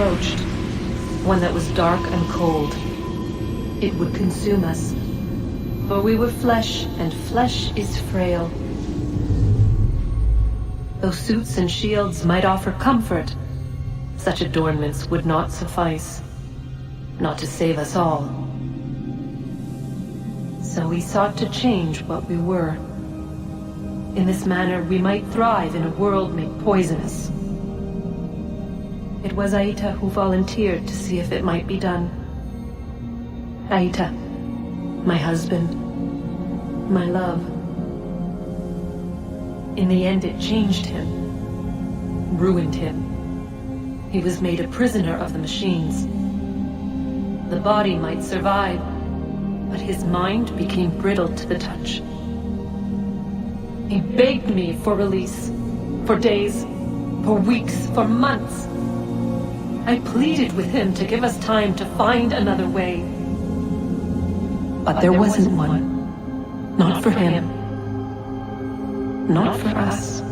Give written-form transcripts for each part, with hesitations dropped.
approached, one that was dark and cold. It would consume us, for we were flesh, and flesh is frail. Though suits and shields might offer comfort, such adornments would not suffice, not to save us all. So we sought to change what we were. In this manner, we might thrive in a world made poisonous. It was Aita who volunteered to see if it might be done. Aita, my husband, my love. In the end, it changed him, ruined him. He was made a prisoner of the machines. The body might survive, but his mind became brittle to the touch. He begged me for release, for days, for weeks, for months. I pleaded with him to give us time to find another way. But there wasn't one. Not for him. Not for us.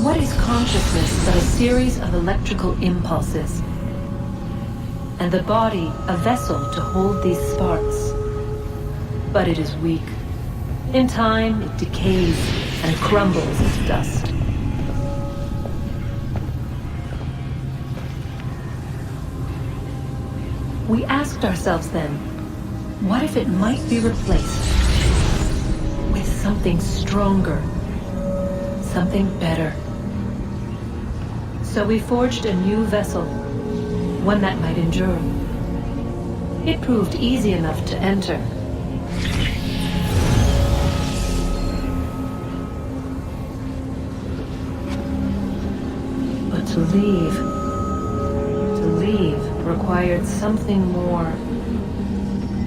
What is consciousness but a series of electrical impulses? And the body a vessel to hold these sparks. But it is weak. In time, it decays and crumbles to dust. We asked ourselves then, what if it might be replaced with something stronger, something better? So we forged a new vessel, one that might endure. It proved easy enough to enter. But to leave required something more,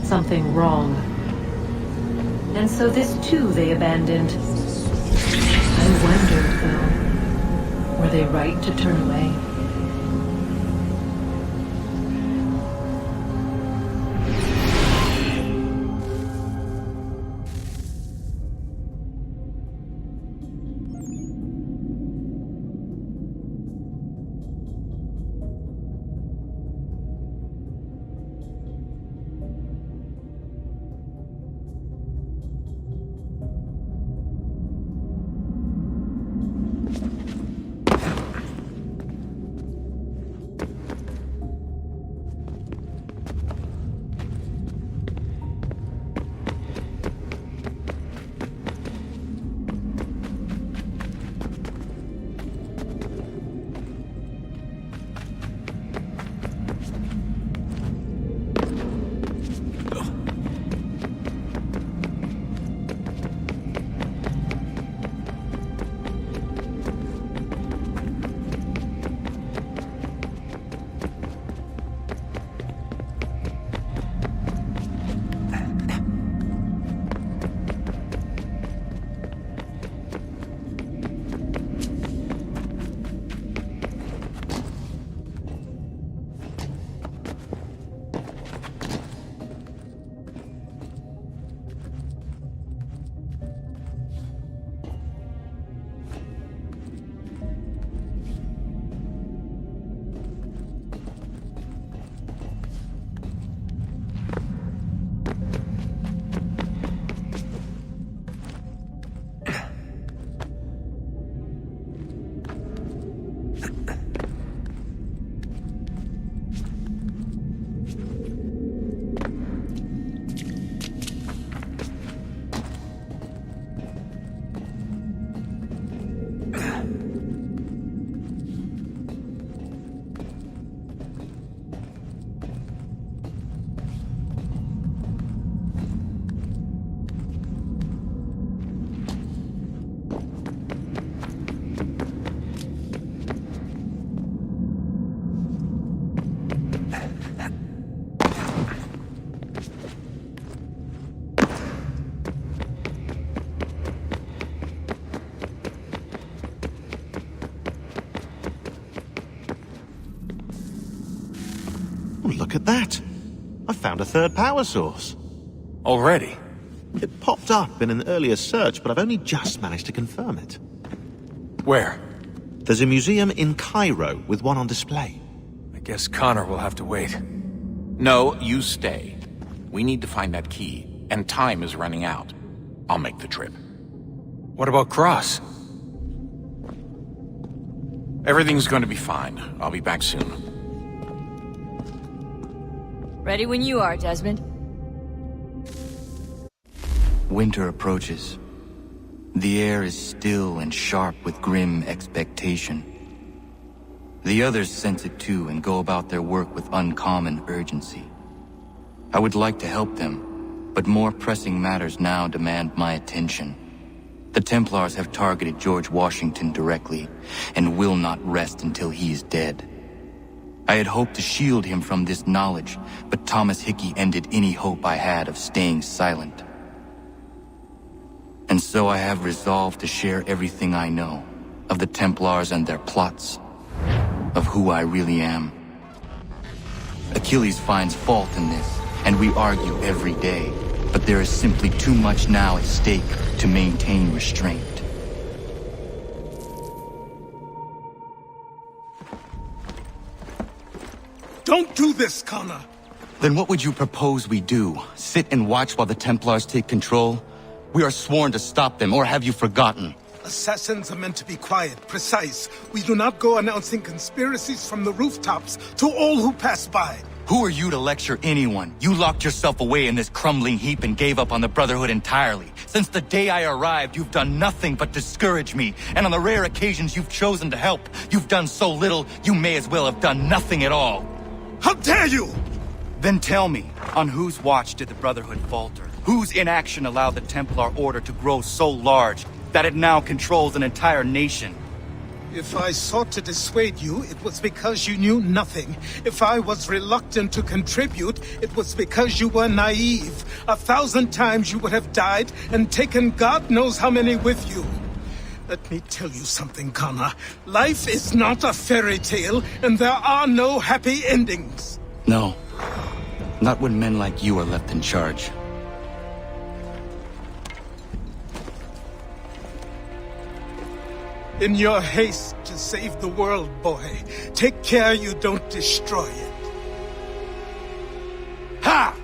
something wrong. And so this too they abandoned. I wondered, though, were they right to turn away? Look at that. I found a third power source. Already? It popped up in an earlier search, but I've only just managed to confirm it. Where? There's a museum in Cairo with one on display. I guess Connor will have to wait. No, you stay. We need to find that key, and time is running out. I'll make the trip. What about Cross? Everything's going to be fine. I'll be back soon. Ready when you are, Desmond. Winter approaches. The air is still and sharp with grim expectation. The others sense it too and go about their work with uncommon urgency. I would like to help them, but more pressing matters now demand my attention. The Templars have targeted George Washington directly, and will not rest until he is dead. I had hoped to shield him from this knowledge, but Thomas Hickey ended any hope I had of staying silent. And so I have resolved to share everything I know, of the Templars and their plots, of who I really am. Achilles finds fault in this, and we argue every day, but there is simply too much now at stake to maintain restraint. Don't do this, Connor! Then what would you propose we do? Sit and watch while the Templars take control? We are sworn to stop them, or have you forgotten? Assassins are meant to be quiet, precise. We do not go announcing conspiracies from the rooftops to all who pass by. Who are you to lecture anyone? You locked yourself away in this crumbling heap and gave up on the Brotherhood entirely. Since the day I arrived, you've done nothing but discourage me. And on the rare occasions you've chosen to help, you've done so little, you may as well have done nothing at all. How dare you! Then tell me, on whose watch did the Brotherhood falter? Whose inaction allowed the Templar Order to grow so large that it now controls an entire nation? If I sought to dissuade you, it was because you knew nothing. If I was reluctant to contribute, it was because you were naive. 1,000 times you would have died and taken God knows how many with you. Let me tell you something, Connor. Life is not a fairy tale, and there are no happy endings. No. Not when men like you are left in charge. In your haste to save the world, boy, take care you don't destroy it. Ha!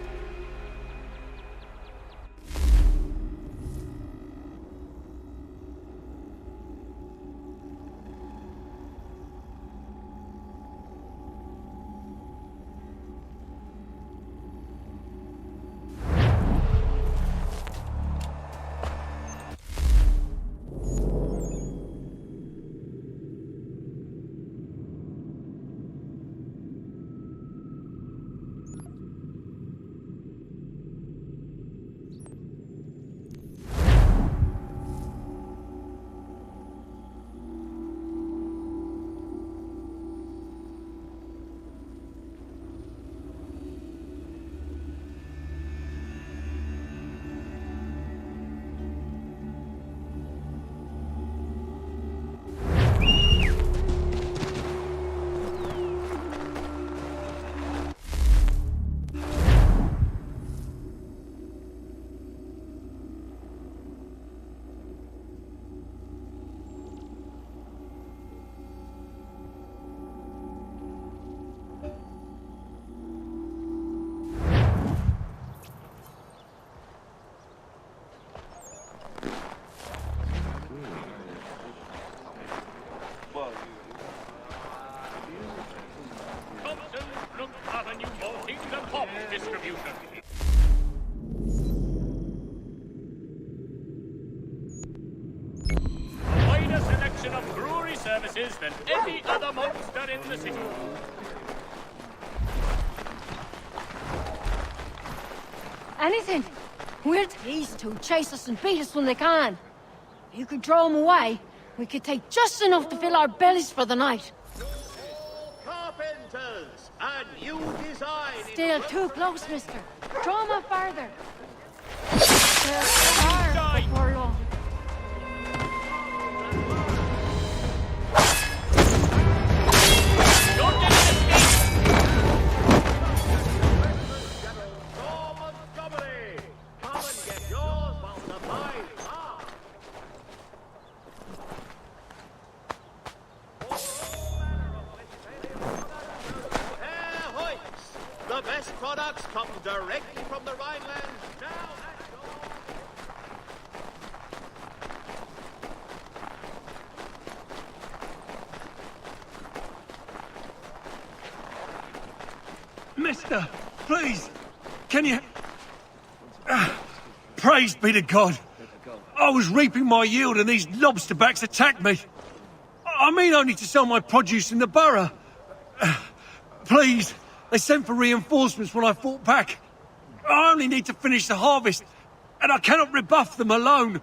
Than any other monster in the city. Anything? We'll these two chase us and beat us when they can. You could throw them away. We could take just enough to fill our bellies for the night. Carpenters, a new design. Still too close, mister. Throw them up farther. They'll starve before long. The best products come directly from the Rhineland. Now Mister, please, can you... Praise be to God. I was reaping my yield and these lobsterbacks attacked me. I mean only to sell my produce in the borough. Please, they sent for reinforcements when I fought back. I only need to finish the harvest, and I cannot rebuff them alone.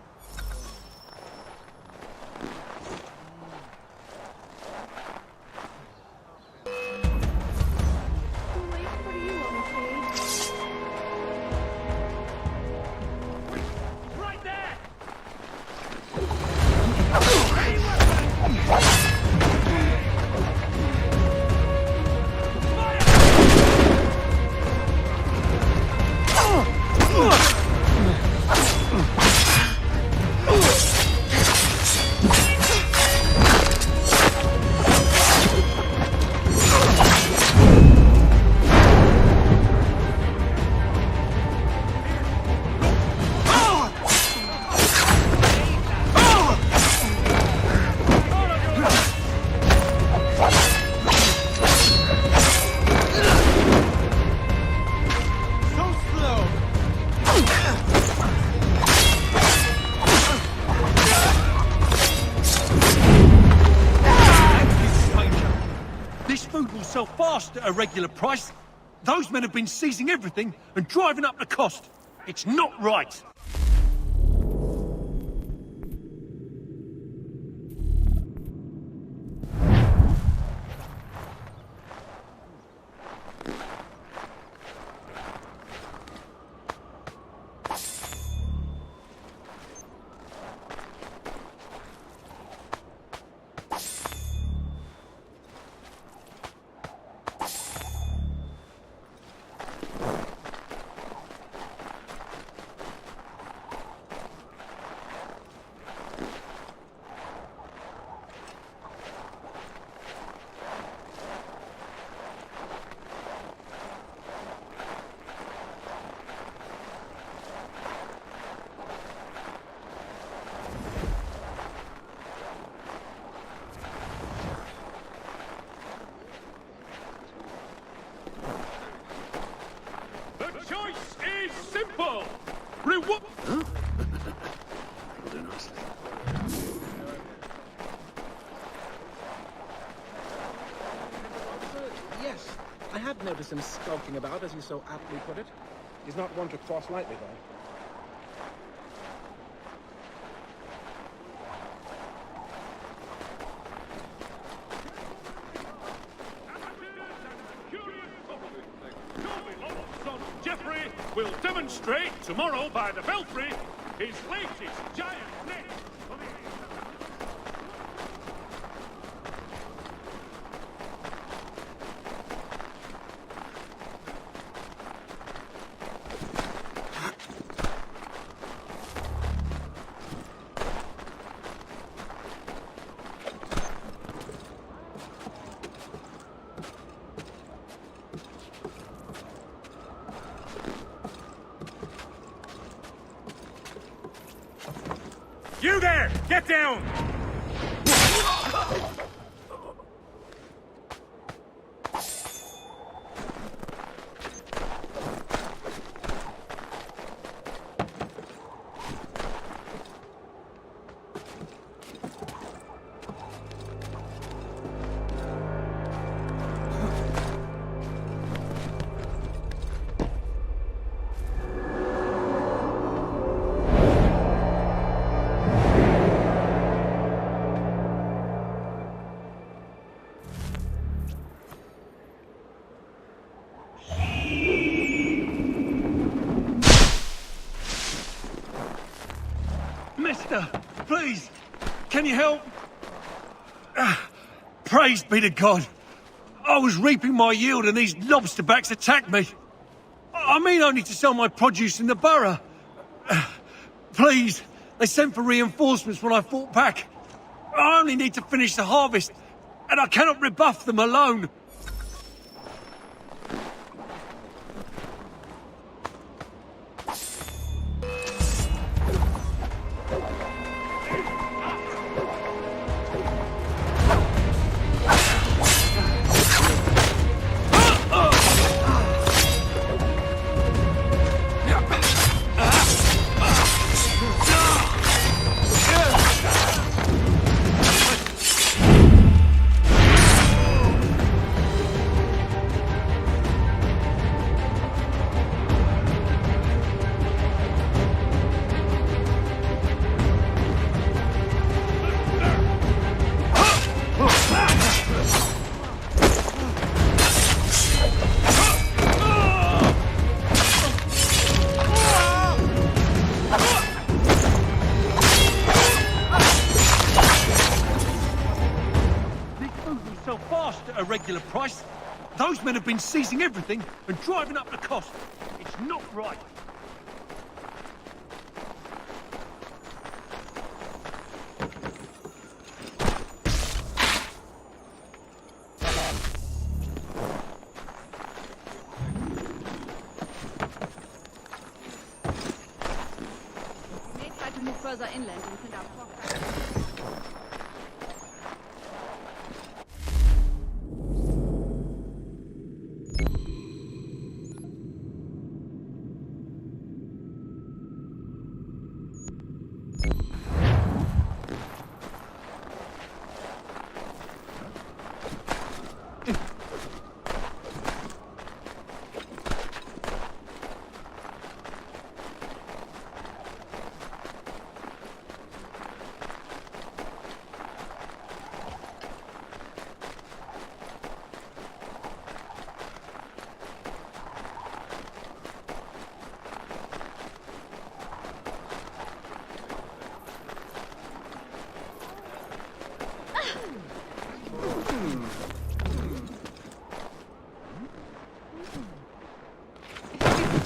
Sell fast at a regular price. Those men have been seizing everything and driving up the cost. It's not right. notice him skulking about, as you so aptly put it. He's not one to cross lightly, though. Geoffrey will demonstrate tomorrow by the Belfry his latest giant net. You there! Get down! Mister, please, can you help? Praise be to God. I was reaping my yield and these lobsterbacks attacked me. I mean only to sell my produce in the borough. Please, they sent for reinforcements when I fought back. I only need to finish the harvest, and I cannot rebuff them alone. A regular price. Those men have been seizing everything and driving up the cost. It's not right. We may try to move further inland and send our force back.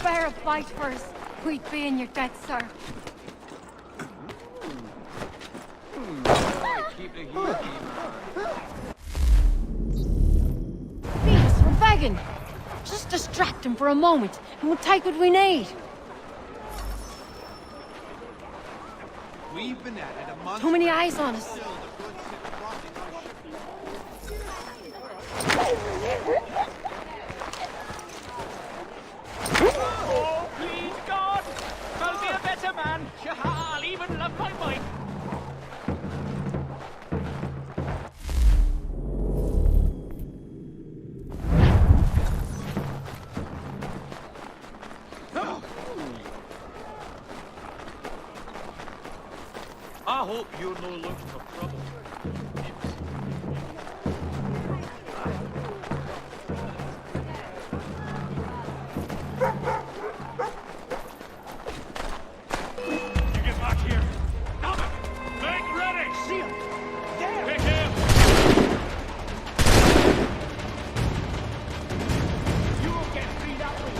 Bear a bite first. We'd be in your debt, sir. Beatus, we're begging. Just distract him for a moment, and we'll take what we need. We've been at it a month. Too many eyes on us. Oh, please, God! I'll be a better man. I'll even love my wife. hope you're no looking for trouble. You get back here. Come on. Make ready. See him. There. Pick him. You will get free that way.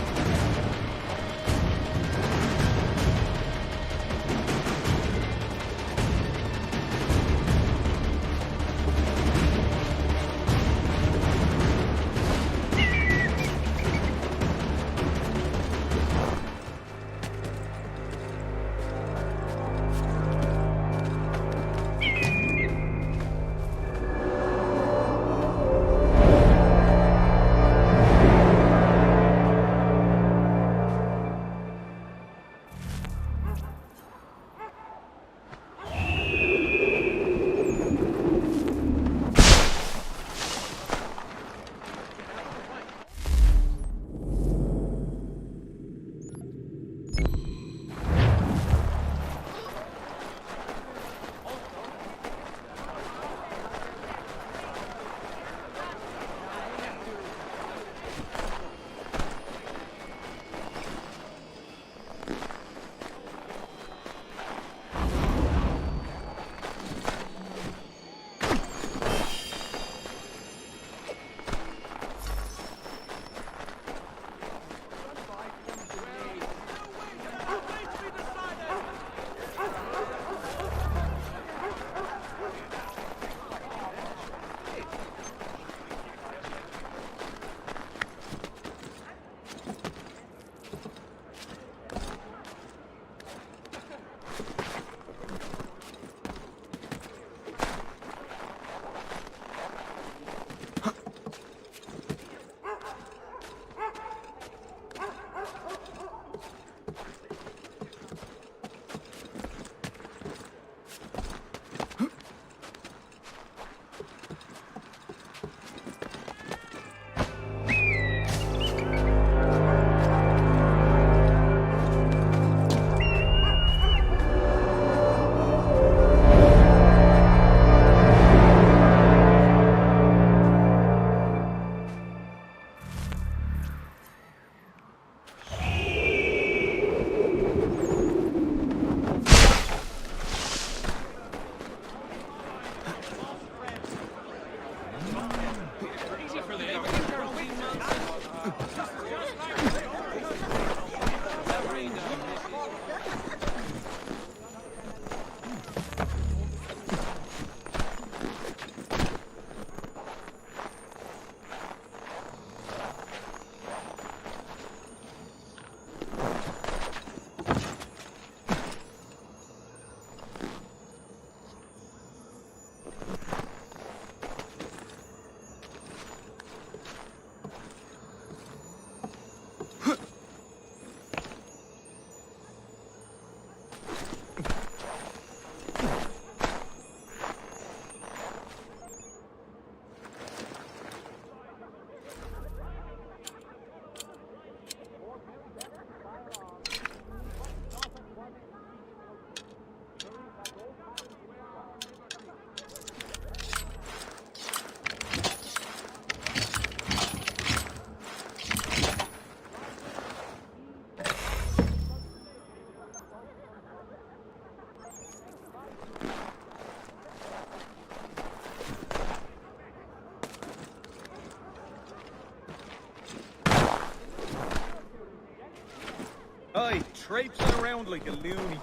Aye, traipsing around like a loony.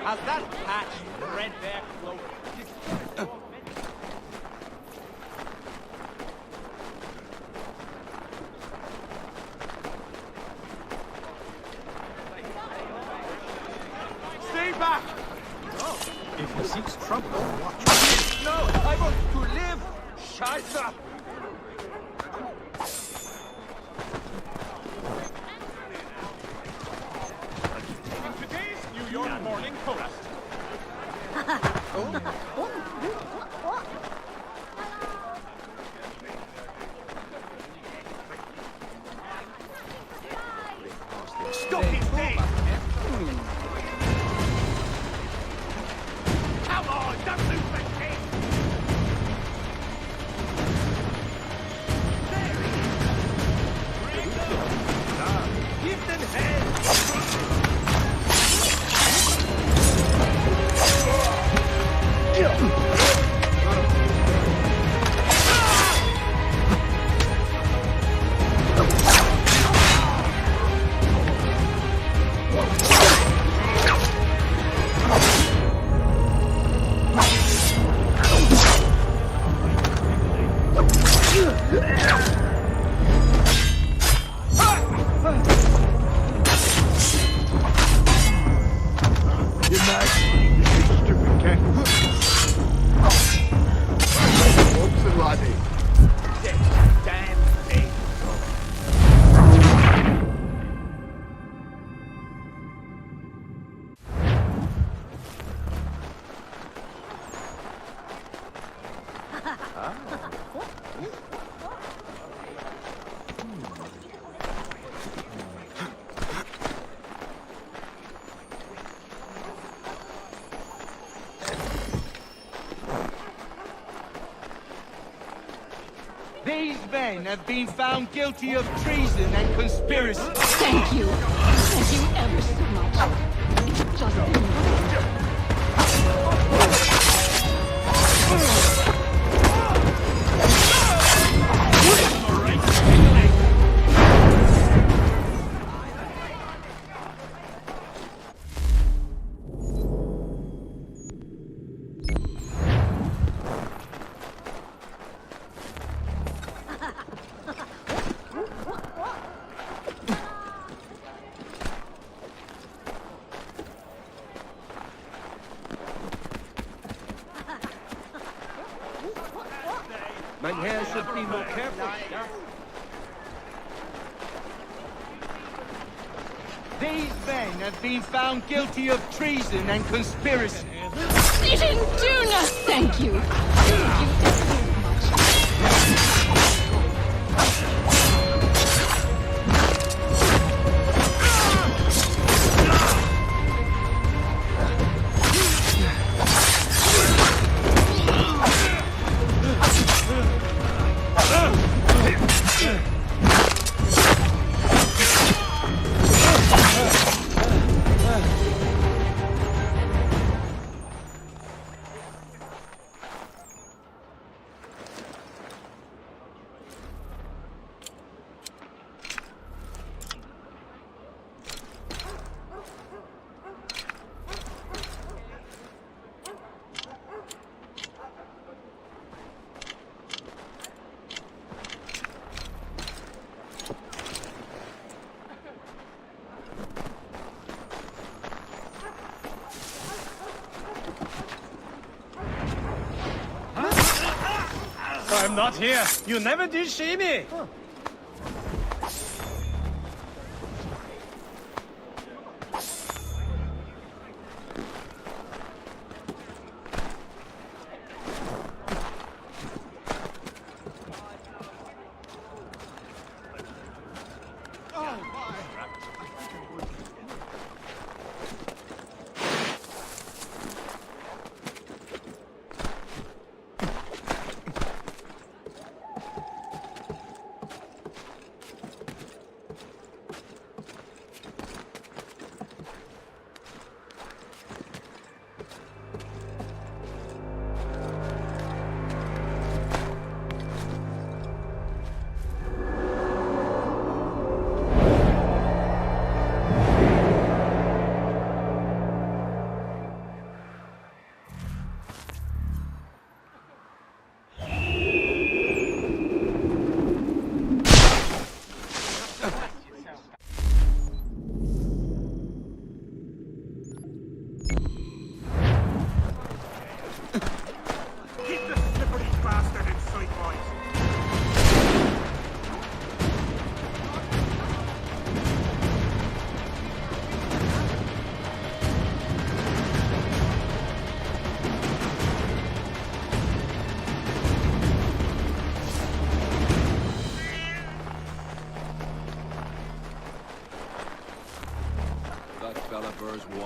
Has that patch red back float? Stay back! Oh, if he seeks trouble, watch. No, I want to live! Scheiße! In today's New York Morning Post. Stop his head! Come on, don't lose the head! There he is! Give them head! These men have been found guilty of treason and conspiracy. Thank you. Thank you ever so much. It's just been... Man here should be more careful. These men have been found guilty of treason and conspiracy. You didn't do nothing. Thank you. Thank you ever so much. I'm not here. You never did see me.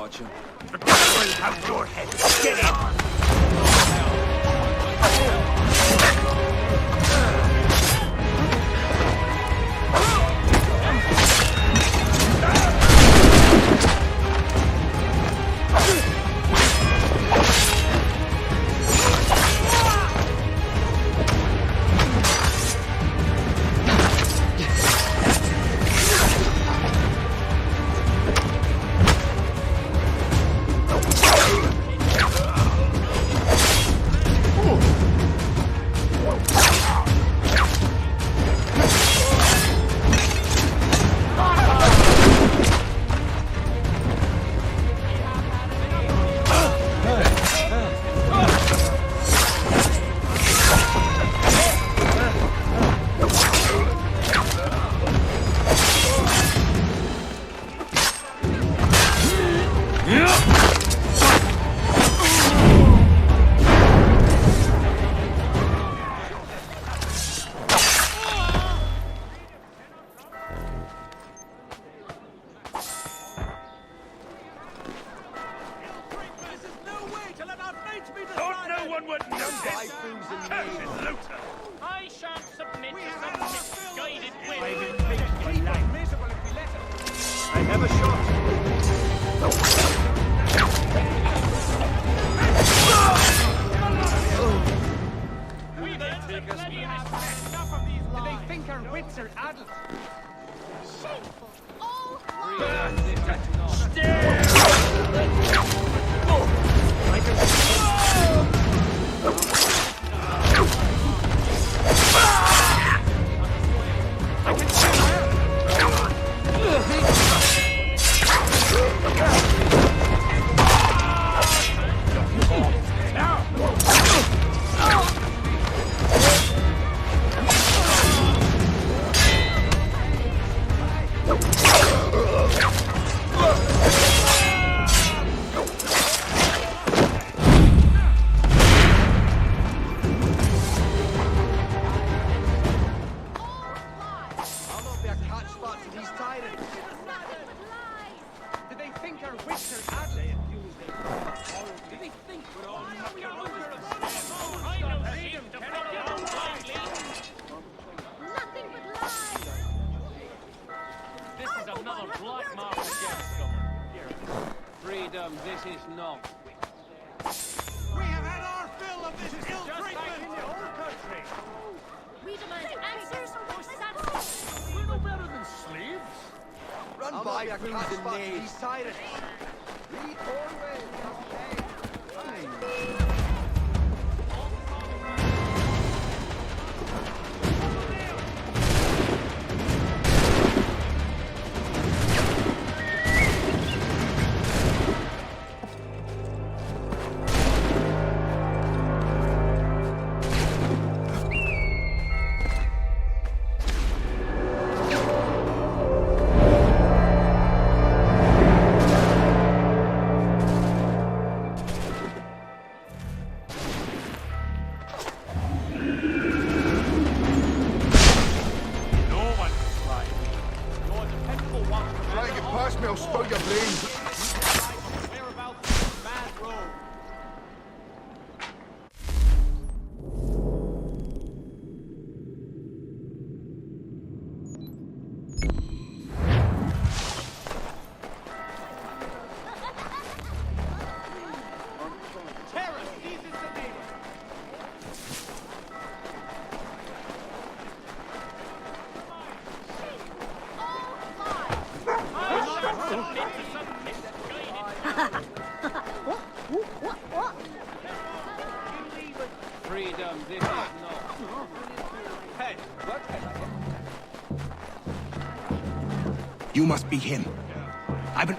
Watch him. Straight out your head. Get in! I shan't submit to some misguided whim. I will make your life miserable if we let him. I have a shot. We will take us Enough of these lies. Do they think our wits are addled? Shameful. All Freedom, this is not. We have had our fill of this ill treatment! In your own country. we demand answers or sentences. We're no better than slaves. Run by your cruising knee. Beside it. Read Orwell. I'll spoil your brains. Whereabouts is a bad road? Terror seizes the neighbor. Freedom, this is not. Hey, what? You must be him. I've been...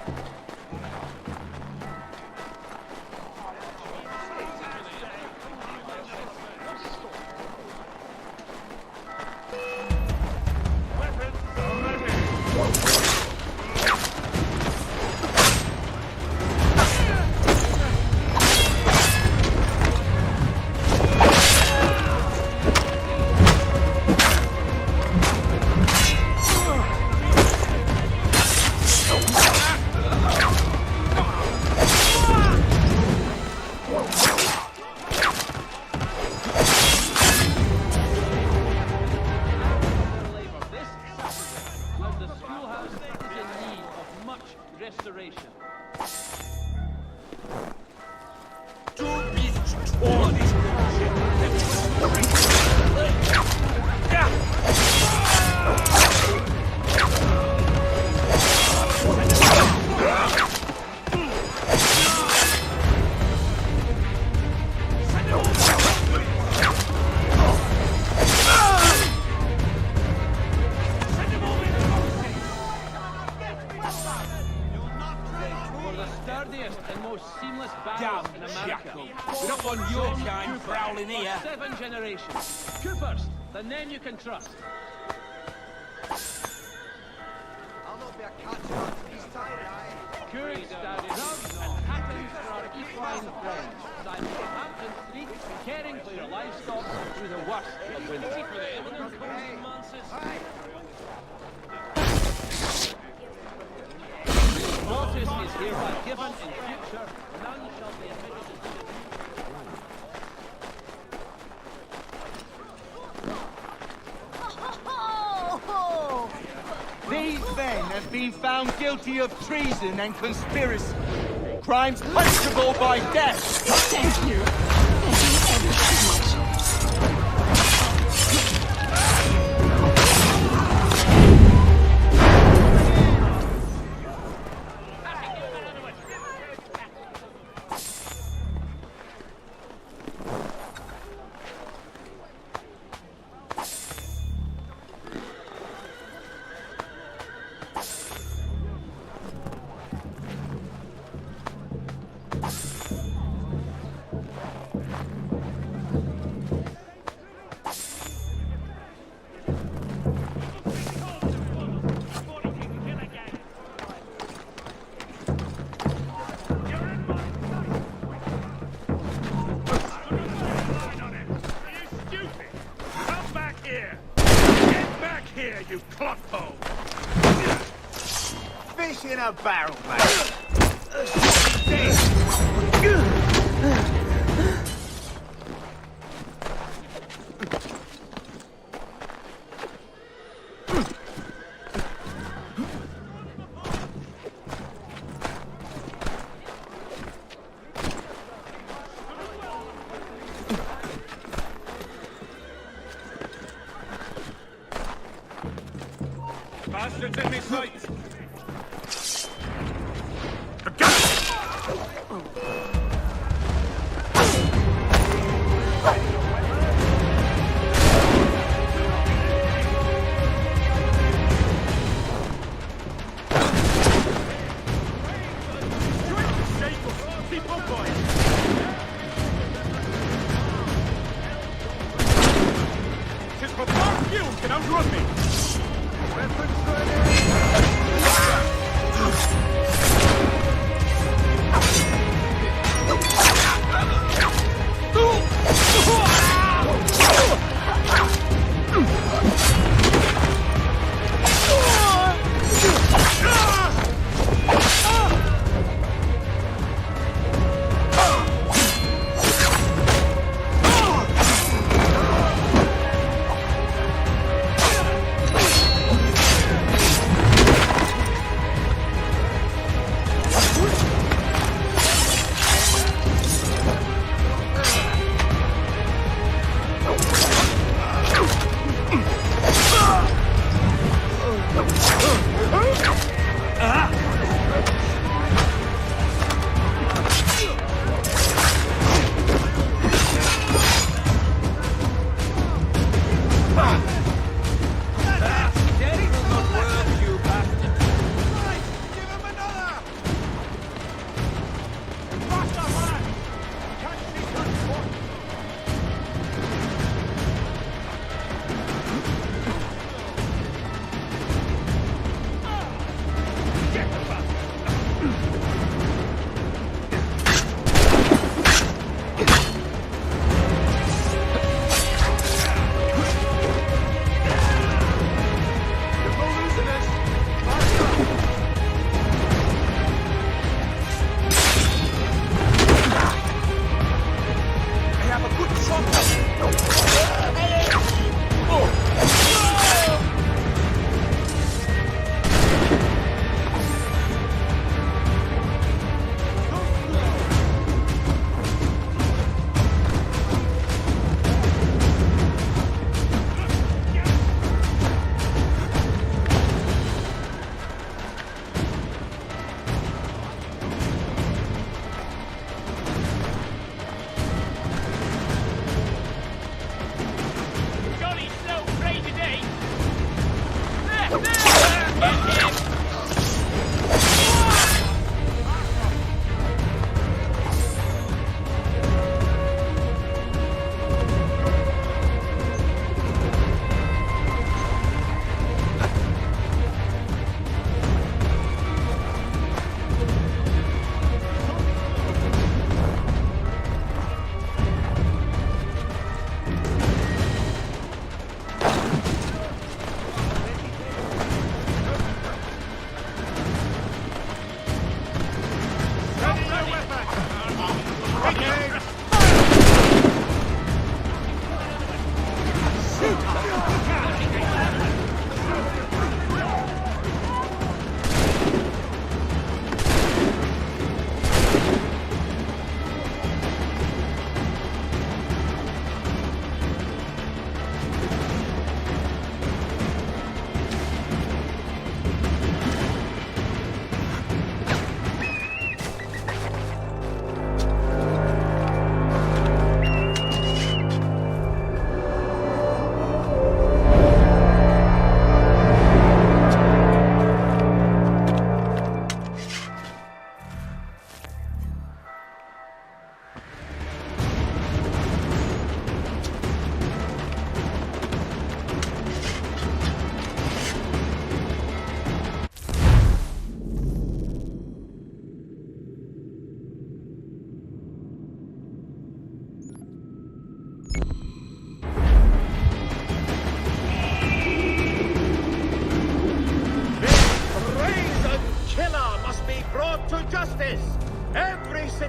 swarm. What is the name you can trust. I'll not be a catcher. He's tired, aye. Courage, Daddy, and patterns for our equine friends. Simon Hampton Street, caring for your livestock through the worst of winter. Notice is hereby given in future. None shall be admitted. These men have been found guilty of treason and conspiracy. Crimes punishable by death. Thank you. Thank you ever so much. Fish in a barrel, mate. Bastards in me sight!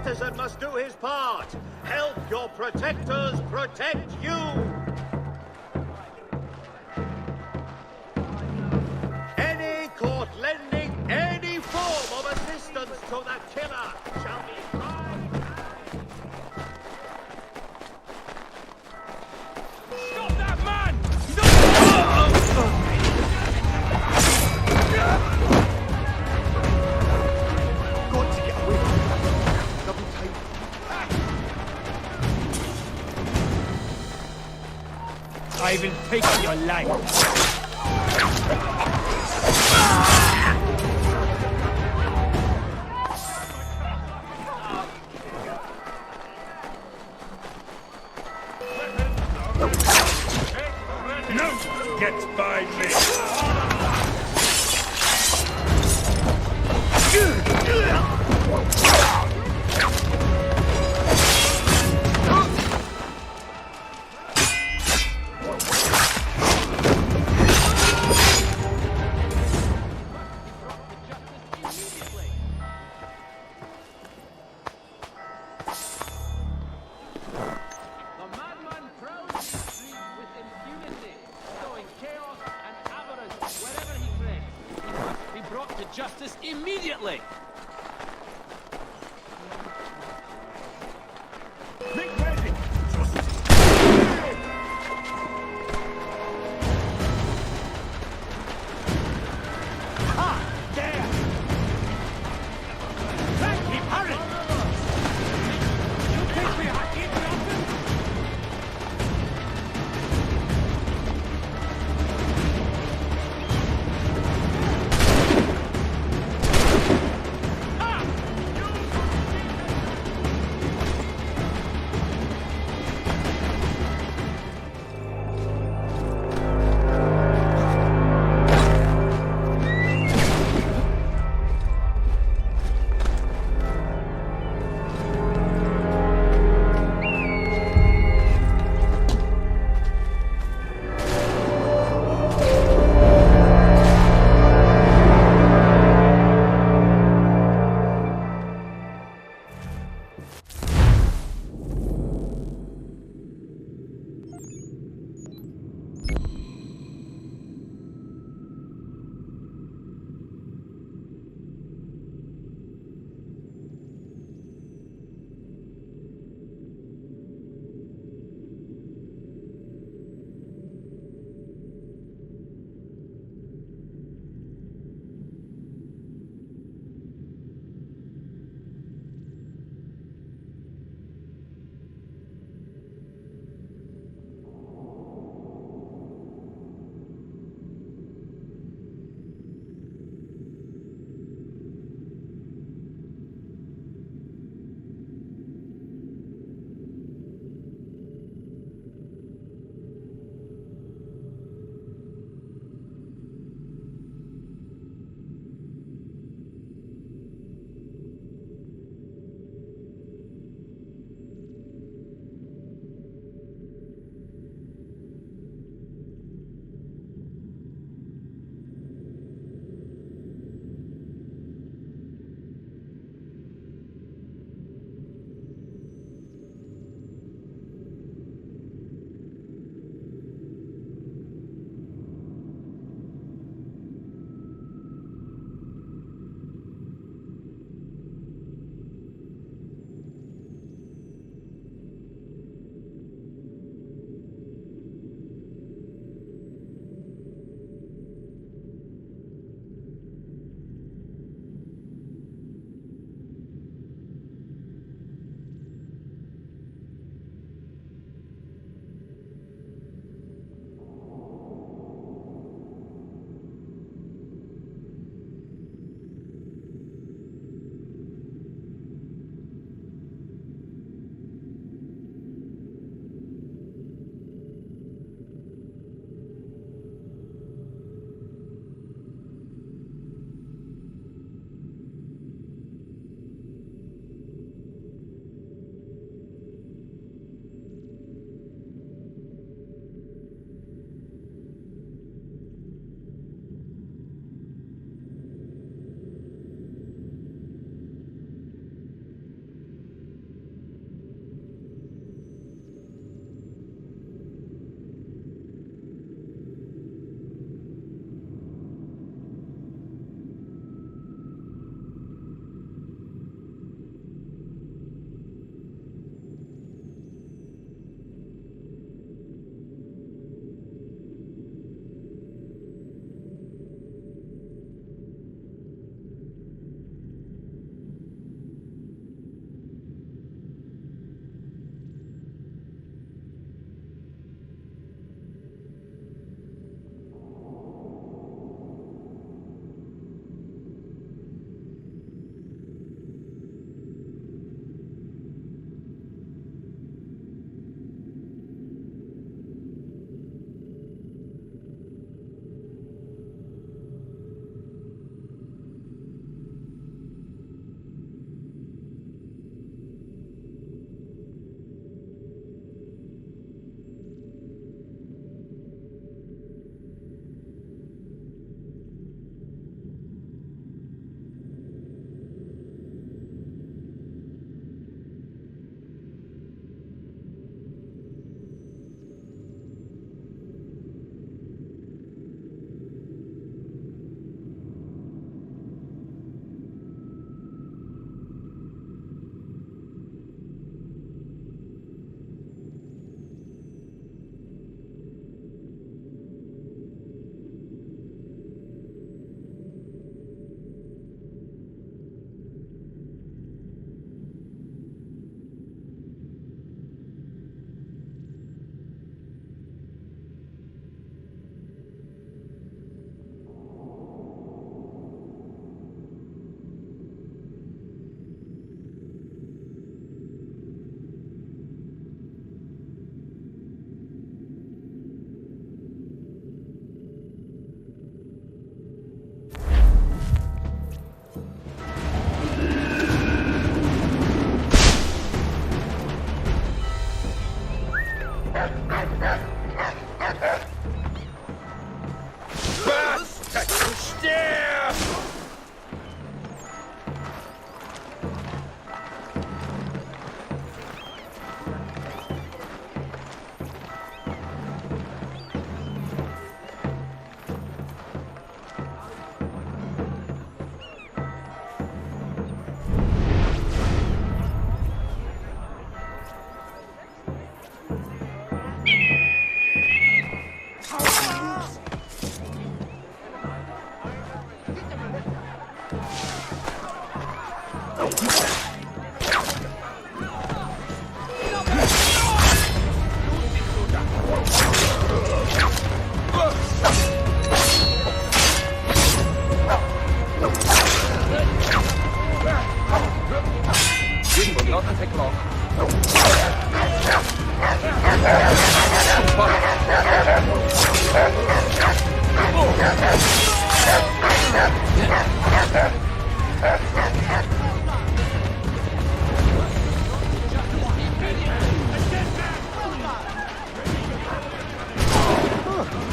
citizen must do his part. Help your protectors protect you. Any court lending any form of assistance to the killer shall be fined. Stop that man! Got to get away from him. Double time. I will take your life. No gets by me. The madman prowls the streets with impunity, sowing chaos and avarice wherever he treads. He must be brought to justice immediately. Make ready. There! Right, keep hurrying! You think we have interrupted?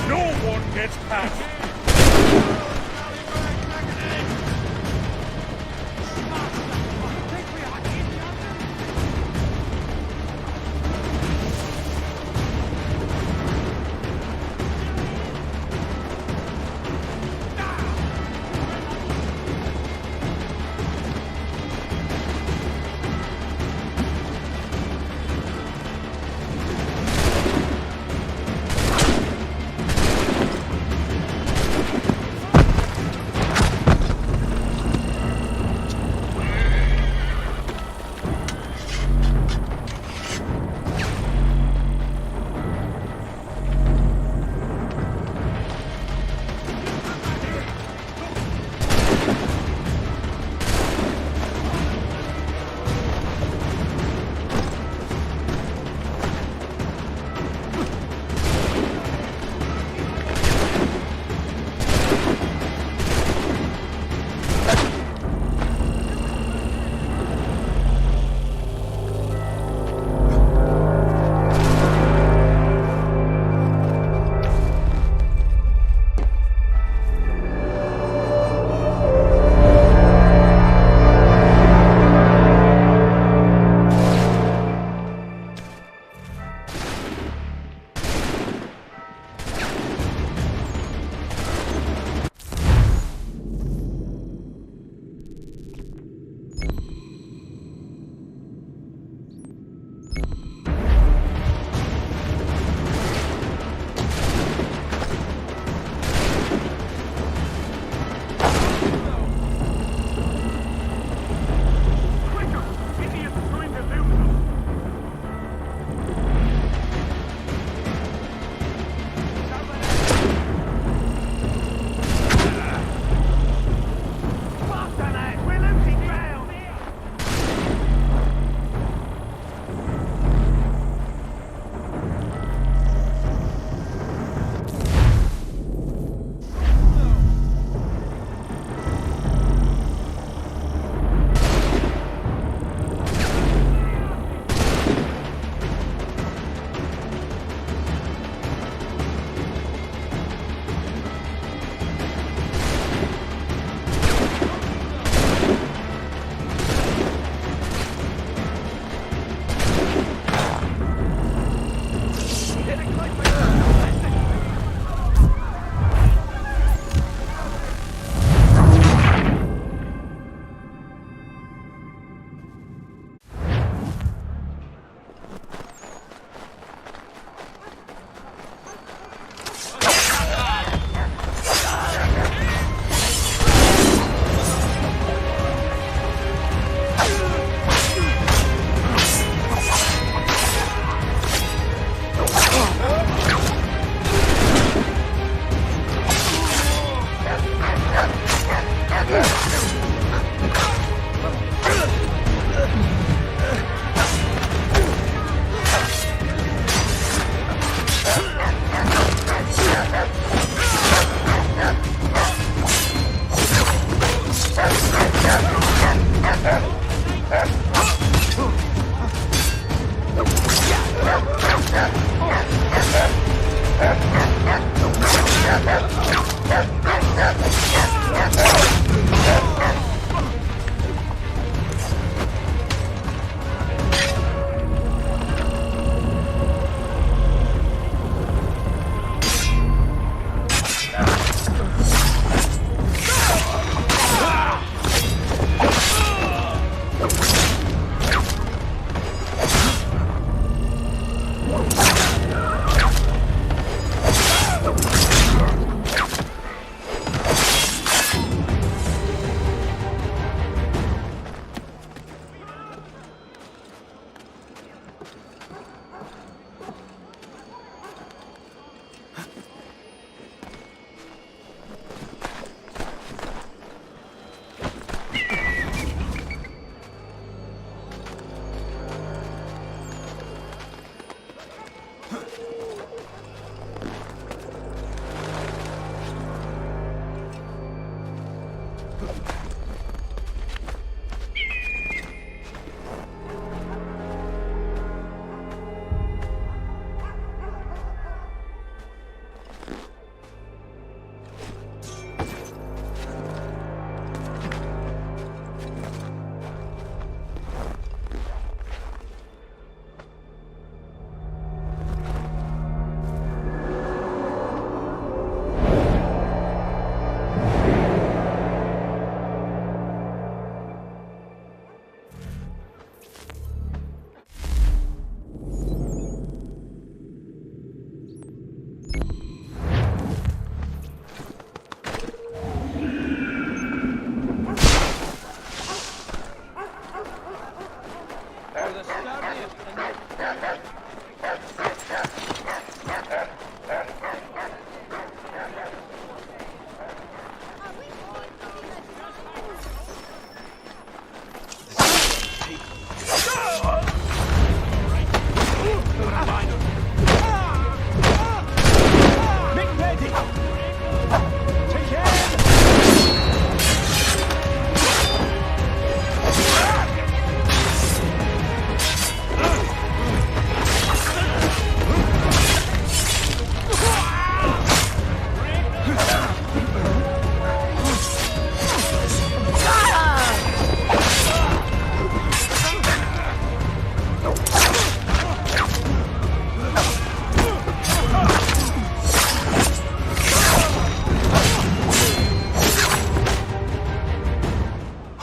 No one gets past.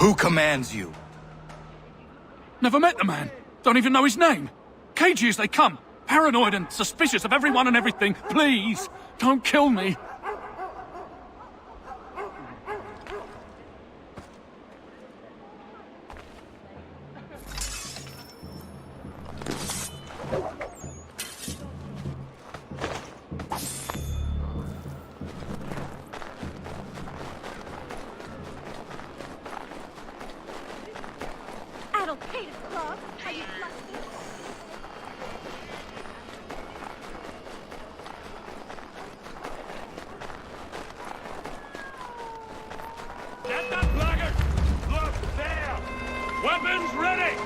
Who commands you? Never met the man. Don't even know his name. Cagey as they come. Paranoid and suspicious of everyone and everything. Please, don't kill me. Get that blackguard! Look there! Weapons ready!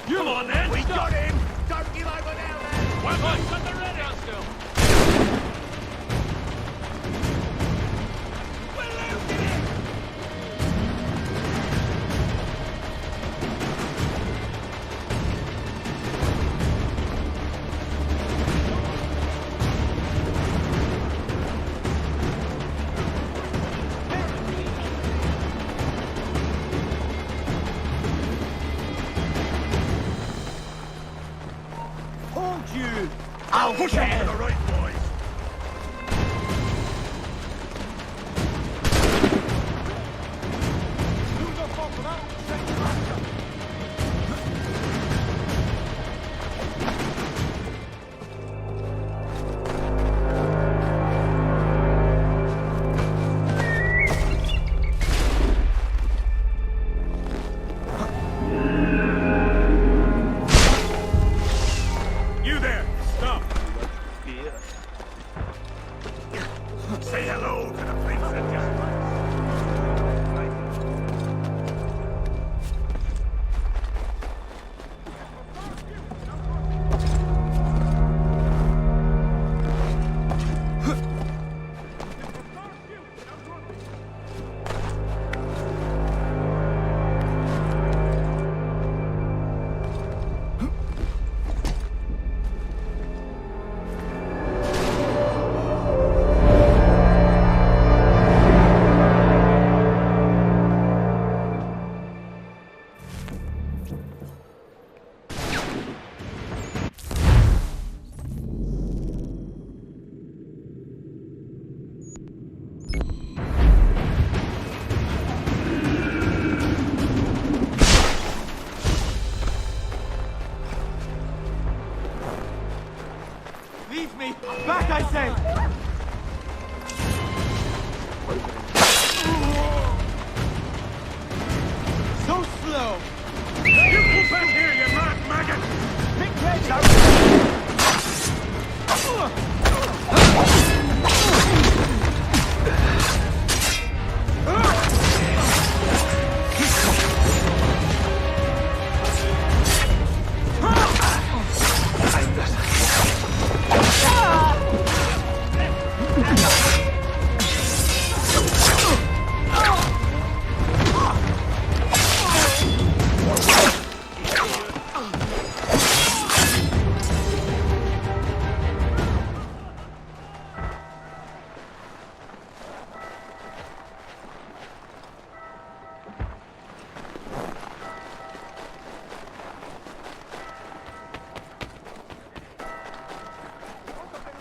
Come on then! We got him! Don't give over now, man! Weapons at the ready! Still. I'll push him to the right, boys! Say hello to the Prince of Justice. Leave me! Back, I say! So slow! You come back here, you mad maggot! Big head!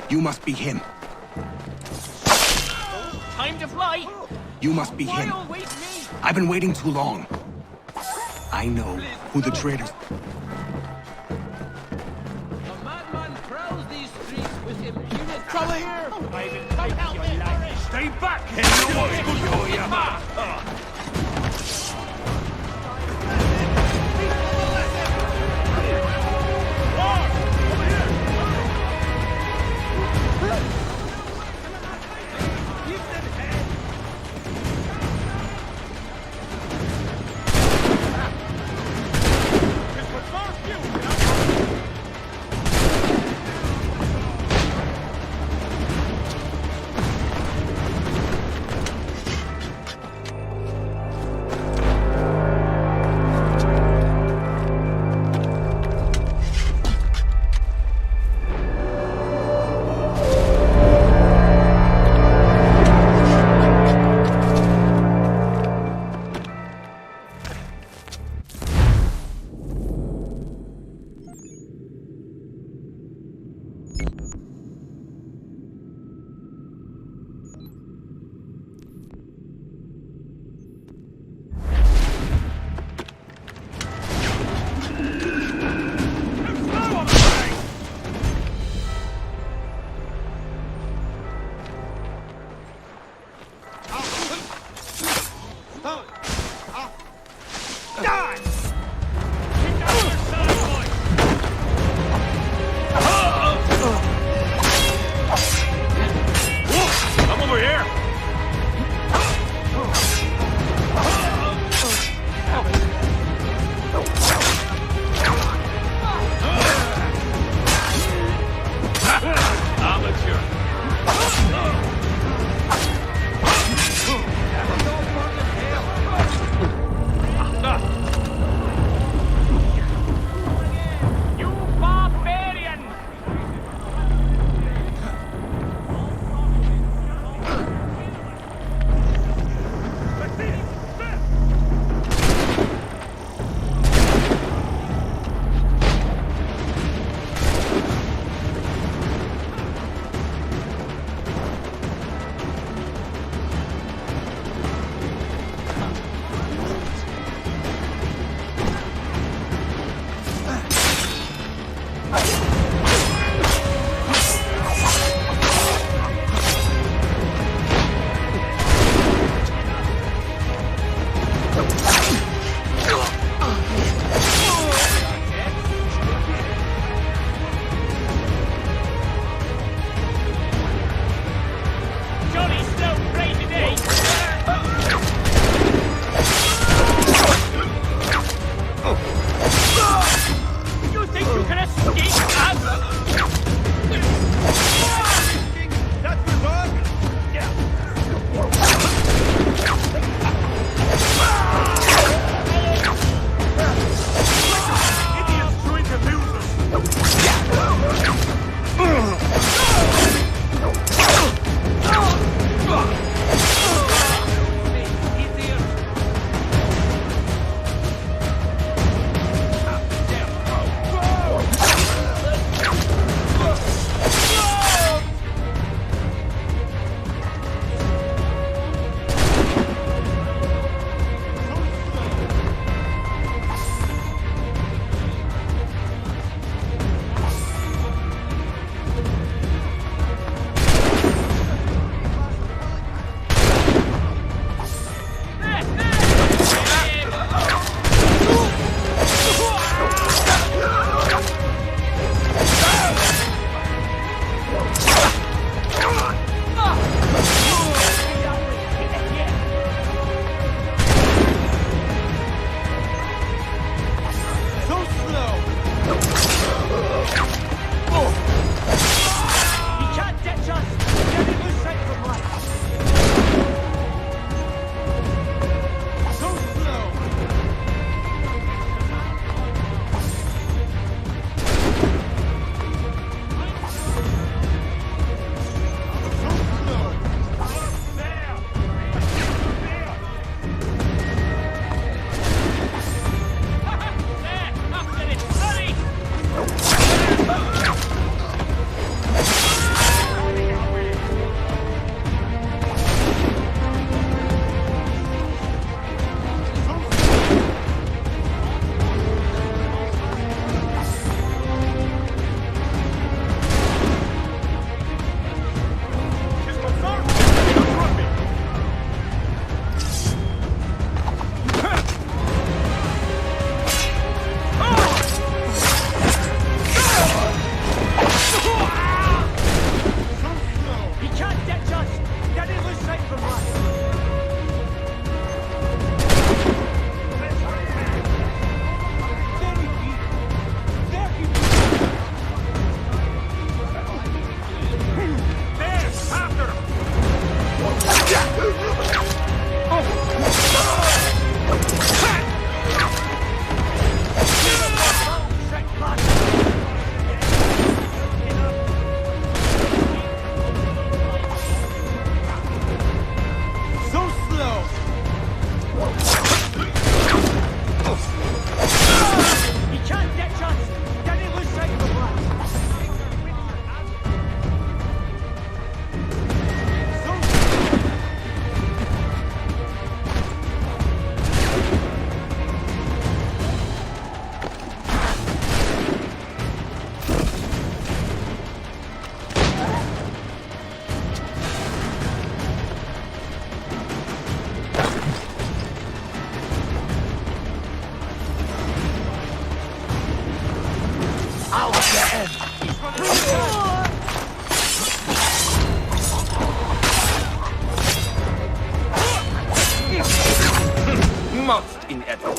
You must be him. Time to fly! You must be him. Why always me? I've been waiting too long. I know who the traitors... The madman prowls these streets with impunity. Trouble here! I will take your life. Stay back! in etwa.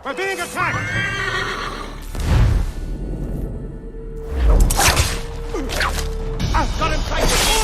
We're being attacked! Got him tight!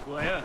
Squire.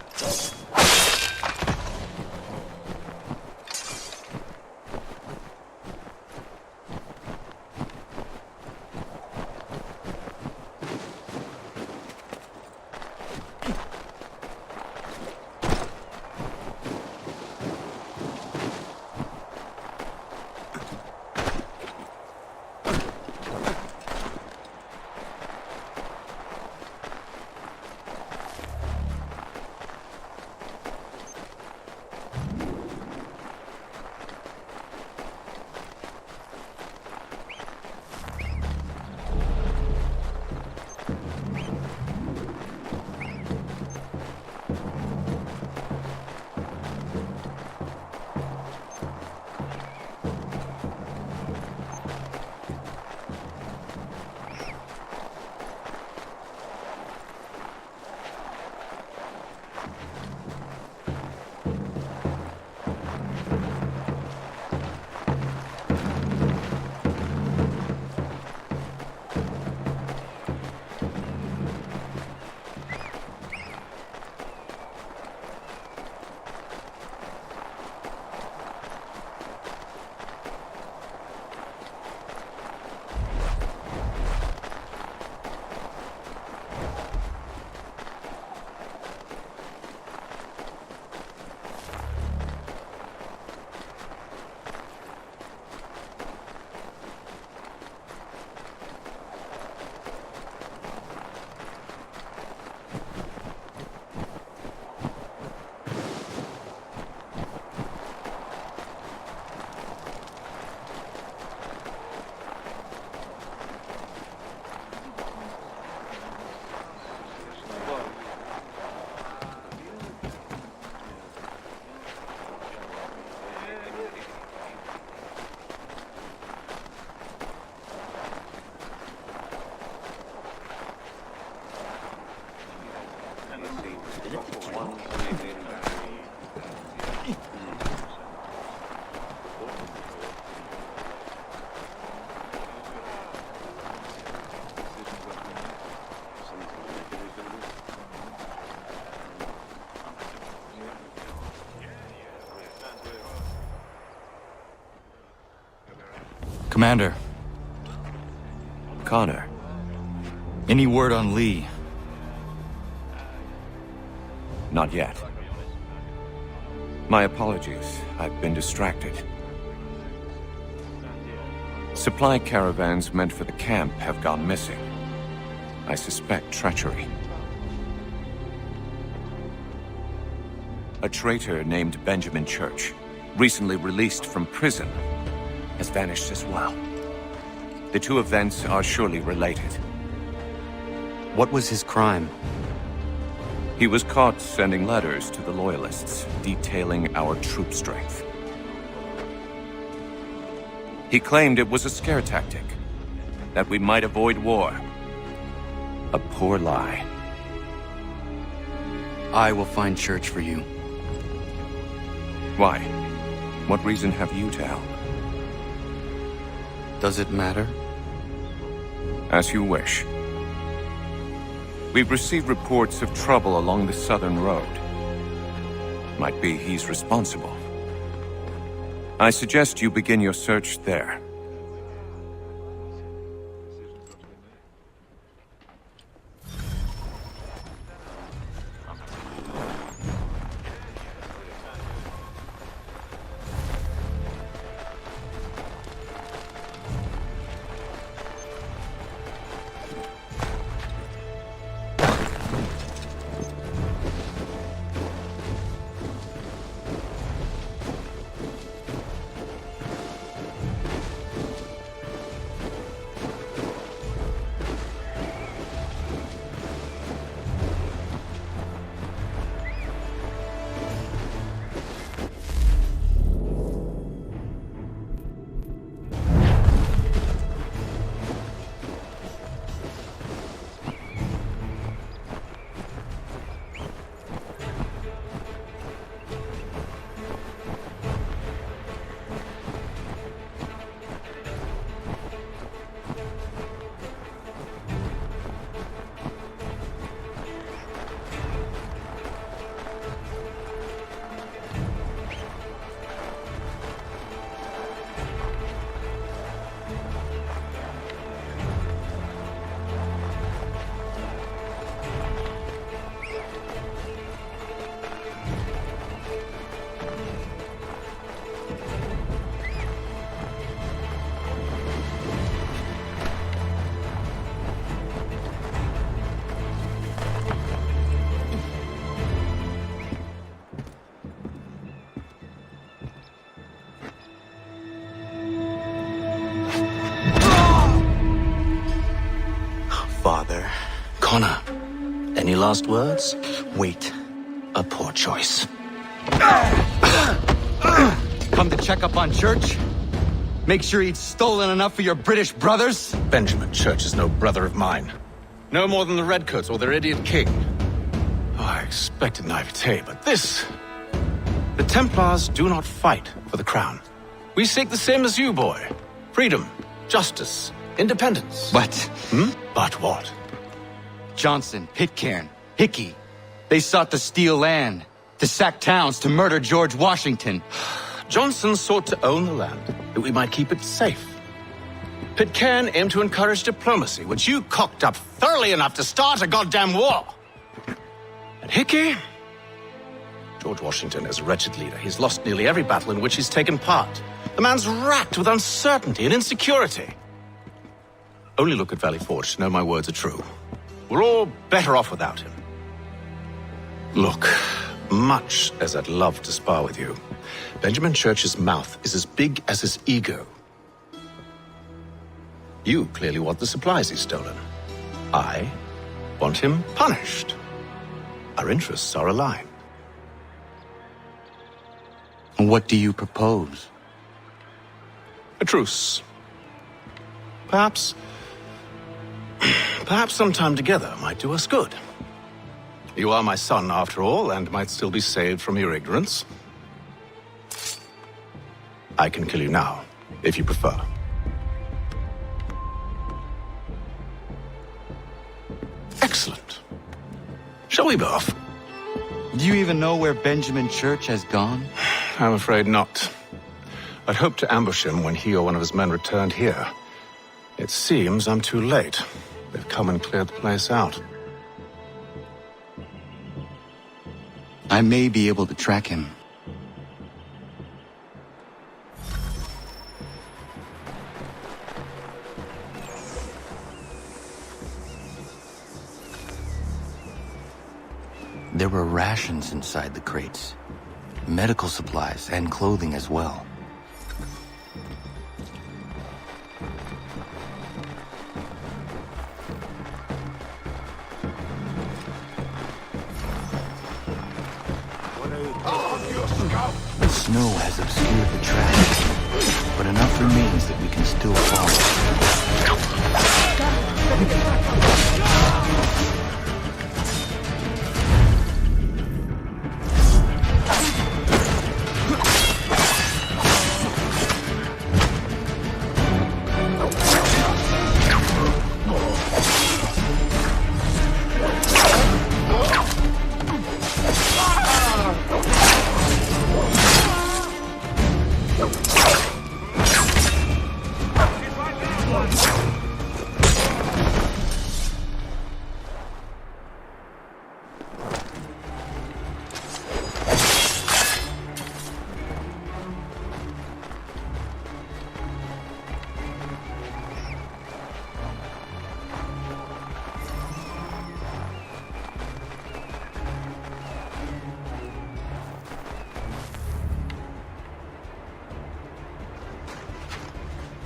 Commander. Connor. Any word on Lee? Not yet. My apologies. I've been distracted. Supply caravans meant for the camp have gone missing. I suspect treachery. A traitor named Benjamin Church, recently released from prison, has vanished as well. The two events are surely related. What was his crime? He was caught sending letters to the Loyalists, detailing our troop strength. He claimed it was a scare tactic, that we might avoid war. A poor lie. I will find Church for you. Why? What reason have you to help? Does it matter? As you wish. We've received reports of trouble along the southern road. Might be he's responsible. I suggest you begin your search there. Any last words? Wait. A poor choice. Come to check up on Church? Make sure he'd stolen enough for your British brothers? Benjamin Church is no brother of mine. No more than the Redcoats or their idiot king. Oh, I expected naivete, but this... The Templars do not fight for the crown. We seek the same as you, boy. Freedom, justice, independence. But... But what? Johnson, Pitcairn, Hickey. They sought to steal land, to sack towns, to murder George Washington. Johnson sought to own the land, that we might keep it safe. Pitcairn aimed to encourage diplomacy, which you cocked up thoroughly enough to start a goddamn war. And Hickey? George Washington is a wretched leader. He's lost nearly every battle in which he's taken part. The man's racked with uncertainty and insecurity. Only look at Valley Forge to know my words are true. We're all better off without him. Look, much as I'd love to spar with you, Benjamin Church's mouth is as big as his ego. You clearly want the supplies he's stolen. I want him punished. Our interests are aligned. What do you propose? A truce. Perhaps some time together might do us good. You are my son, after all, and might still be saved from your ignorance. I can kill you now, if you prefer. Excellent. Shall we be off? Do you even know where Benjamin Church has gone? I'm afraid not. I'd hoped to ambush him when he or one of his men returned here. It seems I'm too late. They've come and cleared the place out. I may be able to track him. There were rations inside the crates. Medical supplies and clothing as well. The snow has obscured the track, but enough remains that we can still follow.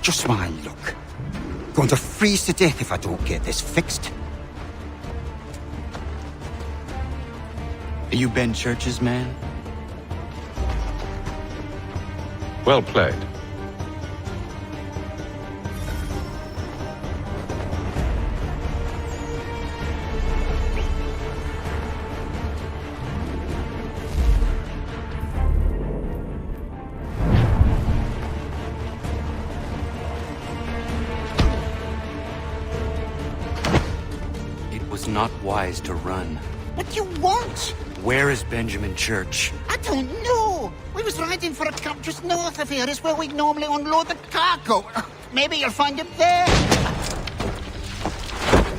Just my luck. Going to freeze to death if I don't get this fixed. Are you Ben Church's man? Well played. Not wise to run. What do you want? Where is Benjamin Church? I don't know. We was riding for a camp just north of here. Is where we'd normally unload the cargo. Maybe you'll find him there.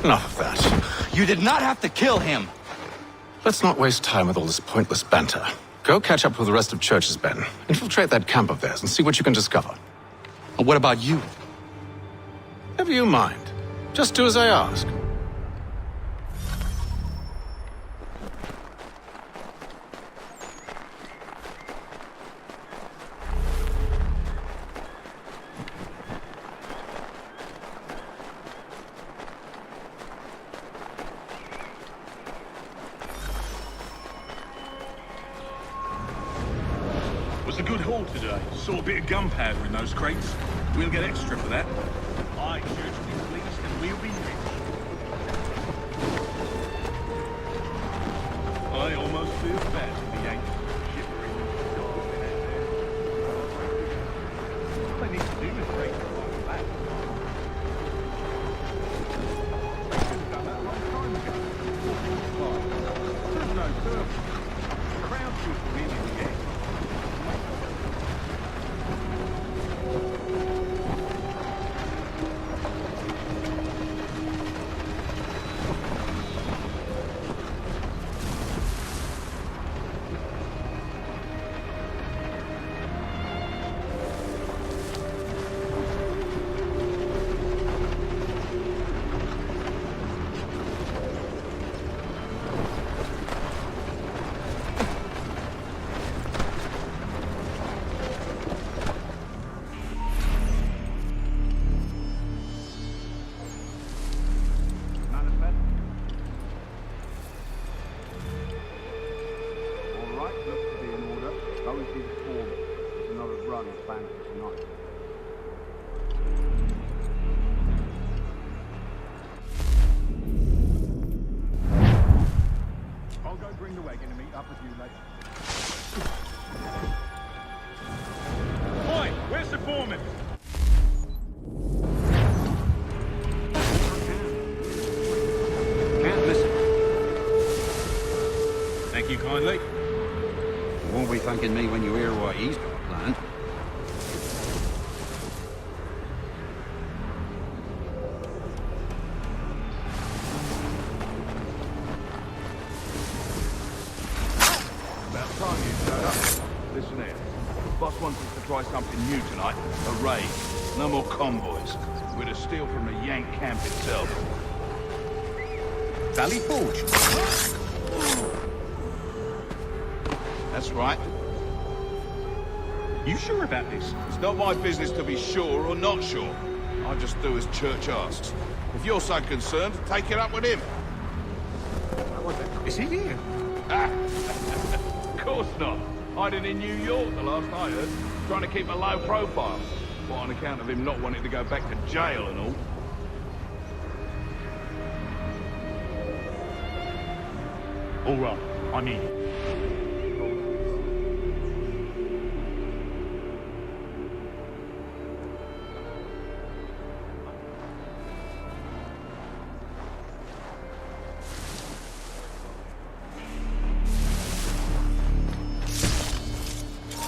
Enough of that. You did not have to kill him. Let's not waste time with all this pointless banter. Go catch up with the rest of Church's men. Infiltrate that camp of theirs and see what you can discover. And what about you? Never you mind. Just do as I ask. good haul today. Saw a bit of gunpowder in those crates. We'll get extra for that. Aye, sure to be pleased and we'll be rich. I almost feel bad for the Yankees shivering and starving out there. All they need to do is break the line back. They should have done that a long time ago. There's no purpose. The crowd should win in the end. Thanking me when you hear what he's got planned. About time you showed up. Listen here. Boss wants us to try something new tonight. A raid. No more convoys. We're to steal from the Yank camp itself. Valley Forge. That's right. You sure about this? It's not my business to be sure or not sure. I just do as Church asks. If you're so concerned, take it up with him. Is he here? Of course not. Hiding in New York the last I heard. Trying to keep a low profile. What, on account of him not wanting to go back to jail and all. All right, I'm in.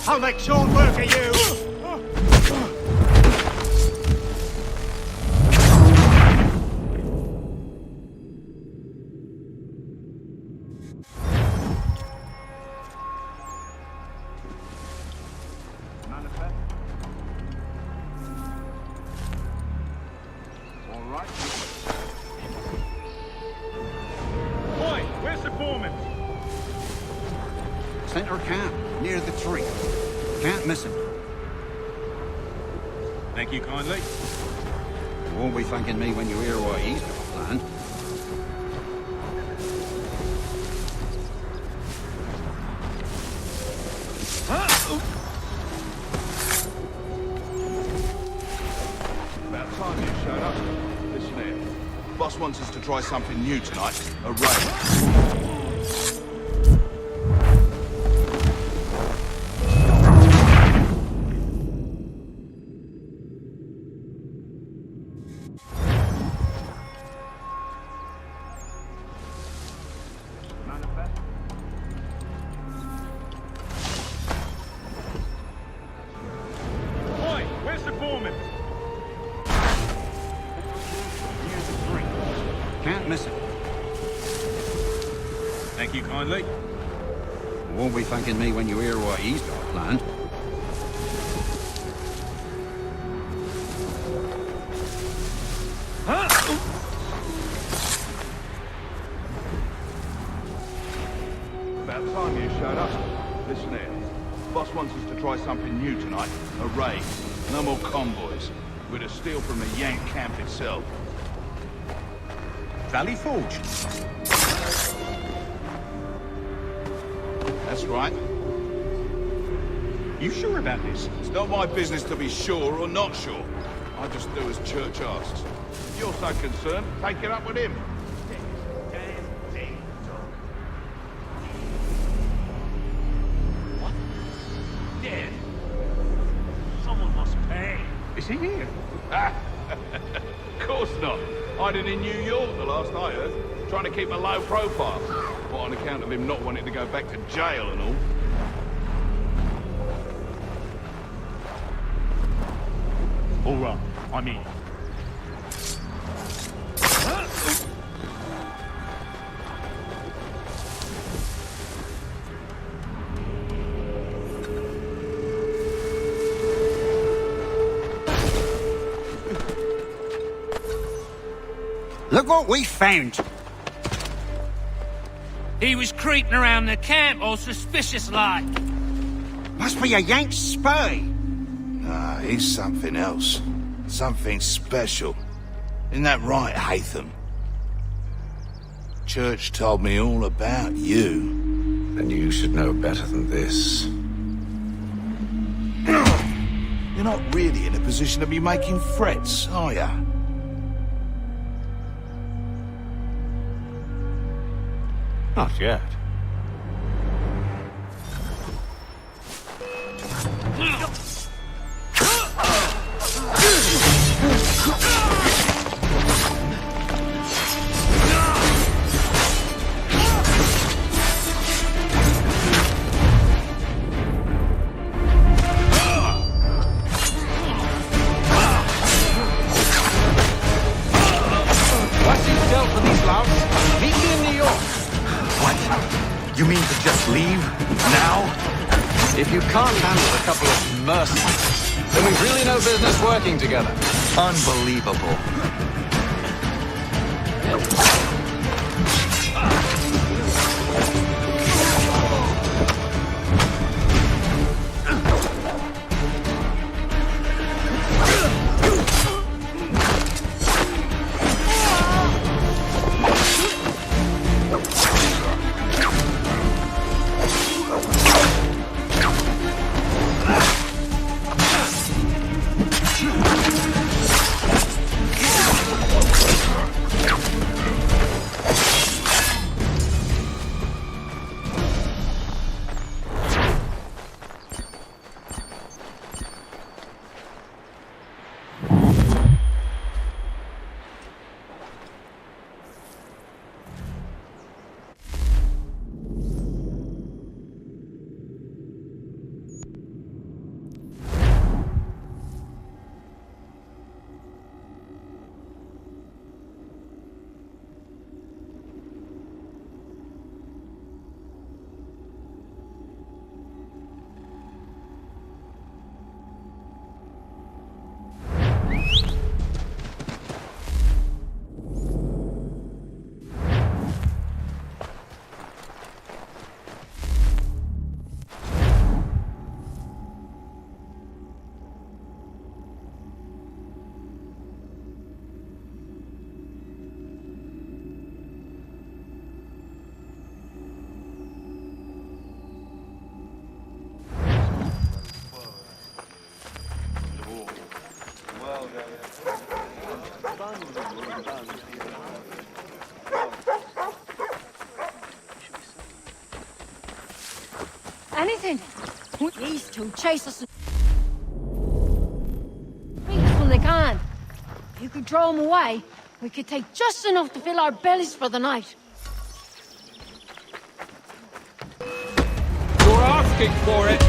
I'll make short work of you! Manifest? All right. Boy, where's the foreman? Center camp, near the tree. Can't miss him. Thank you kindly. You won't be thanking me when you hear what he's got planned. About time you showed up. Listen here. Boss wants us to try something new tonight. A raid. Can't miss him. Thank you kindly. You won't be thanking me when you hear what he's got planned. About time you showed up. Listen here. Boss wants us to try something new tonight. A raid. No more convoys. We're to steal from the Yank camp itself. Valley Forge. That's right. You sure about this? It's not my business to be sure or not sure. I just do as church asks. If you're so concerned, take it up with him. What? Dead. Someone must pay. Is he here? Of course not. Hiding in New York, the last I heard. Trying to keep a low profile. What, on account of him not wanting to go back to jail and all. All right, I'm in. Look what we found. He was creeping around the camp all suspicious like. Must be a Yank spy. Nah, he's something else. Something special. Isn't that right, Hatham? Church told me all about you. And you should know better than this. You're not really in a position to be making threats, are ya? Not yet. What's he dealt with these louts? Meet me in New York. What? You mean to just leave? Now? If you can't handle a couple of mercenaries, then we've really no business working together. Unbelievable. Anything. These two chase us and beat us when they can. If you could draw them away, we could take just enough to fill our bellies for the night. You're asking for it.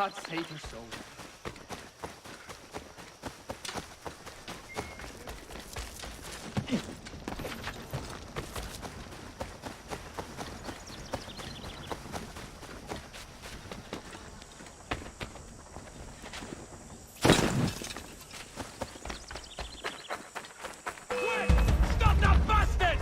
God save her soul. Stop that bastard!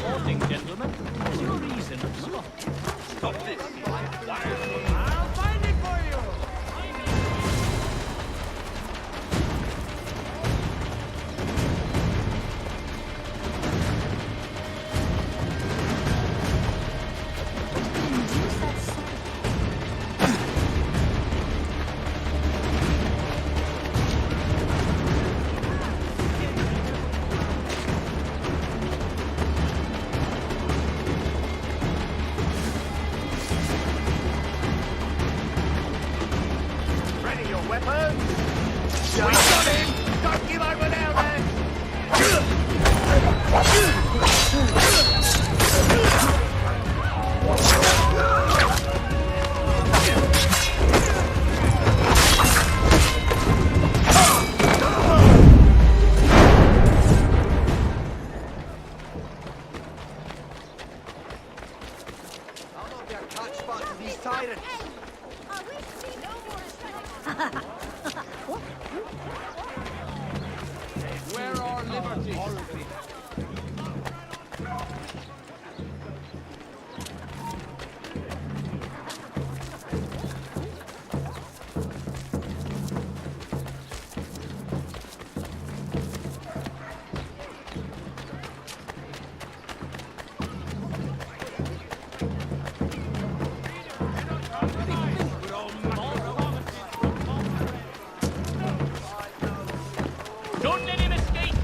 Morning, gentlemen. What's your reason of smoking? Stop this. I'll find it for you! Ready your weapons! We got him! Don't give over now, then! I'll not be a catch spot to these tyrants. Where are liberties? Don't let him escape!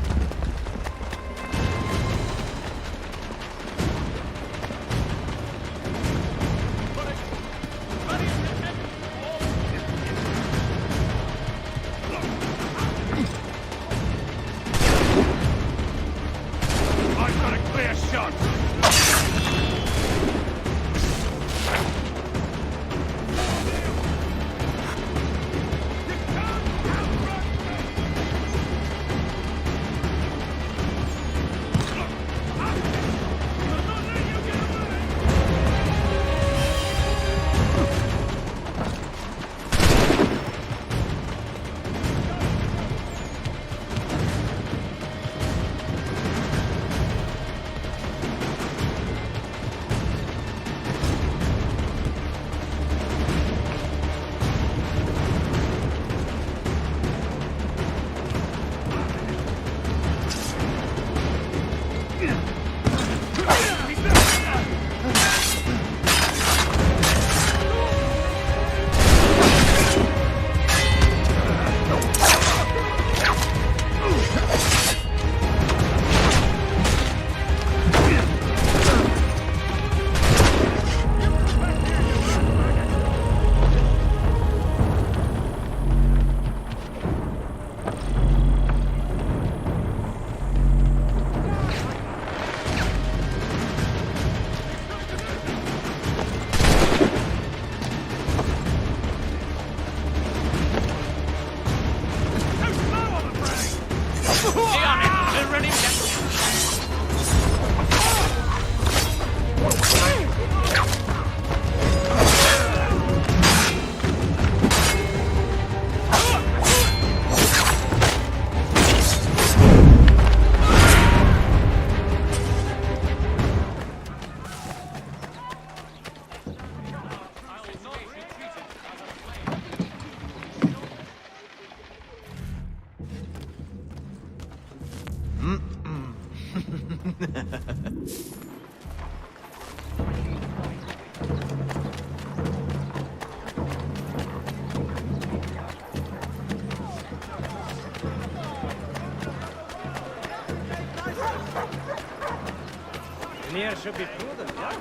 Near should be prudent, yeah?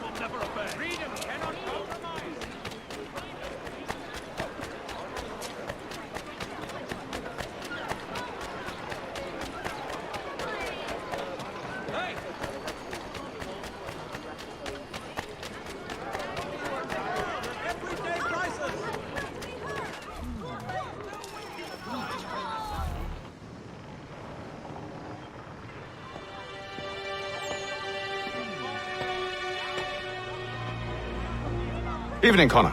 Freedom cannot compromise. Hey! Everyday prices! Evening, Connor.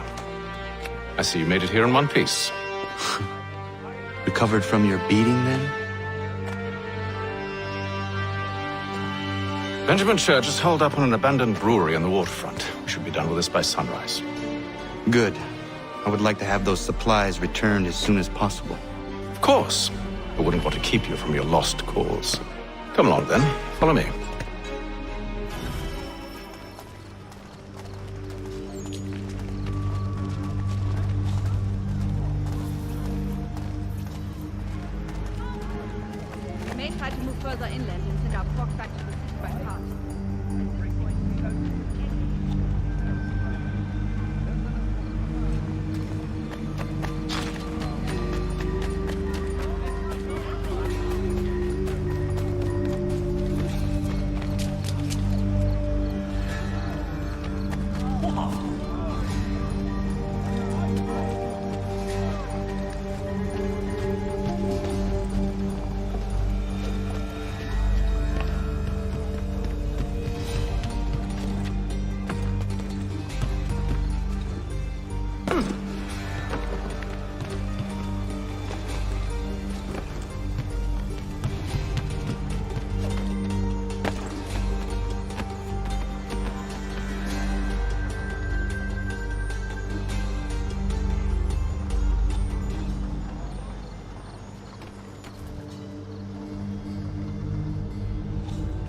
I see you made it here in one piece. Recovered from your beating, then? Benjamin Church is holed up on an abandoned brewery on the waterfront. We should be done with this by sunrise. Good. I would like to have those supplies returned as soon as possible. Of course. I wouldn't want to keep you from your lost cause. Come along, then. Follow me. We may try to move further inland and send our flock back to the city by cart.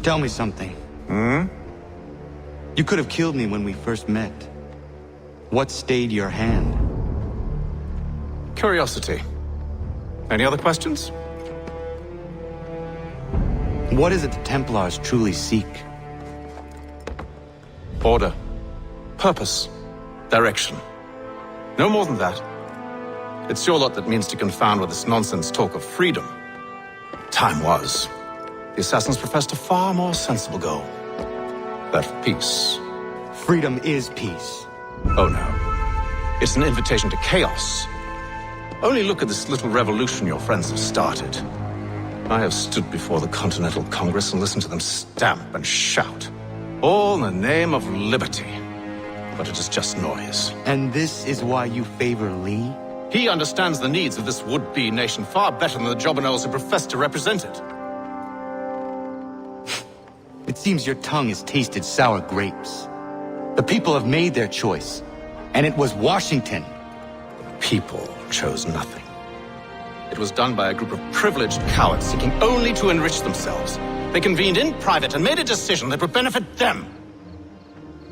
Tell me something. You could have killed me when we first met. What stayed your hand? Curiosity. Any other questions? What is it the Templars truly seek? Order. Purpose. Direction. No more than that. It's your lot that means to confound with this nonsense talk of freedom. Time was. The assassins professed a far more sensible goal. That of peace. Freedom is peace. Oh no. It's an invitation to chaos. Only look at this little revolution your friends have started. I have stood before the Continental Congress and listened to them stamp and shout. All in the name of liberty. But it is just noise. And this is why you favor Lee? He understands the needs of this would-be nation far better than the jobberknolls who profess to represent it. It seems your tongue has tasted sour grapes. The people have made their choice, and it was Washington. The people chose nothing. It was done by a group of privileged cowards seeking only to enrich themselves. They convened in private and made a decision that would benefit them.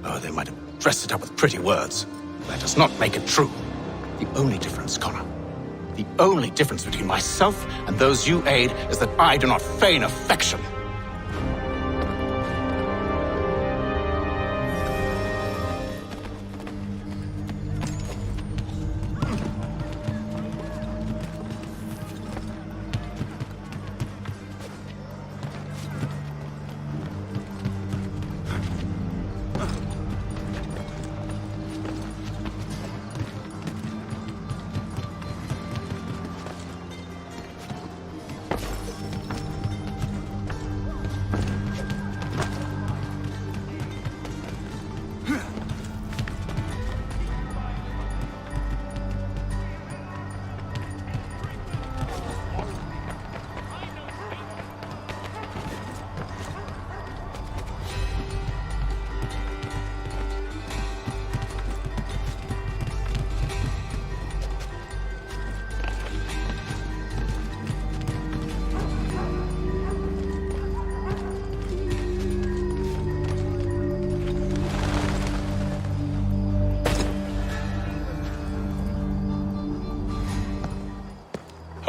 Oh, they might have dressed it up with pretty words. That does not make it true. The only difference, Connor, the only difference between myself and those you aid is that I do not feign affection.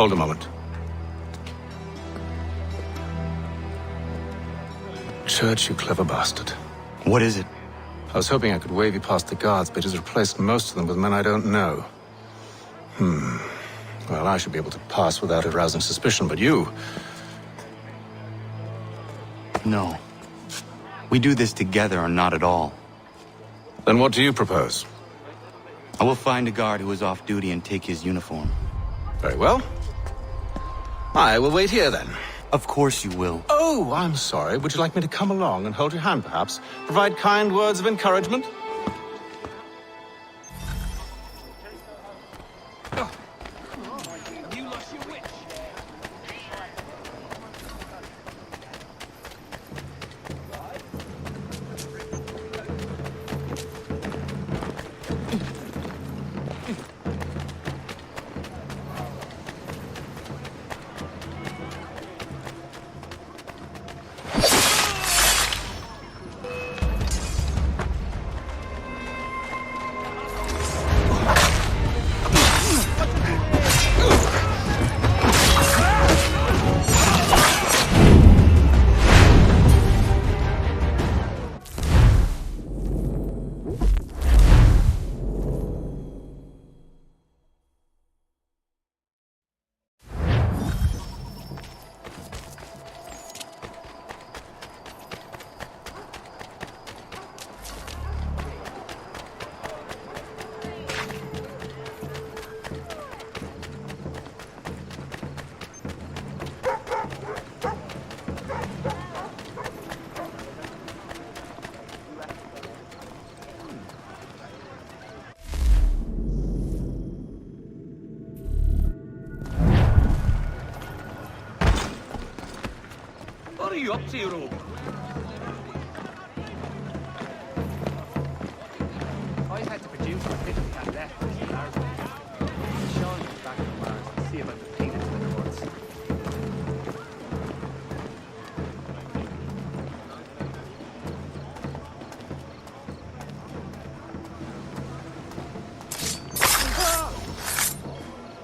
Hold a moment. Church, you clever bastard. What is it? I was hoping I could wave you past the guards, but he's replaced most of them with men I don't know. Well, I should be able to pass without arousing suspicion, but you... No. We do this together or not at all. Then what do you propose? I will find a guard who is off duty and take his uniform. Very well. I will wait here, then. Of course you will. Oh, I'm sorry. Would you like me to come along and hold your hand, perhaps? Provide kind words of encouragement? What are you up to, Rob? I had to produce a bit of that left as a large one. Sean is back on Mars to see about the payment to the courts.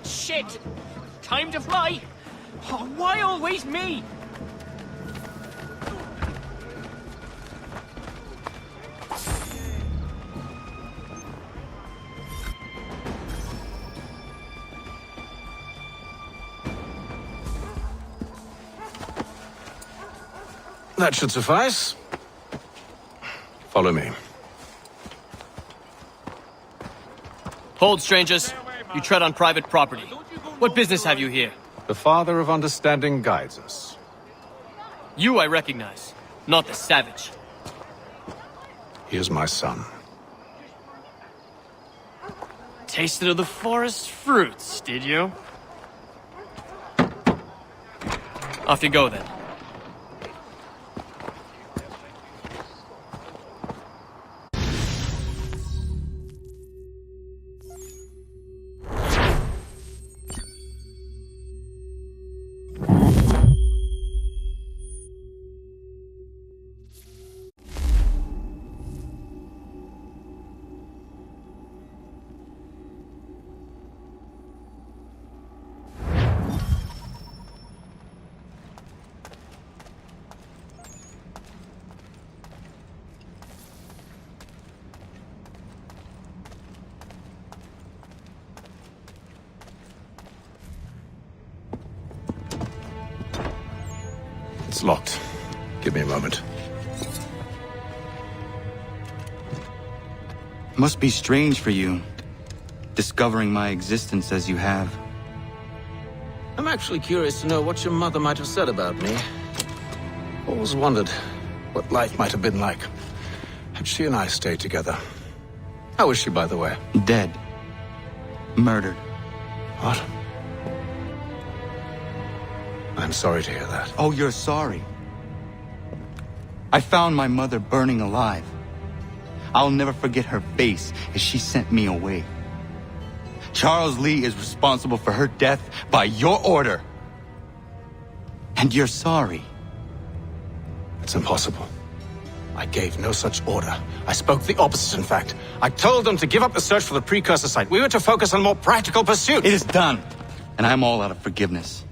Shit! Time to fly! Oh, why always me? That should suffice. Follow me. Hold, strangers. You tread on private property. What business have you here? The Father of Understanding guides us. You I recognize, not the savage. He is my son. Tasted of the forest fruits, did you? Off you go, then. It's locked. Give me a moment. Must be strange for you, discovering my existence as you have. I'm actually curious to know what your mother might have said about me. Always wondered what life might have been like had she and I stayed together. How is she, by the way? Dead. Murdered. What? I'm sorry to hear that. Oh, you're sorry. I found my mother burning alive. I'll never forget her face as she sent me away. Charles Lee is responsible for her death by your order. And you're sorry. It's impossible. I gave no such order. I spoke the opposite, in fact. I told them to give up the search for the precursor site. We were to focus on more practical pursuits. It is done. and I'm all out of forgiveness.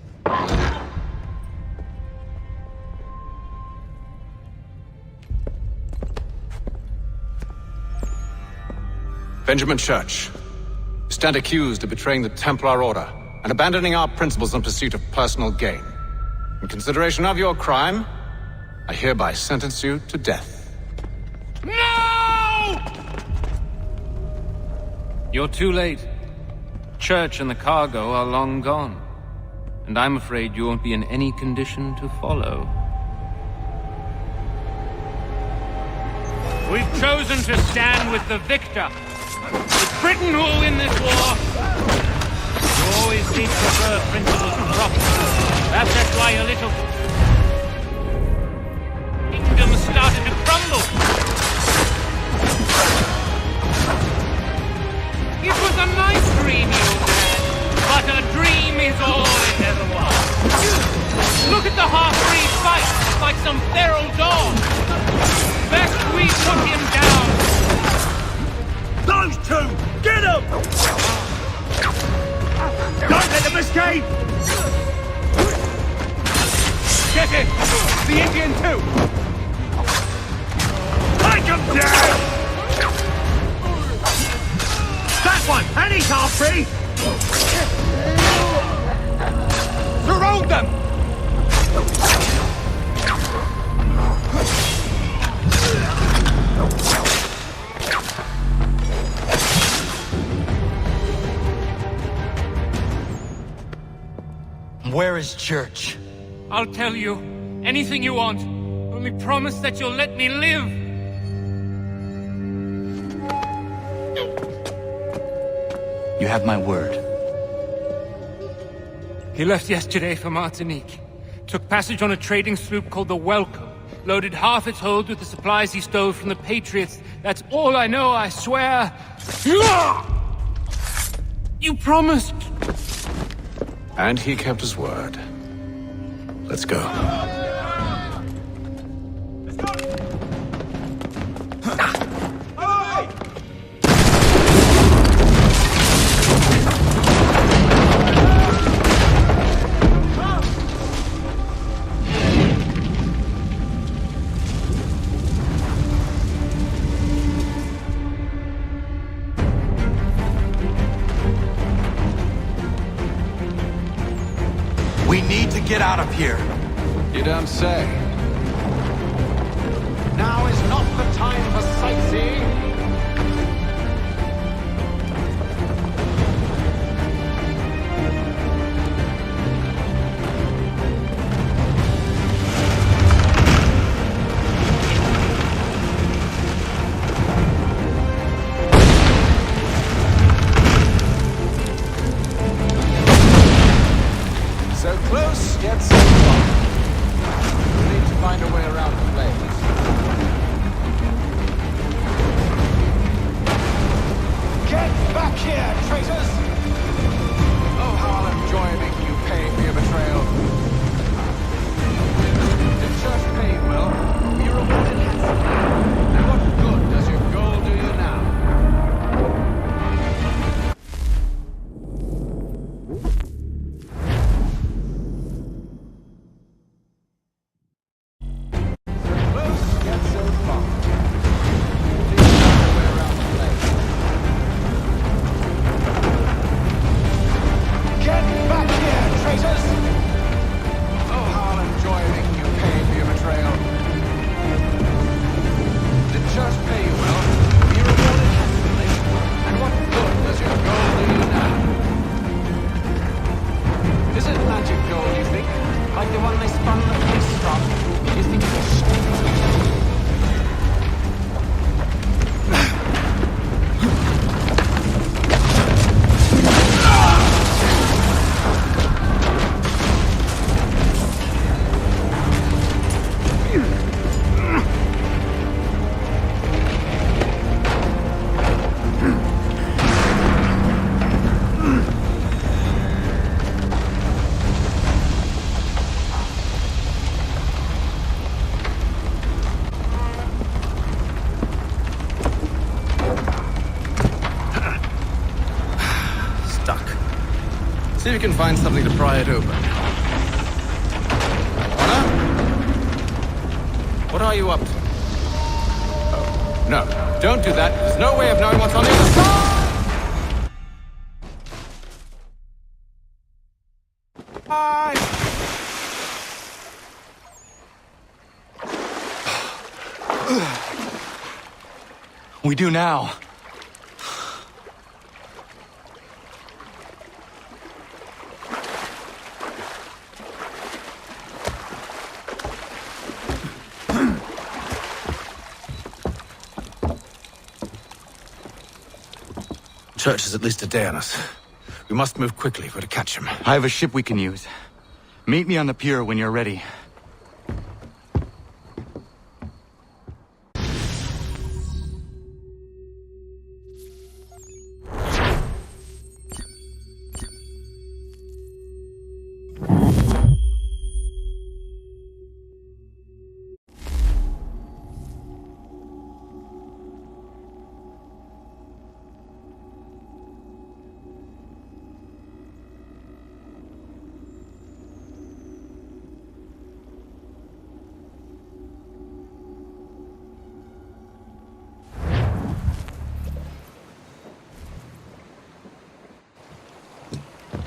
Benjamin Church, you stand accused of betraying the Templar Order and abandoning our principles in pursuit of personal gain. In consideration of your crime, I hereby sentence you to death. No! You're too late. Church and the cargo are long gone, and I'm afraid you won't be in any condition to follow. We've chosen to stand with the victor. It's Britain who will win this war. You always did prefer principles to profit. Perhaps that's why your little kingdom started to crumble. It was a nice dream you had, but a dream is all it ever was. Look at the half-breed fight, like some feral dog. Best we put him down. Those two! Get them! Don't let them escape! Get it! The Indian too! Take him down! That one! And he's half-free! Surround them! Where is Church? I'll tell you. Anything you want. Only promise that you'll let me live. You have my word. He left yesterday for Martinique. Took passage on a trading sloop called the Welcome. Loaded half its hold with the supplies he stole from the Patriots. That's all I know, I swear. You promised. And he kept his word. Let's go. We need to get out of here. You don't say. Now is not the time for sightseeing. So close, yet so far. We need to find a way around the flames. Get back here, traitors! Oh, how I'll enjoy making you pay for your betrayal. Did Church pay well? Were you rewarded handsomely? And what good does your gold do you now? can find something to pry it open. Honor? What are you up to? Oh, no. Don't do that. There's no way of knowing what's on the other side! We do now. Church is at least a day on us. We must move quickly if we're to catch him. I have a ship we can use. Meet me on the pier when you're ready.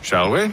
Shall we?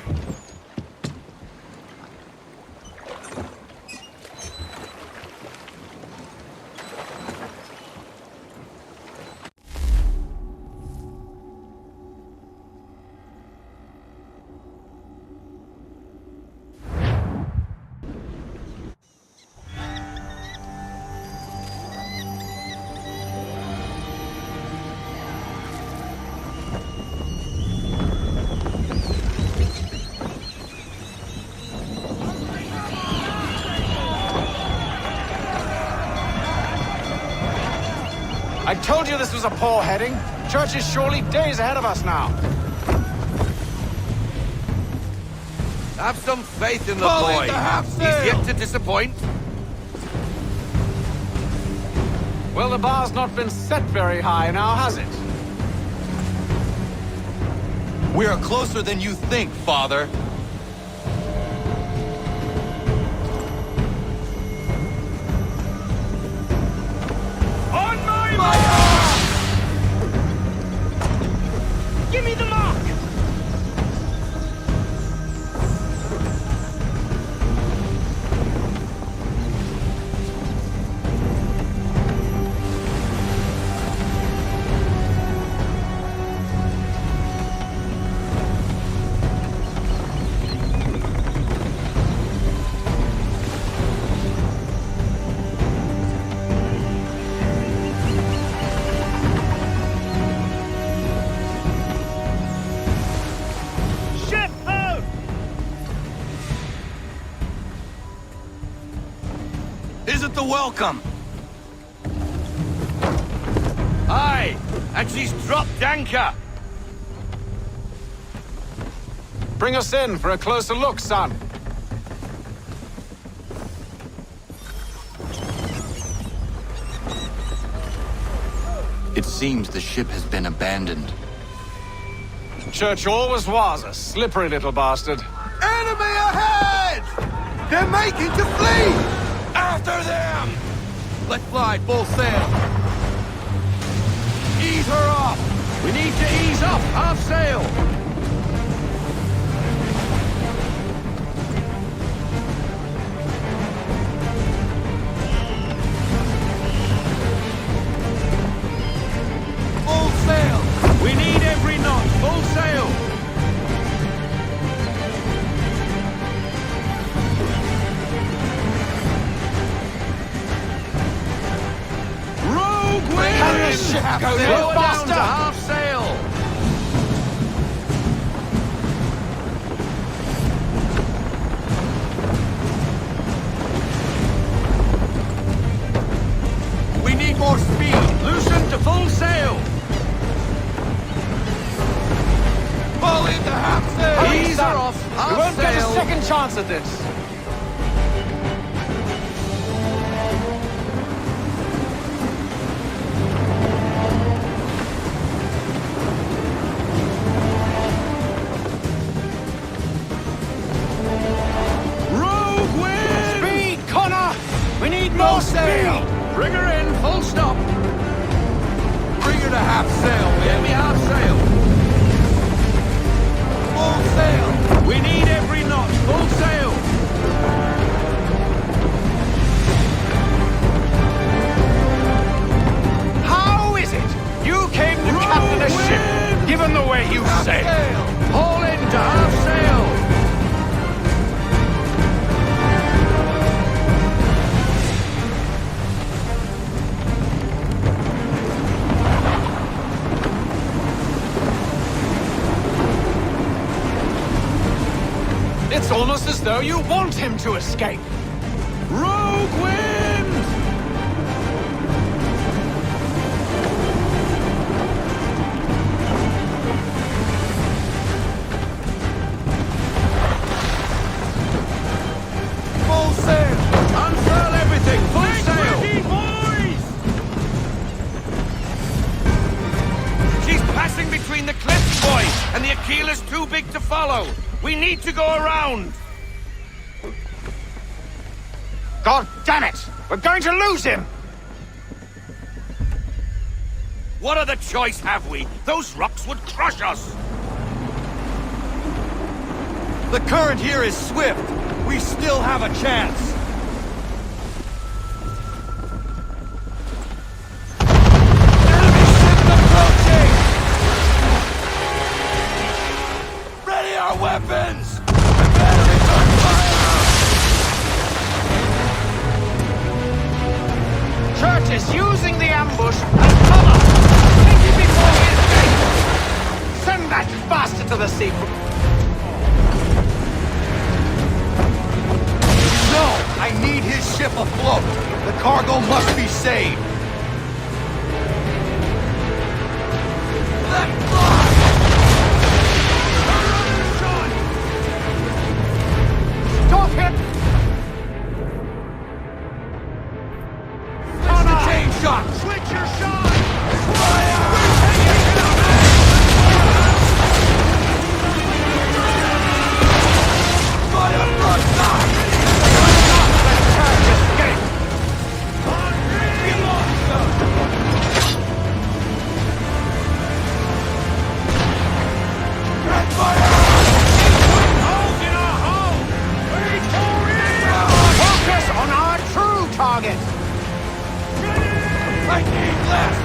I told you this was a poor heading. Church is surely days ahead of us now. Have some faith in the boy. He's yet to disappoint. Well, the bar's not been set very high now, has it? We are closer than you think, Father. Give me the mark! Isn't the welcome? Aye, and she's dropped anchor. Bring us in for a closer look, son. It seems the ship has been abandoned. Church always was a slippery little bastard. Enemy ahead! They're making to flee! After them! Let fly full sail. Ease her off! We need to ease up half sail! Full sail! We need every knot! Full sail! Go Slow down faster! to half sail! We need more speed! Loosen to full sail! Pull into half sail! Ease her off! Half We won't get a sail. second chance at this! sail! Bring her in, full stop. Bring her to half sail, Get man. me half sail. Full sail! We need every knot, full sail. How is it you came to captain a ship, given the way you say? Haul into half sail. It's almost as though you want him to escape. Rogue wind! Full sail! Unfurl everything, full sail. She's passing between the cliffs, boys, and the Aquila's too big to follow. We need to go around. God damn it! We're going to lose him! What other choice have we? Those rocks would crush us. The current here is swift. We still have a chance. Enemy ship approaching! Ready our weapons! Prepare to return fire! Church is using the ambush as cover! Take him before he escapes! Send that bastard to the sea! No! I need his ship afloat! The cargo must be saved! Let fly! Stop him! Switch the chain shot! Switch your shot! Fire broadside! Focus on our true target! Lightning blast!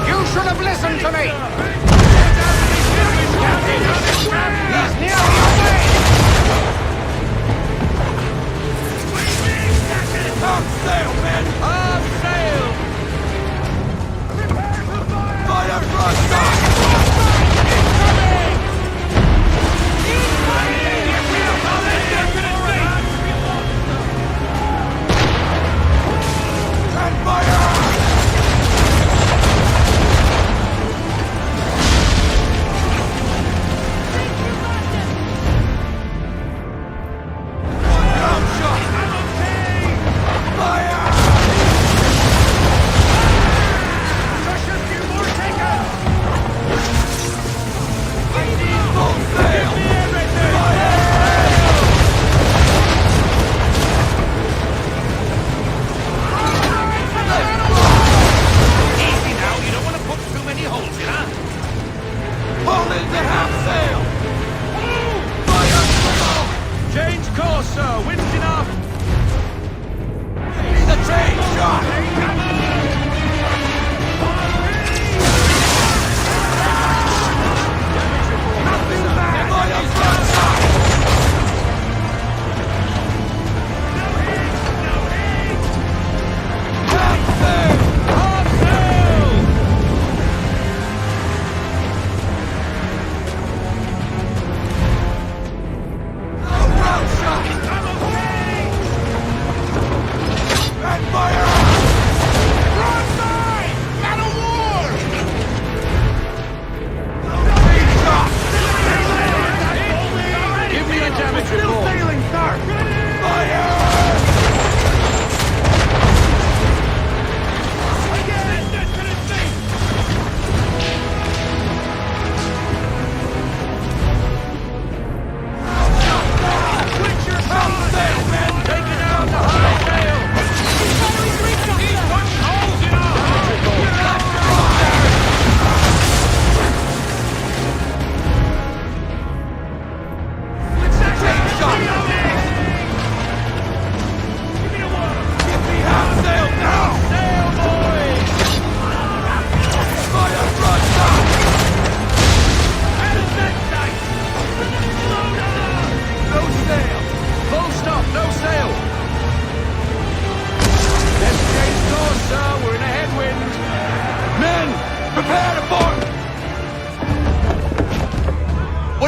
You should have listened to me! He's nearly away! Half sail, men! Half sail. Fire broadside! And fire! Ground shot! Fire! Full sail! Easy now, you don't want to put too many holes in her. Pull into half sail! Fire below! Change course, sir. Wind's enough. The chain shot! Fire broadside! Half sail! Half sail. Ground shot!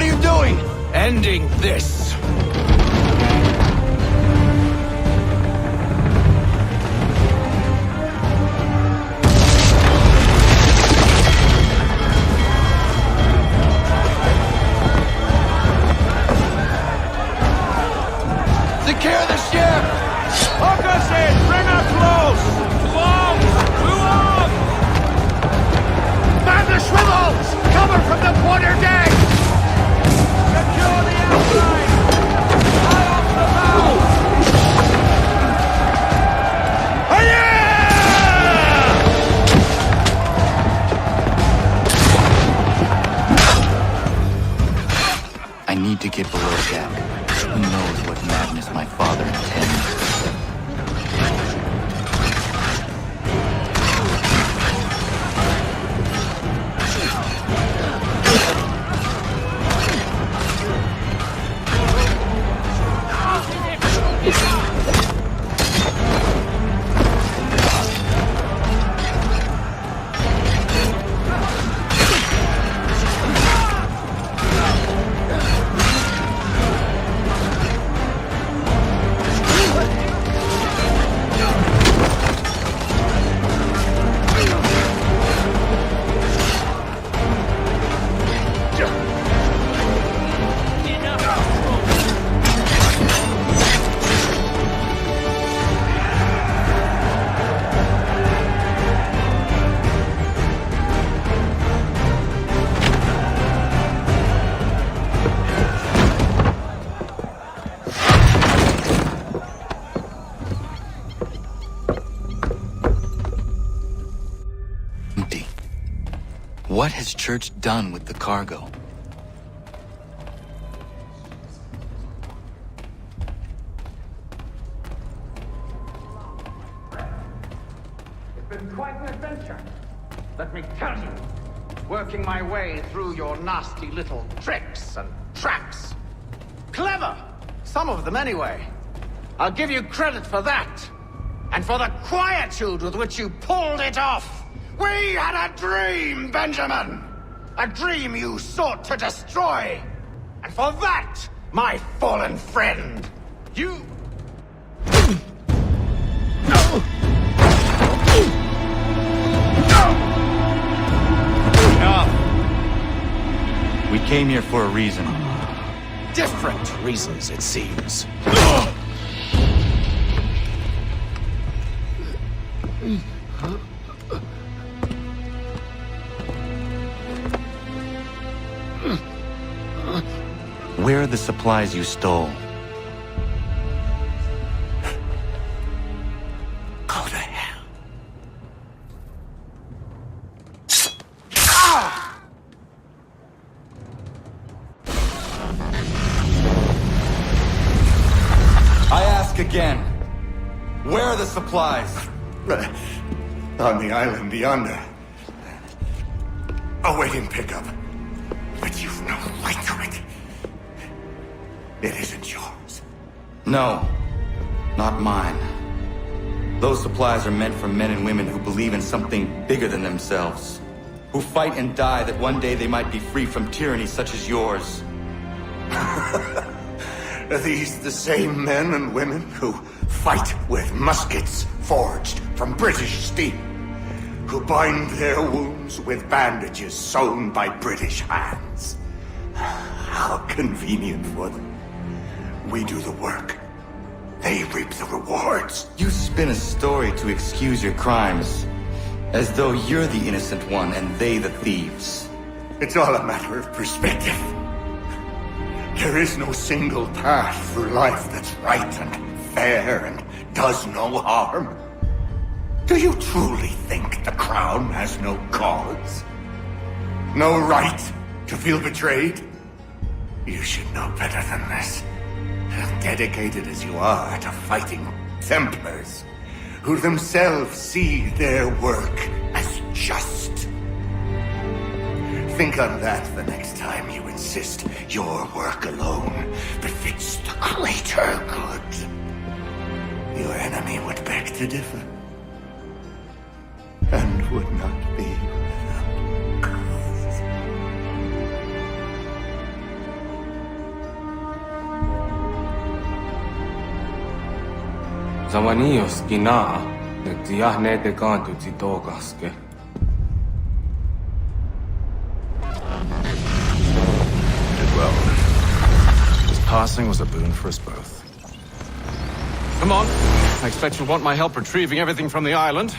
are you doing? Ending this. Secure the ship! Hook us in! Bring her close! To arms! To arms! Man the swivels! Cover from the quarterdeck! Secure the outside! Tie off the bow! I need to get below deck. Who knows what madness my father intends? What has Church done with the cargo? It's been quite an adventure. Let me tell you, working my way through your nasty little tricks and traps. Clever! Some of them anyway. I'll give you credit for that. And for the quietude with which you pulled it off. We had a dream, Benjamin! A dream you sought to destroy! And for that, my fallen friend, you... Enough! We came here for a reason. Different reasons, it seems. Where are the supplies you stole? Go to hell. I ask again. Where are the supplies? On the island yonder. Awaiting pickup. But you've no right to it. It isn't yours. No, not mine. Those supplies are meant for men and women who believe in something bigger than themselves. Who fight and die that one day they might be free from tyranny such as yours. Are these the same men and women who fight with muskets forged from British steel? Who bind their wounds with bandages sewn by British hands? How convenient for them. We do the work. They reap the rewards. You spin a story to excuse your crimes, as though you're the innocent one and they the thieves. It's all a matter of perspective. There is no single path through life that's right and fair and does no harm. Do you truly think the Crown has no cause? No right to feel betrayed? You should know better than this. Dedicated as you are to fighting Templars, who themselves see their work as just. Think on that the next time you insist your work alone befits the greater good. Your enemy would beg to differ, and would not be without cause. Zawanios gina, nagtiahne te kantu titogaske. Did well. His passing was a boon for us both. Come on. I expect you'll want my help retrieving everything from the island.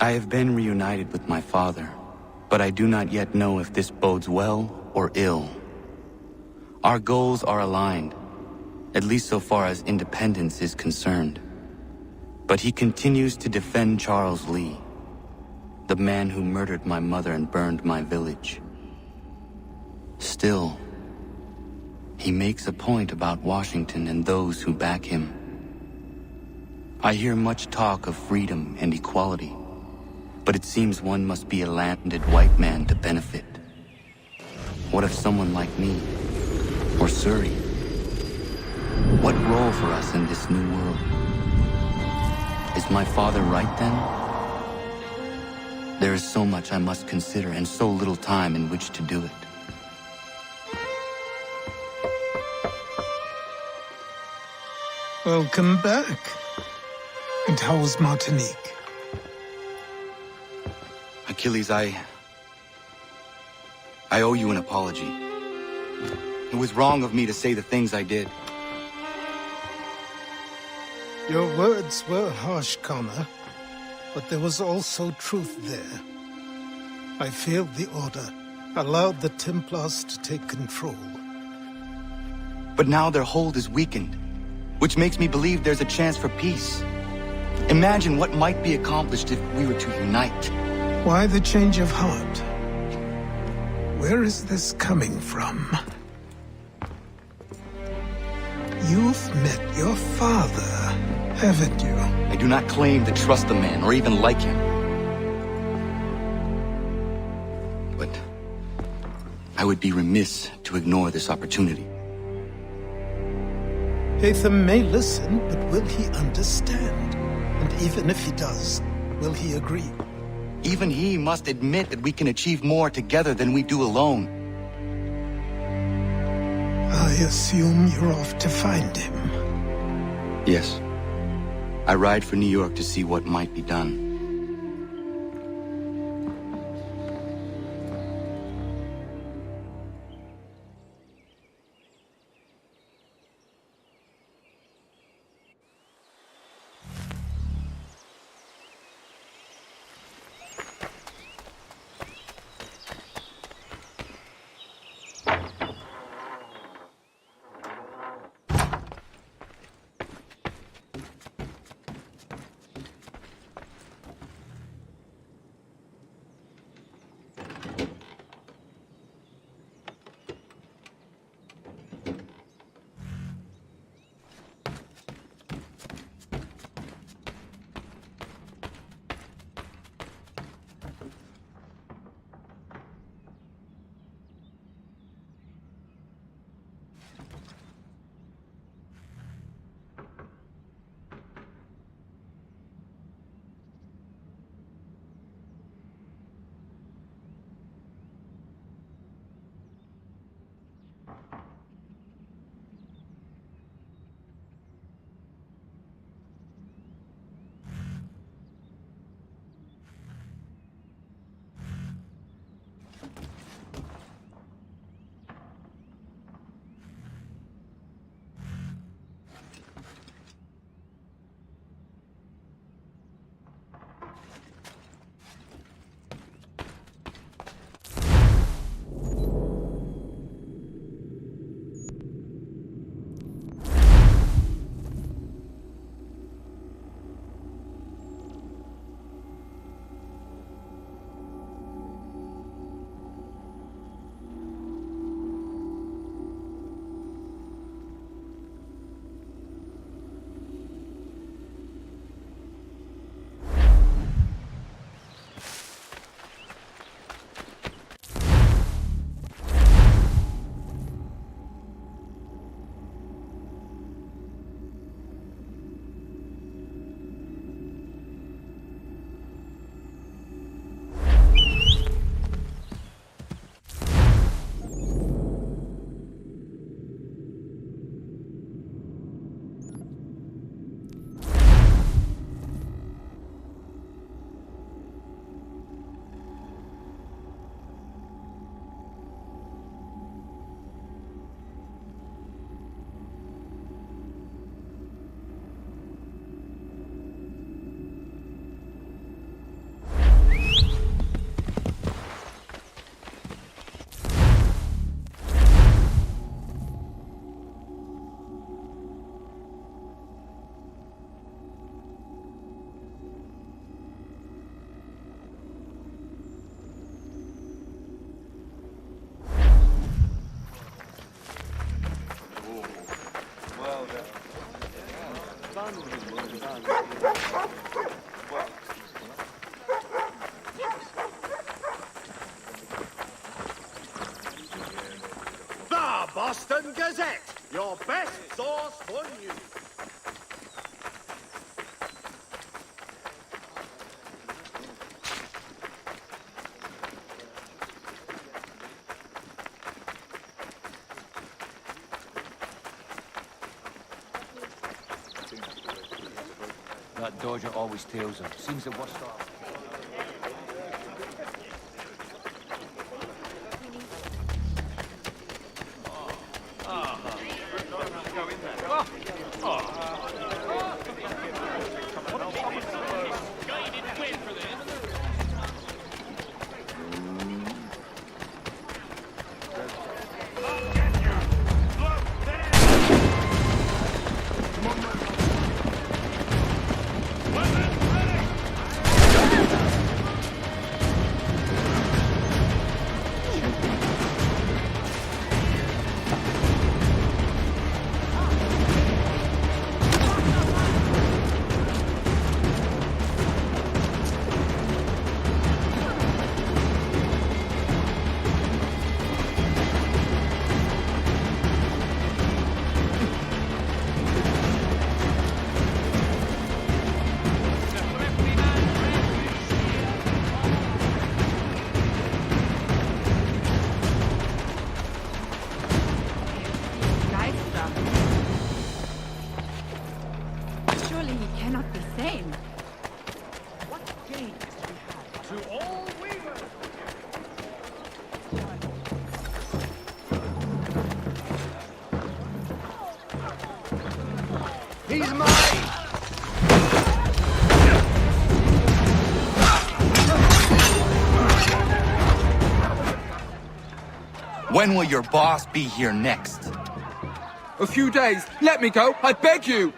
I have been reunited with my father, but I do not yet know if this bodes well or ill. Our goals are aligned, at least so far as independence is concerned. But he continues to defend Charles Lee, the man who murdered my mother and burned my village. Still, he makes a point about Washington and those who back him. I hear much talk of freedom and equality, but it seems one must be a landed white man to benefit. What if someone like me, or Surrey? What role for us in this new world? Is my father right then? There is so much I must consider and so little time in which to do it. Welcome back. And how was Martinique? Achilles, I owe you an apology. It was wrong of me to say the things I did. Your words were harsh, Connor, but there was also truth there. I failed the Order, allowed the Templars to take control. But now their hold is weakened, which makes me believe there's a chance for peace. Imagine what might be accomplished if we were to unite. Why the change of heart? Where is this coming from? You've met your father, haven't you? I do not claim to trust the man or even like him. But I would be remiss to ignore this opportunity. Hatham may listen, but will he understand? And even if he does, will he agree? Even he must admit that we can achieve more together than we do alone. I assume you're off to find him. Yes. I ride for New York to see what might be done. Gazette, your best source for news. That dodger always tails him. Seems the worst off. Surely he cannot be sane. What gain is to be had? To all weavers! He's mine! When will your boss be here next? A few days. Let me go, I beg you!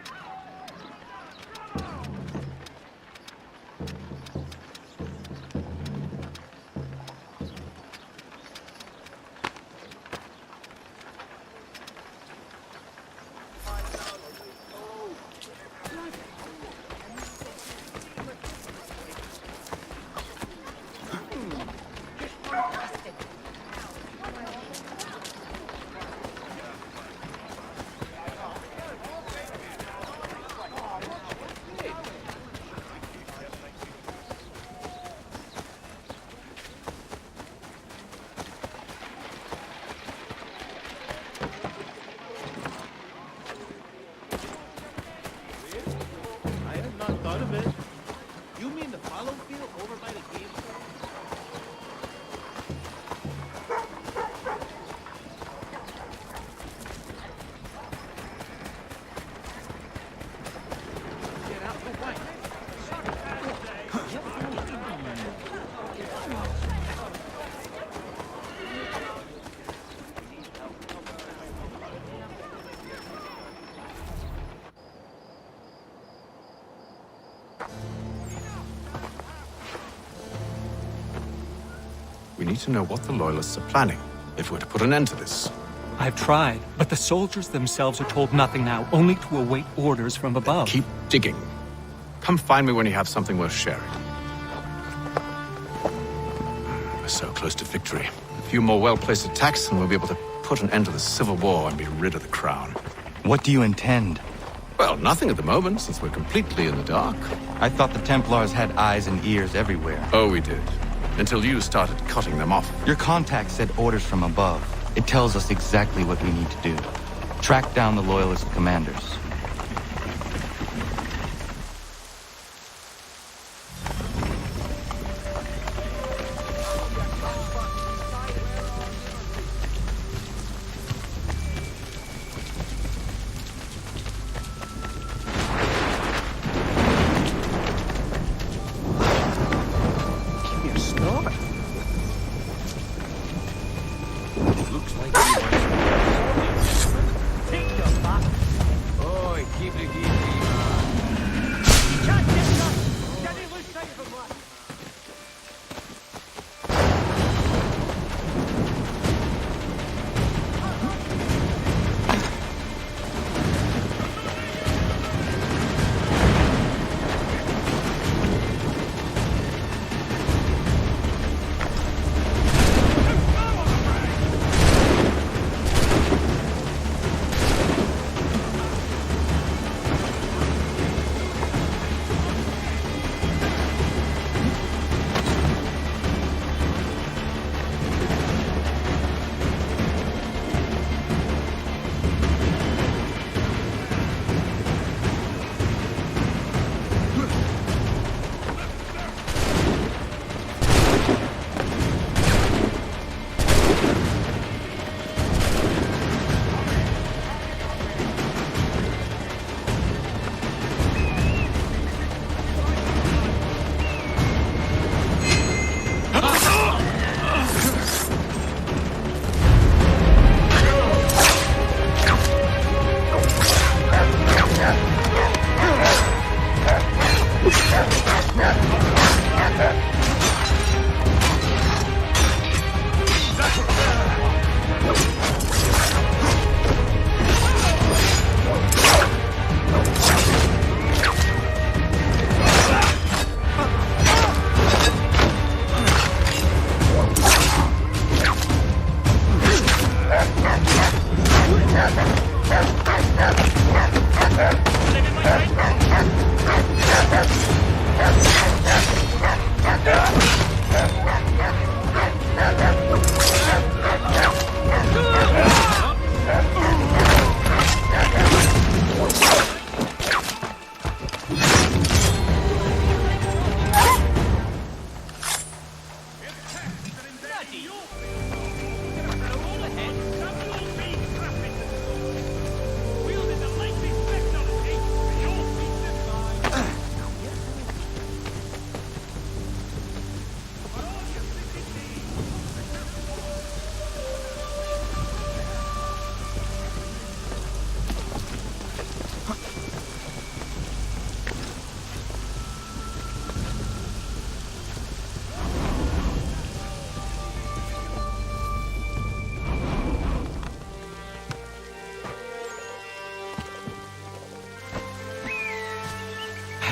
I had not thought of it. You mean the follow field over by the game? Get out the way. We need to know what the Loyalists are planning, if we're to put an end to this. I've tried, but the soldiers themselves are told nothing now, only to await orders from above. Keep digging. Come find me when you have something worth sharing. We're so close to victory. A few more well-placed attacks and we'll be able to put an end to the Civil War and be rid of the Crown. What do you intend? Well, nothing at the moment, since we're completely in the dark. I thought the Templars had eyes and ears everywhere. Oh, we did. Until you started cutting them off. Your contact said orders from above. It tells us exactly what we need to do. Track down the Loyalist commanders. Looks like take your back. Oh, keep it easy, man. Can't get up. Get it loose sight of him, lad.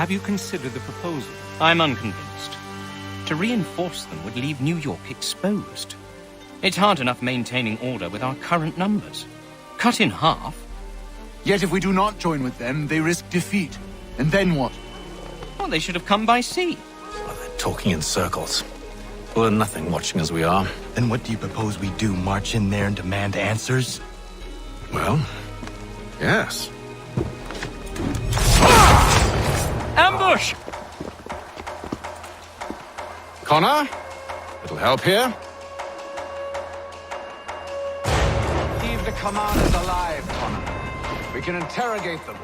Have you considered the proposal? I'm unconvinced. To reinforce them would leave New York exposed. It's hard enough maintaining order with our current numbers. Cut in half. Yet if we do not join with them, they risk defeat. And then what? Well, they should have come by sea. Talking in circles. We'll learn nothing watching as we are. Then what do you propose we do? March in there and demand answers? Well, yes. Ambush! Connor? Little help here? Keep the commanders alive, Connor. We can interrogate them.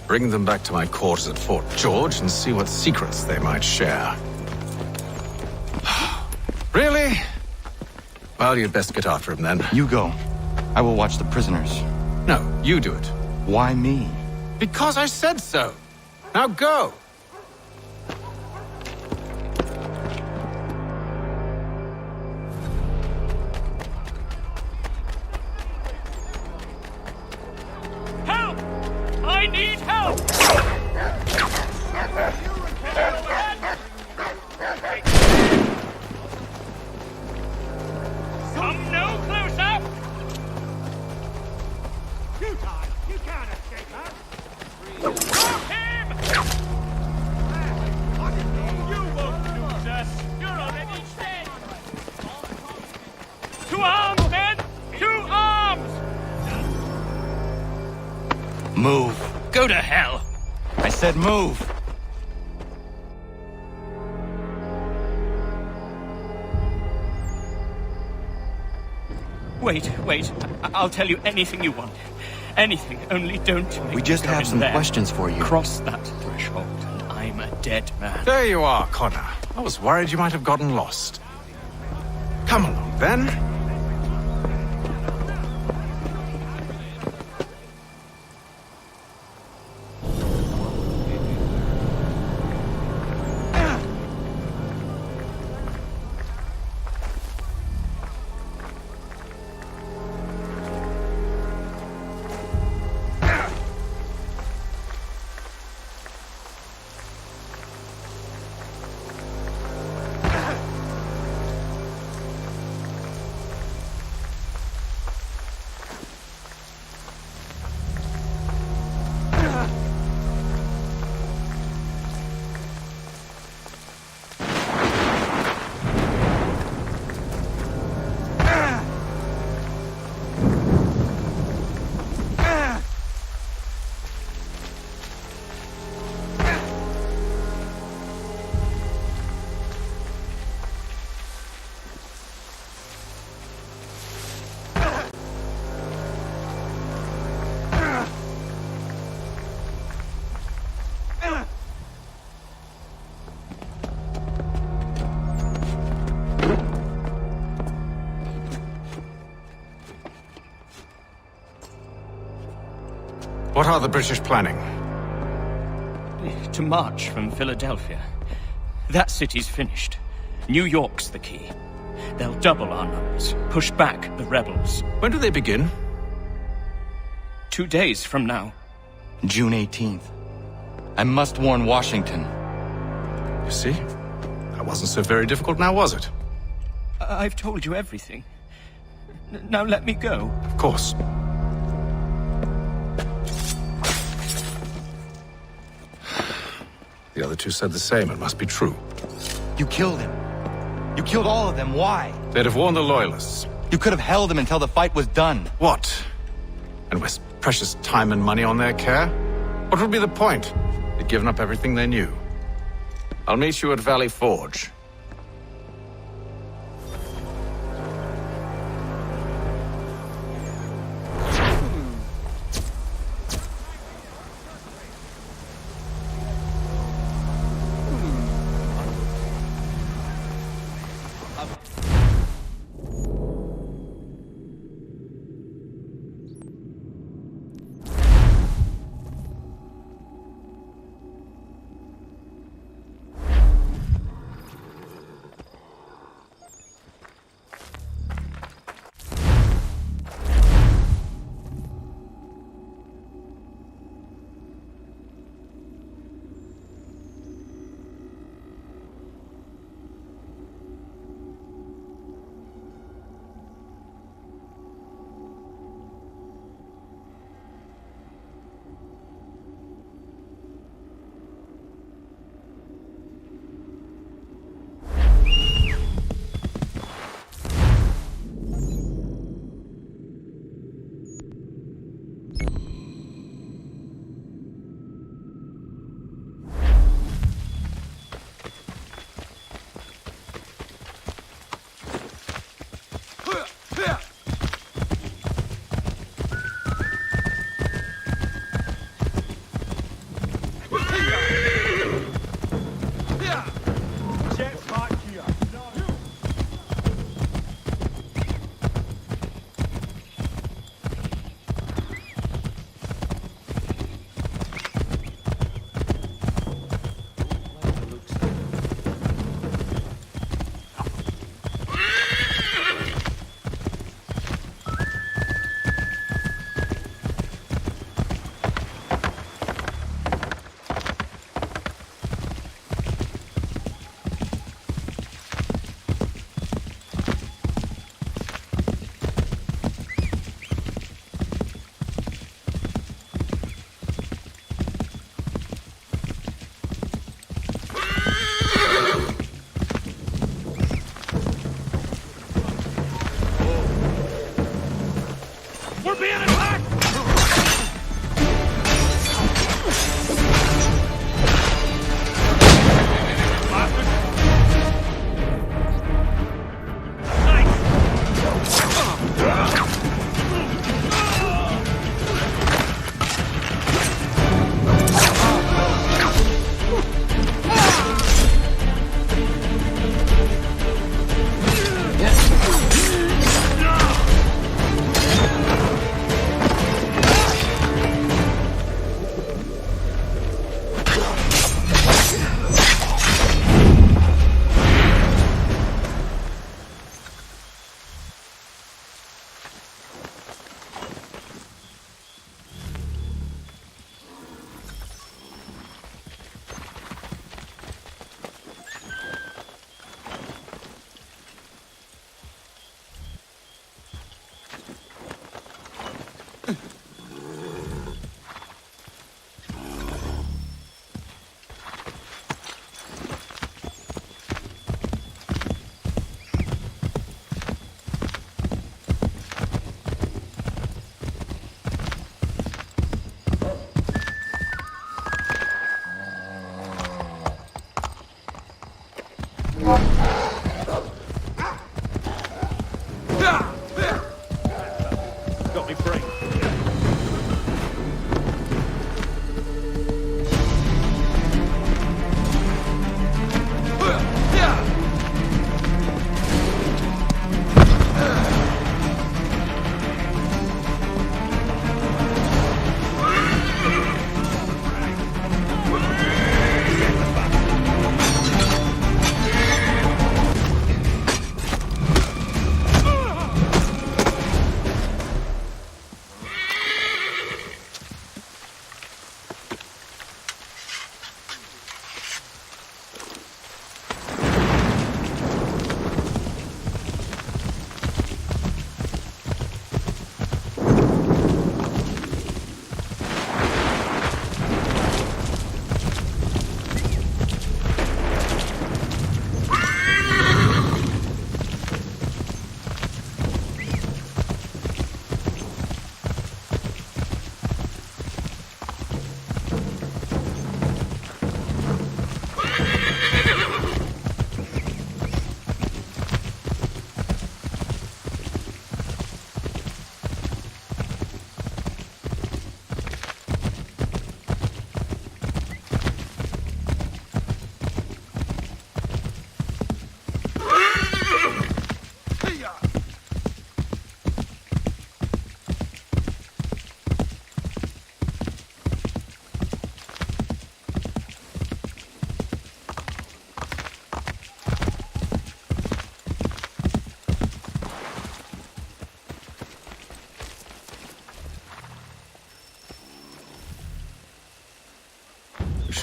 Bring them back to my quarters at Fort George and see what secrets they might share. Really? Well, you'd best get after him then. You go. I will watch the prisoners. No, you do it. Why me? Because I said so. Now go. Help! Move. Go to hell! I said move. Wait. I'll tell you anything you want. Anything, only don't make We just me go have in some there. questions for you. Cross that threshold, and I'm a dead man. There you are, Connor. I was worried you might have gotten lost. Come along, then. What are the British planning? To march from Philadelphia. That city's finished. New York's the key. They'll double our numbers, push back the rebels. When do they begin? 2 days from now. June 18th. I must warn Washington. You see? That wasn't so very difficult now, was it? I've told you everything. Now let me go. Of course. The other two said the same. It must be true. You killed him. You killed all of them. Why? They'd have warned the Loyalists. You could have held him until the fight was done. What? And waste precious time and money on their care? What would be the point? They'd given up everything they knew. I'll meet you at Valley Forge.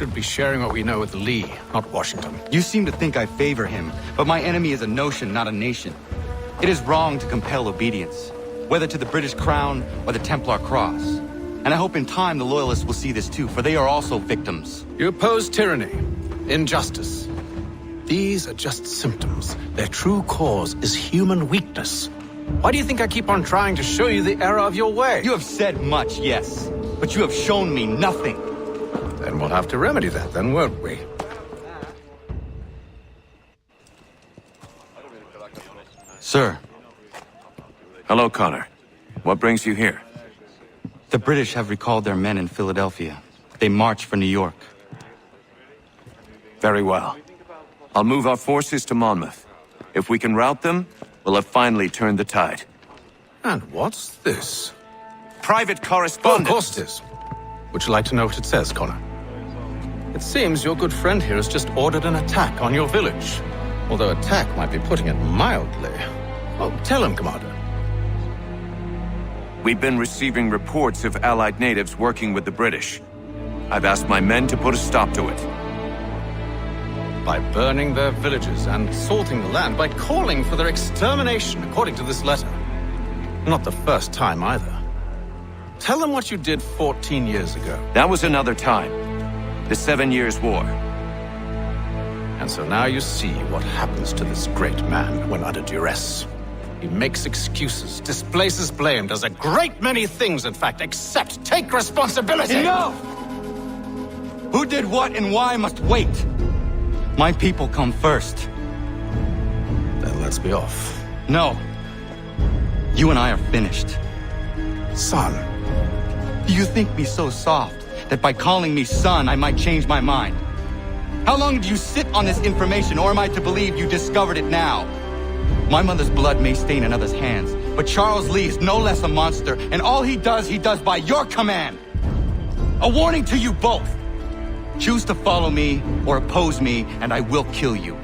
should be sharing what we know with Lee, not Washington. You seem to think I favor him, but my enemy is a notion, not a nation. It is wrong to compel obedience, whether to the British Crown or the Templar Cross. And I hope in time the Loyalists will see this too, for they are also victims. You oppose tyranny, injustice. These are just symptoms. Their true cause is human weakness. Why do you think I keep on trying to show you the error of your way? You have said much, yes, but you have shown me nothing. Then we'll have to remedy that, then, won't we? Sir. Hello, Connor. What brings you here? The British have recalled their men in Philadelphia. They march for New York. Very well. I'll move our forces to Monmouth. If we can rout them, we'll have finally turned the tide. And what's this? Private correspondence. Oh, of course it is. Would you like to know what it says, Connor? It seems your good friend here has just ordered an attack on your village. Although attack might be putting it mildly. Well, tell him, Commander. We've been receiving reports of Allied natives working with the British. I've asked my men to put a stop to it. By burning their villages and salting the land, by calling for their extermination, according to this letter. Not the first time, either. Tell them what you did 14 years ago. That was another time. The 7 Years' War. And so now you see what happens to this great man when under duress. He makes excuses, displaces blame, does a great many things, in fact, except take responsibility! Enough! Who did what and why must wait. My people come first. Then let's be off. No. You and I are finished. Son. Do you think me so soft that by calling me son, I might change my mind? How long did you sit on this information, or am I to believe you discovered it now? My mother's blood may stain another's hands, but Charles Lee is no less a monster, and all he does by your command. A warning to you both. Choose to follow me or oppose me, and I will kill you.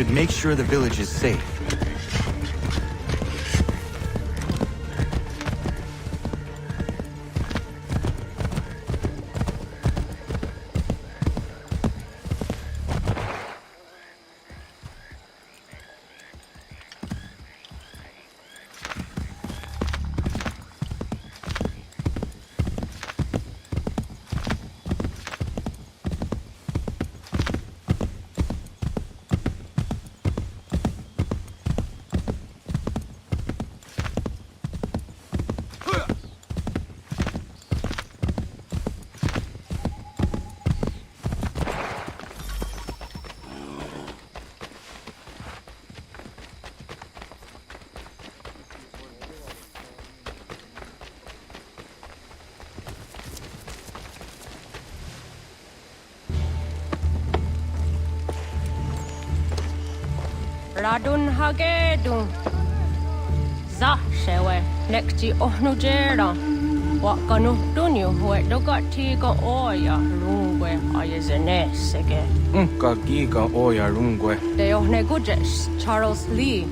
should make sure the village is safe. Radun hagedun. Za shewe nekti ohnujera. Wakanu dunyu hue dogati go oya rungwe ayezenesege. Unka giga oya rungwe. De ohne gujes Charles Lee.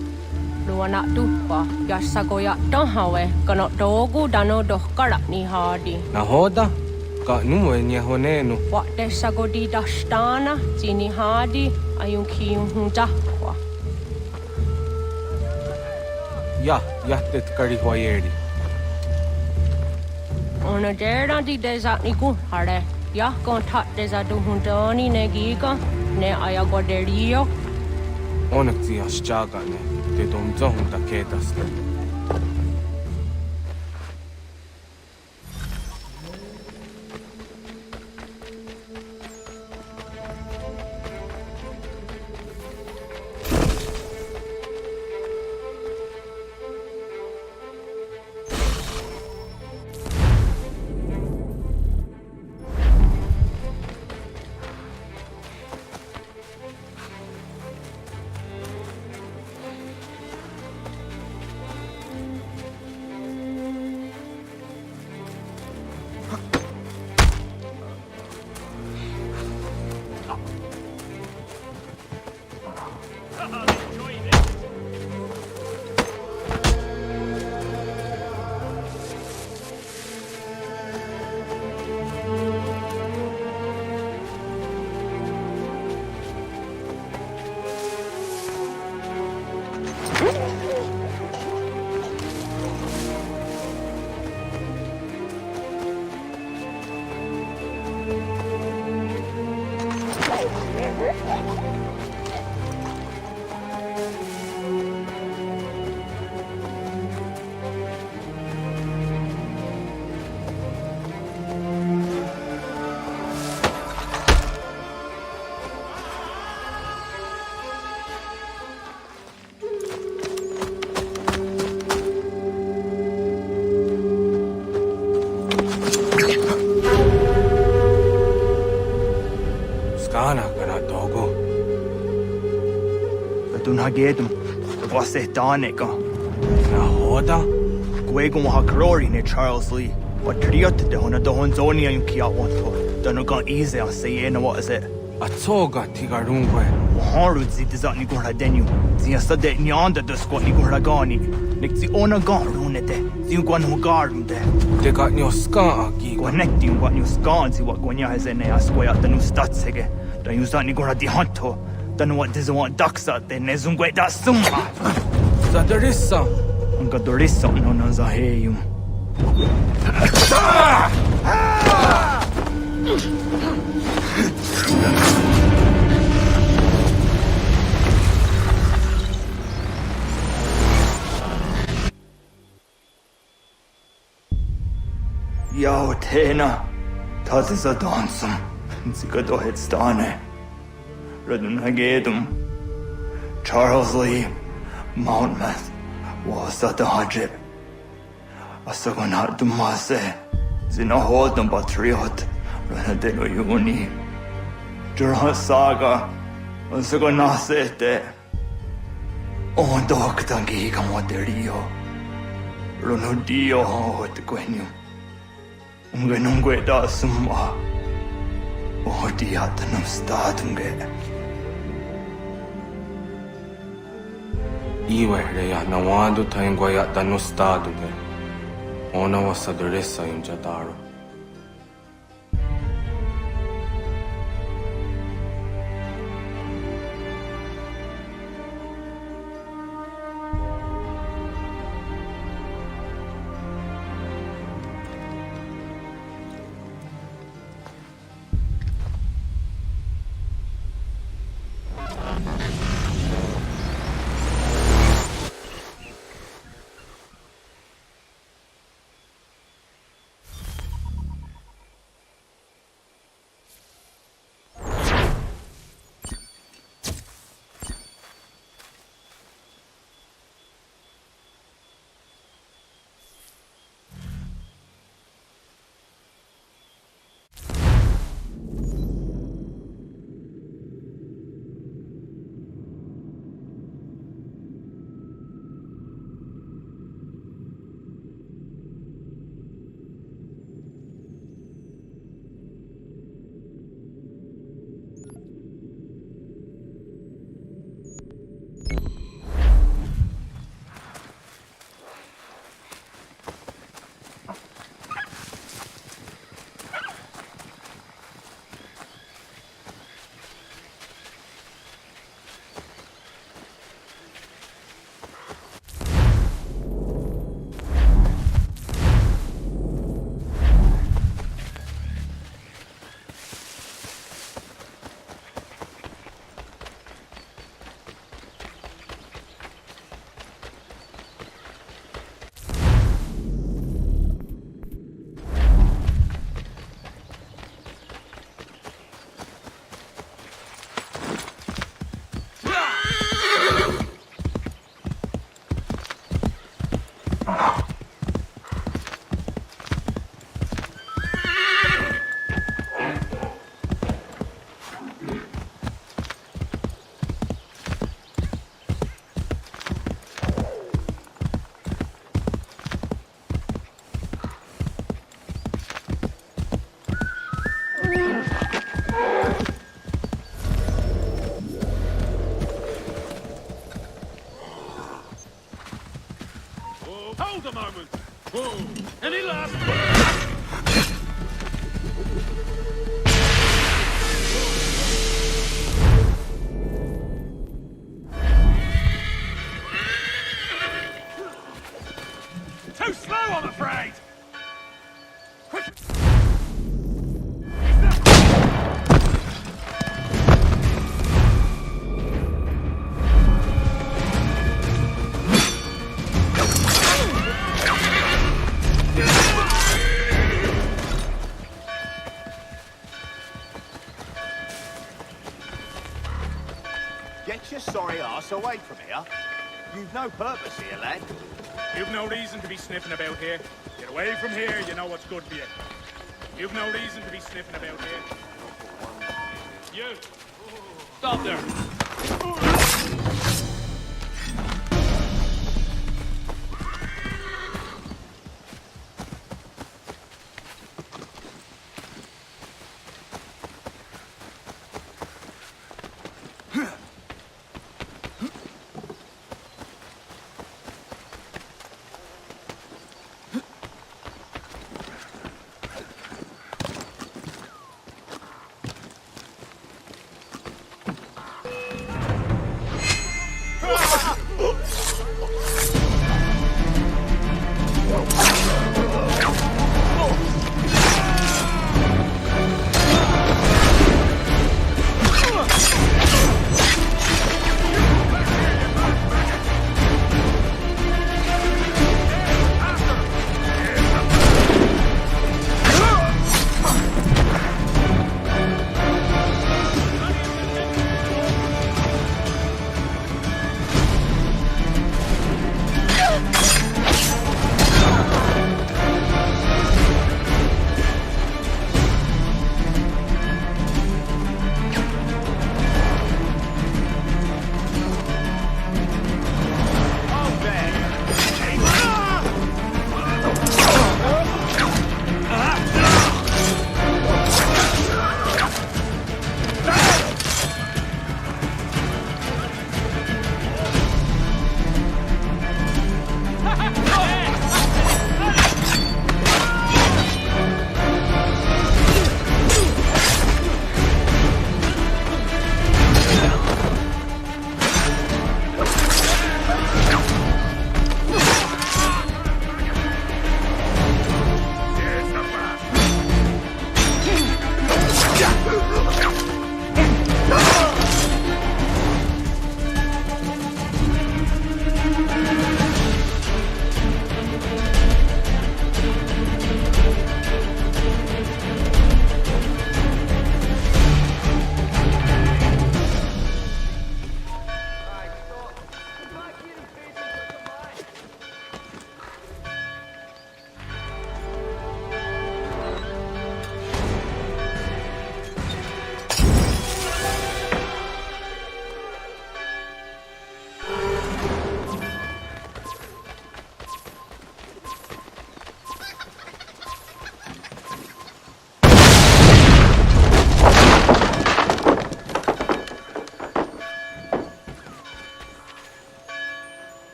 Luana dupa yasagoya donhawe kano dogu dano dohkara ni hadi. Nahoda? Ka numwe nya honenu. Wa de sagodi dashtana zini hadi ayun kiyun hunjahwa. Ja, jättet kari hoyeri. Ona dera di deza ni hare. Ya kon tat deza du hundani ne giga ne ayagoderio. Onneksi asjagane. Te domzo hunta kedasta. Hagedum, você tánica. Nahoda? Gwego mo hakrori ne Charles Lee. What triot de hona do honzonia yung kia wanto. Dano gan easy a say na what is it? Atsoga tigarungwe. Haru zi dizat ni gora denu. Zi asade ni anda do squat ni gora gani. Nik zi ona gan runete. Zi gwan ho garum de. Te got ni oska agi. Connecti yung gwan ni oska zi what gwanya hezene asquaya danu statsege. Da yung zat ni gora di hanto. Dano what doesn't want ducks out there, nezungwe da summa. Zadarissa. Unga dorissa no nan zaheyum. Yao tena, das ist a dansum. Zika dohet stane. Radun Hagedum, Charles Lee, Mountmouth, was at the Hajib. Asagonat Dumase, Zinahodum Batriot, Renadelo Uni, Durhan Saga, Asagonasete, On Doctangi Gamoderio, Runudio Hot Gwenum, Ungenungue da Summa, Odiatanum Statunge. Iwe na wando taingwa ya dano stado de. Ona wasaduresa imjadaro. Hold a moment! Whoa. Any last Too slow, I'm afraid! Quick! Get your sorry arse away from here. You've no purpose here, lad. You've no reason to be sniffing about here. Get away from here, you know what's good for you. You've no reason to be sniffing about here. You! Stop there!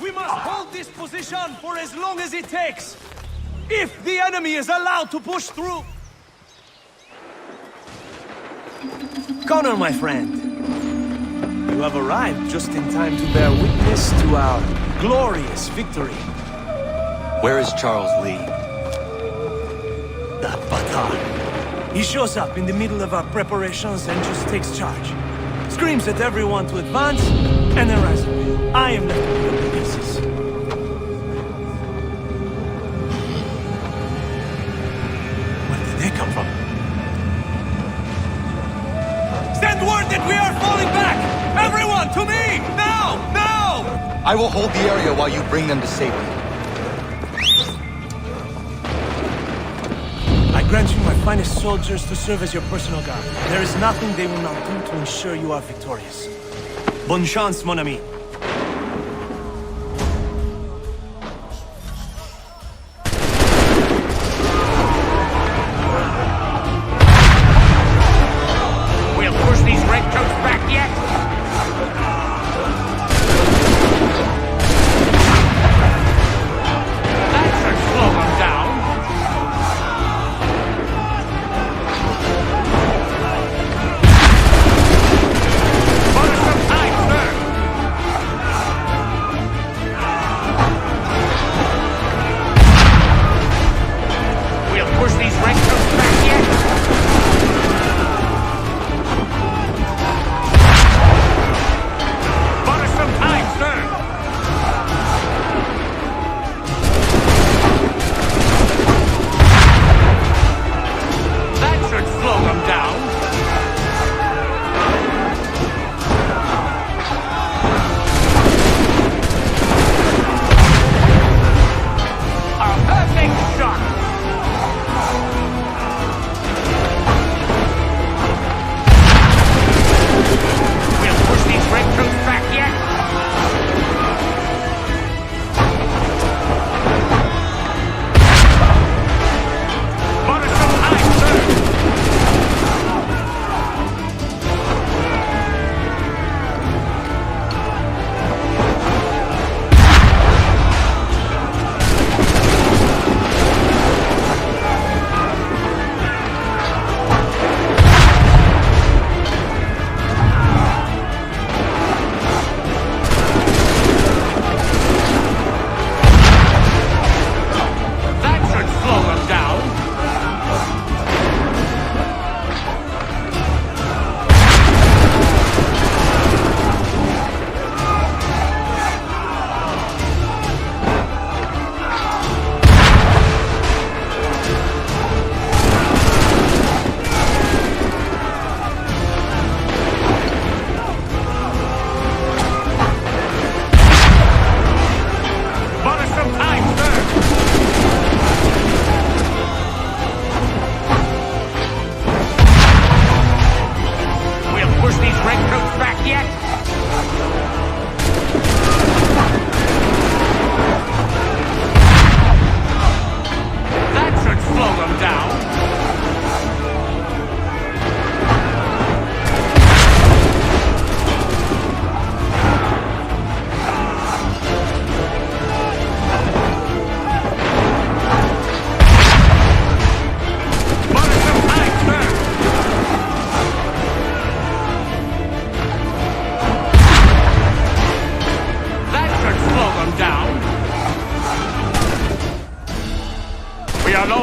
We must hold this position for as long as it takes. If the enemy is allowed to push through... Connor, my friend. You have arrived just in time to bear witness to our glorious victory. Where is Charles Lee? That bâtard. He shows up in the middle of our preparations and just takes charge. Screams at everyone to advance, and then rises away. I am left to pick the pieces. Where did they come from? Send word that we are falling back! Everyone, to me! Now! Now! I will hold the area while you bring them to safety. I grant you my finest soldiers to serve as your personal guard. There is nothing they will not do to ensure you are victorious. Bonne chance, mon ami. We'll push these redcoats back yet. That should slow them down. Push these redcoats back yet? Bought us some time, sir. That should slow them down. A perfect shot. Redcoats back yet? Bought us some time, sir.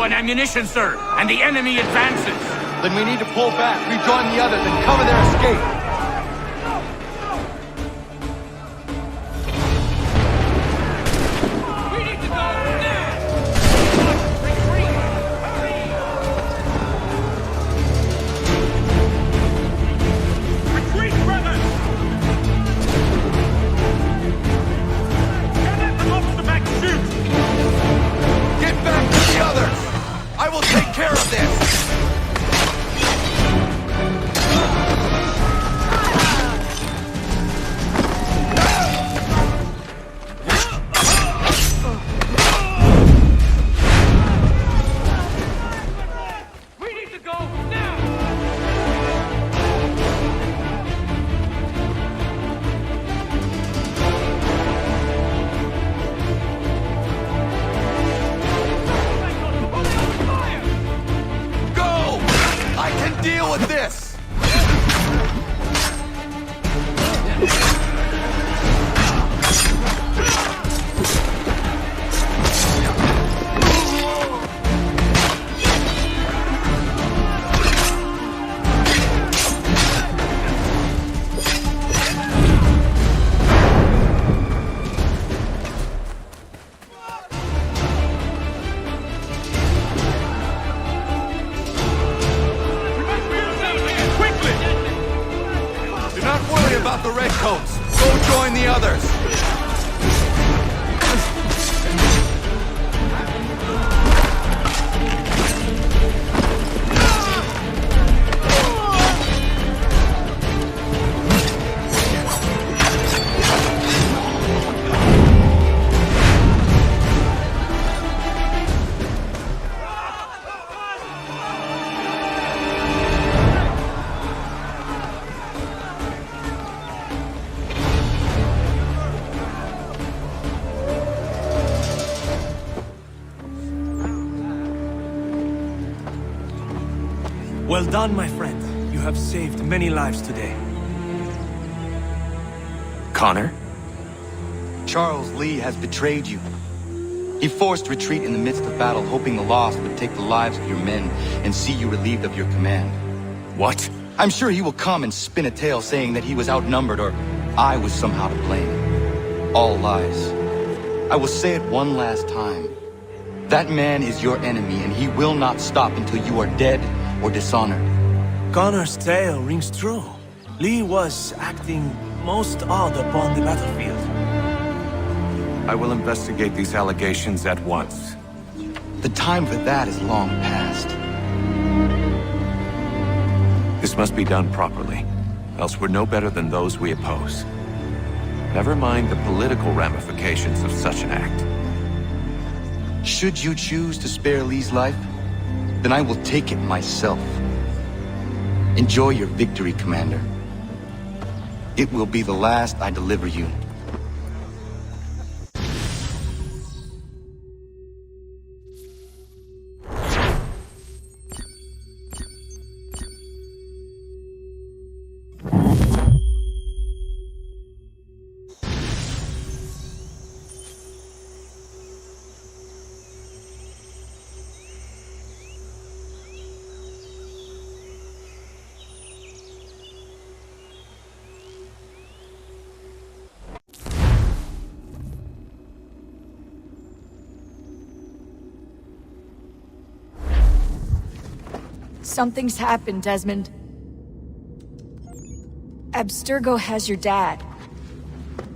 Ammunition, sir, and the enemy advances. Then we need to pull back, rejoin the others, and cover their escape. I will take care of this! Well done, my friend. You have saved many lives today. Connor? Charles Lee has betrayed you. He forced retreat in the midst of battle, hoping the loss would take the lives of your men and see you relieved of your command. What? I'm sure he will come and spin a tale saying that he was outnumbered or I was somehow to blame. All lies. I will say it one last time. That man is your enemy, and he will not stop until you are dead or dishonored. Connor's tale rings true. Lee was acting most odd upon the battlefield. I will investigate these allegations at once. The time for that is long past. This must be done properly, else we're no better than those we oppose. Never mind the political ramifications of such an act. Should you choose to spare Lee's life, then I will take it myself. Enjoy your victory, Commander. It will be the last I deliver you. Something's happened, Desmond. Abstergo has your dad.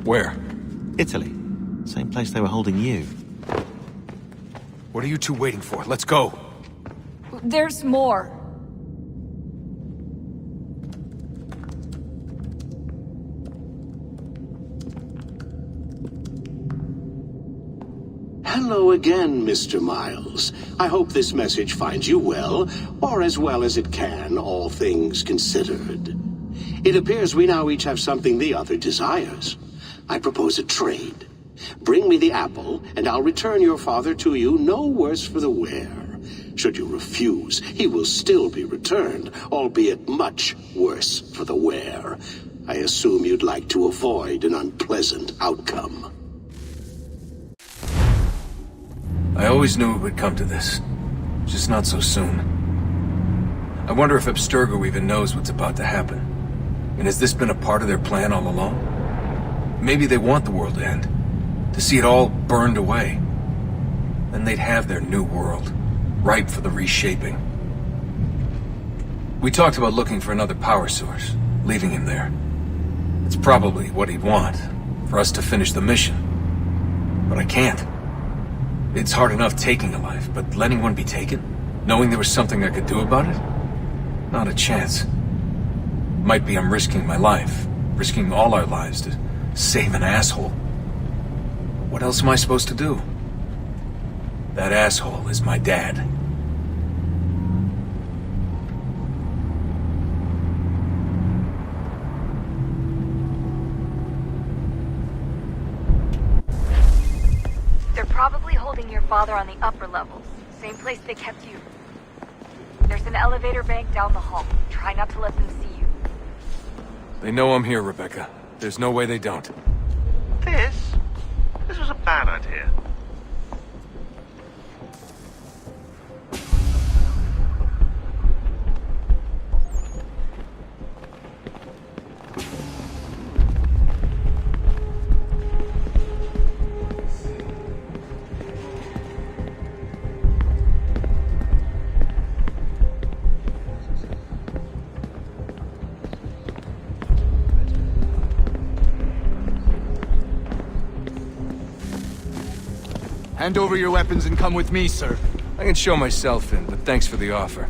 Where? Italy. Same place they were holding you. What are you two waiting for? Let's go. There's more. Hello again, Mr. Miles. I hope this message finds you well, or as well as it can, all things considered. It appears we now each have something the other desires. I propose a trade. Bring me the apple, and I'll return your father to you no worse for the wear. Should you refuse, he will still be returned, albeit much worse for the wear. I assume you'd like to avoid an unpleasant outcome. I always knew it would come to this. Just not so soon. I wonder if Abstergo even knows what's about to happen. And has this been a part of their plan all along? Maybe they want the world to end. To see it all burned away. Then they'd have their new world, ripe for the reshaping. We talked about looking for another power source, leaving him there. It's probably what he'd want, for us to finish the mission. But I can't. It's hard enough taking a life, but letting one be taken? Knowing there was something I could do about it? Not a chance. Might be I'm risking my life, risking all our lives to save an asshole. What else am I supposed to do? That asshole is my dad. They're probably holding your father on the upper levels. Same place they kept you. There's an elevator bank down the hall. Try not to let them see you. They know I'm here, Rebecca. There's no way they don't. This was a bad idea. Hand over your weapons and come with me, sir. I can show myself in, but thanks for the offer.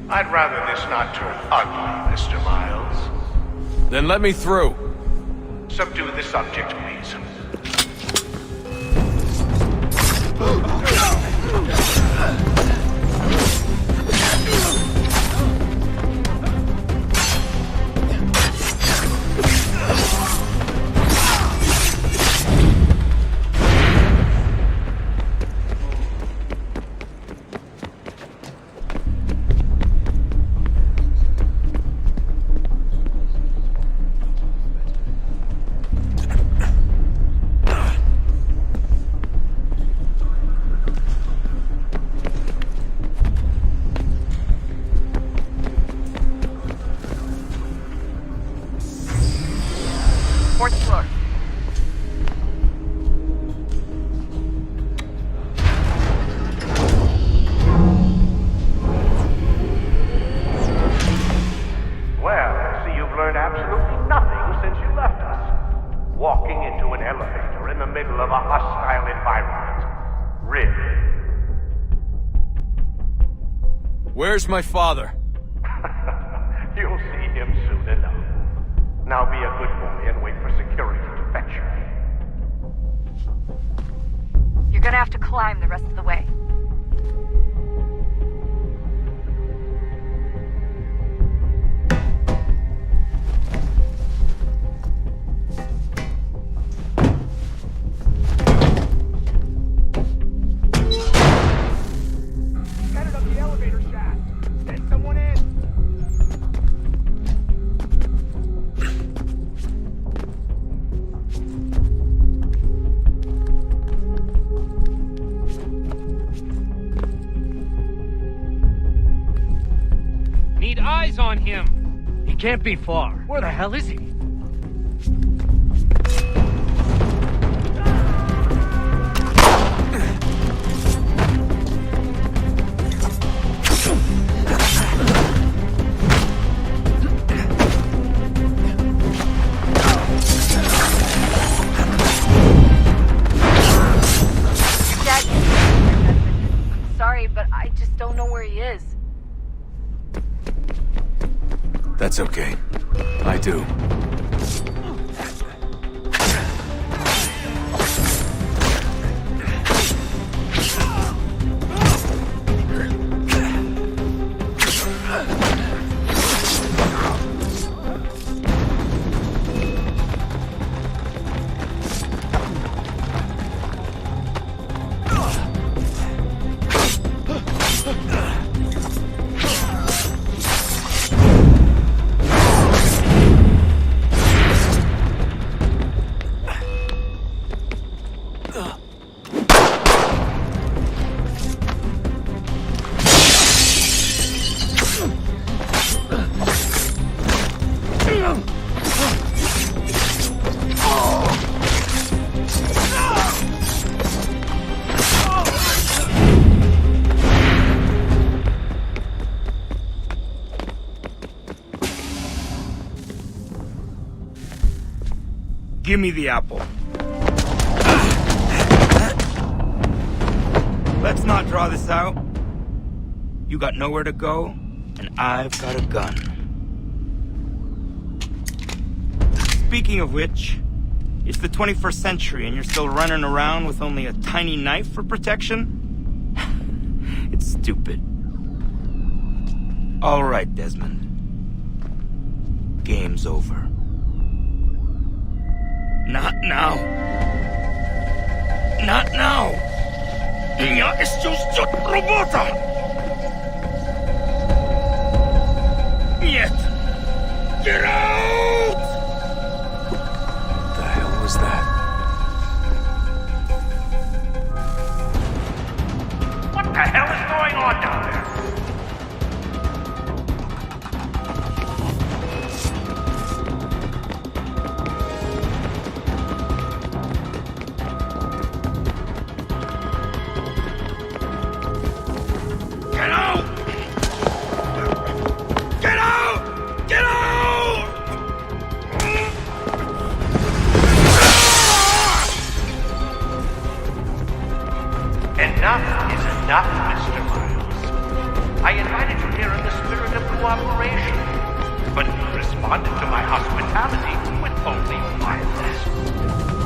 I'd rather this not turn ugly, Mr. Miles. Then let me through. Subdue the subject, please. middle of a hostile environment. Really. Where's my father? You'll see him soon enough. Now be a good boy and wait for security to fetch you. You're gonna have to climb the rest of the way. Headed up the elevator shaft. Send someone in. Need eyes on him. He can't be far. Where the hell is he? Dad, sorry, but I just don't know where he is. That's okay. I do. Give me the apple. Let's not draw this out. You got nowhere to go, and I've got a gun. Speaking of which, it's the 21st century and you're still running around with only a tiny knife for protection? It's stupid. All right, Desmond. Game's over. Not now. Not now. Я исчезну робота. Нет. Get out! What the hell was that? What the hell is going on down there? Get out! Get out! Get out! Enough is enough, Mr. Miles. I invited you here in the spirit of cooperation, but you responded to my hospitality with only violence.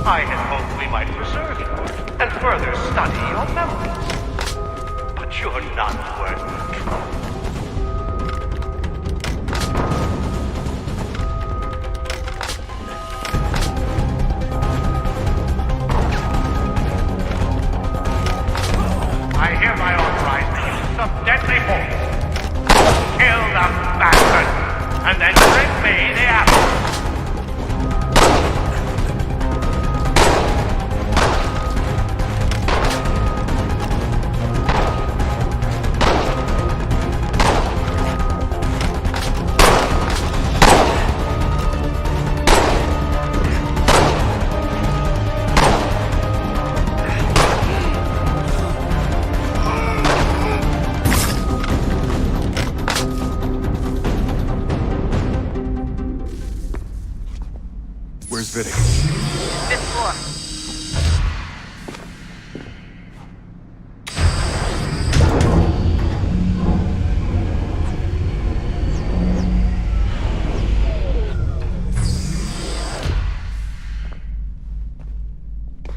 I had hoped we might preserve you and further study your memories. But you're not worth the trouble. I hereby authorize the use of deadly force. Kill the bastard, and then bring me the apple.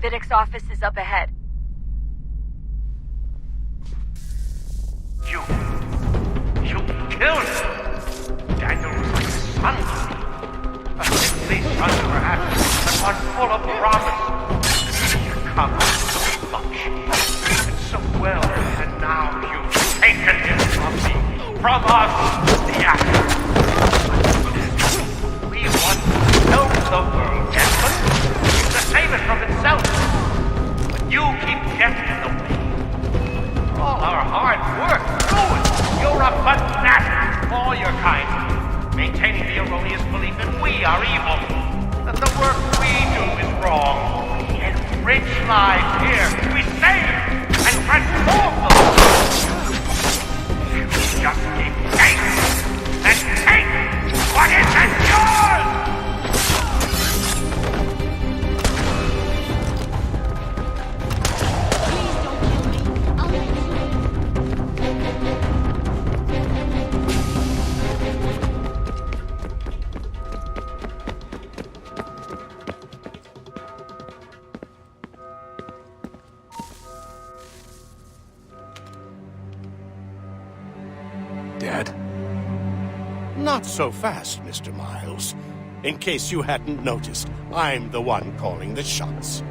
Vidic's office is up ahead. You killed him! Daniel was like a son to me. A sickly son perhaps, but one full of promise. You come out so much, and so well, and now you've taken him from me, from us, the actors. We want to help the world, gentlemen, to save it from itself. But you keep getting in the way. All our hard work, ruined. You're a fanatic, all your kind, maintaining the erroneous belief that we are evil, that the work we do is wrong. We enrich lives here, we save and transform them. You just keep taking and take what isn't yours! Dad? Not so fast, Mr. Miles. In case you hadn't noticed, I'm the one calling the shots.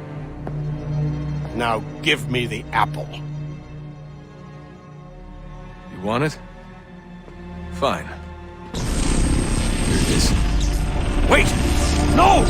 Now give me the apple. You want it? Fine. Here it is. Wait! No!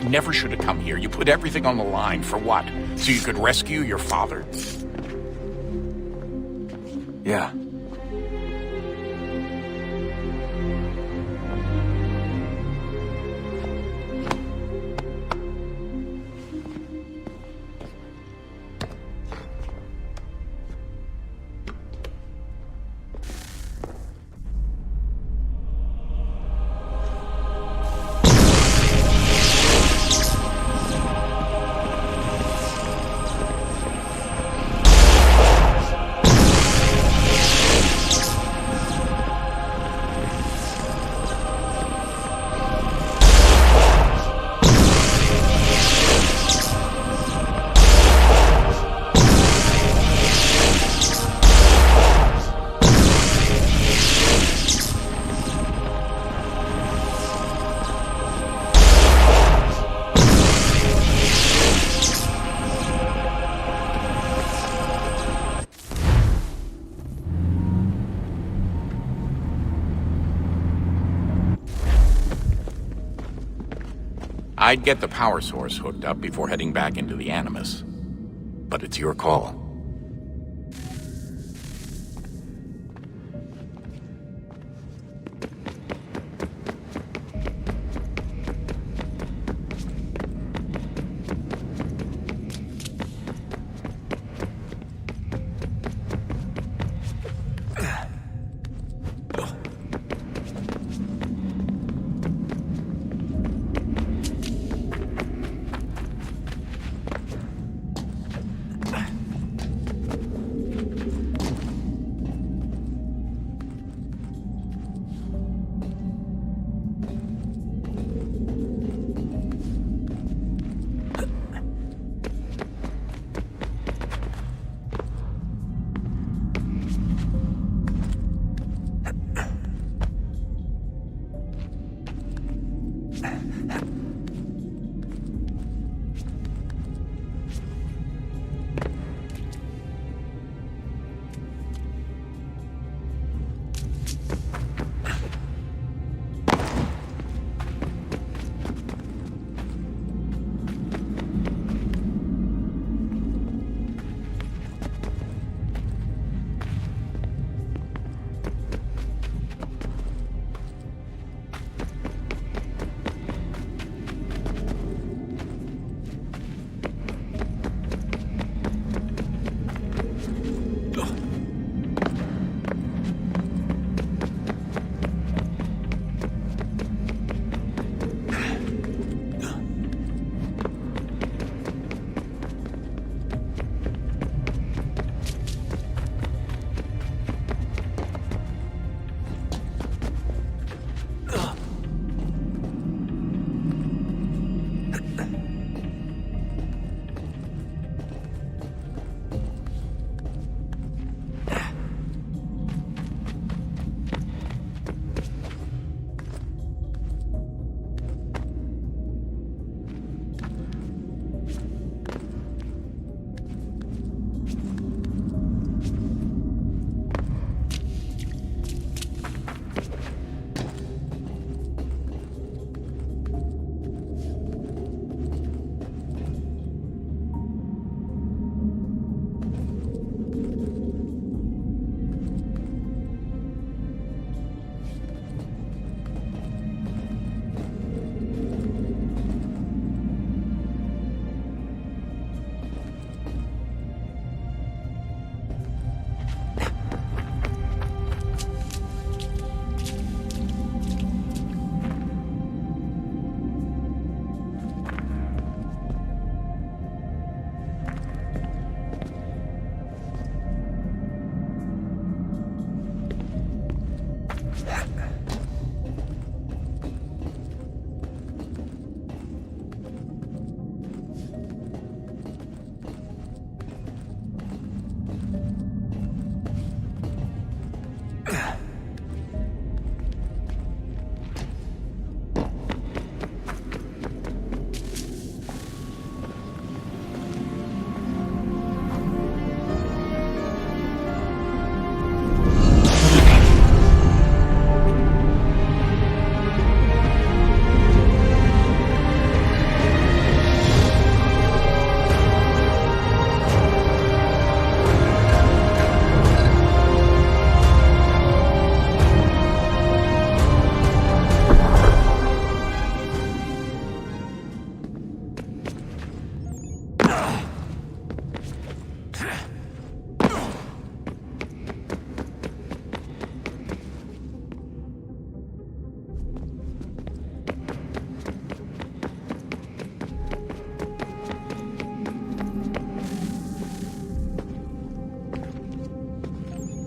Never should have come here. You put everything on the line. For what? So you could rescue your father? Yeah. I'd get the power source hooked up before heading back into the Animus. But it's your call.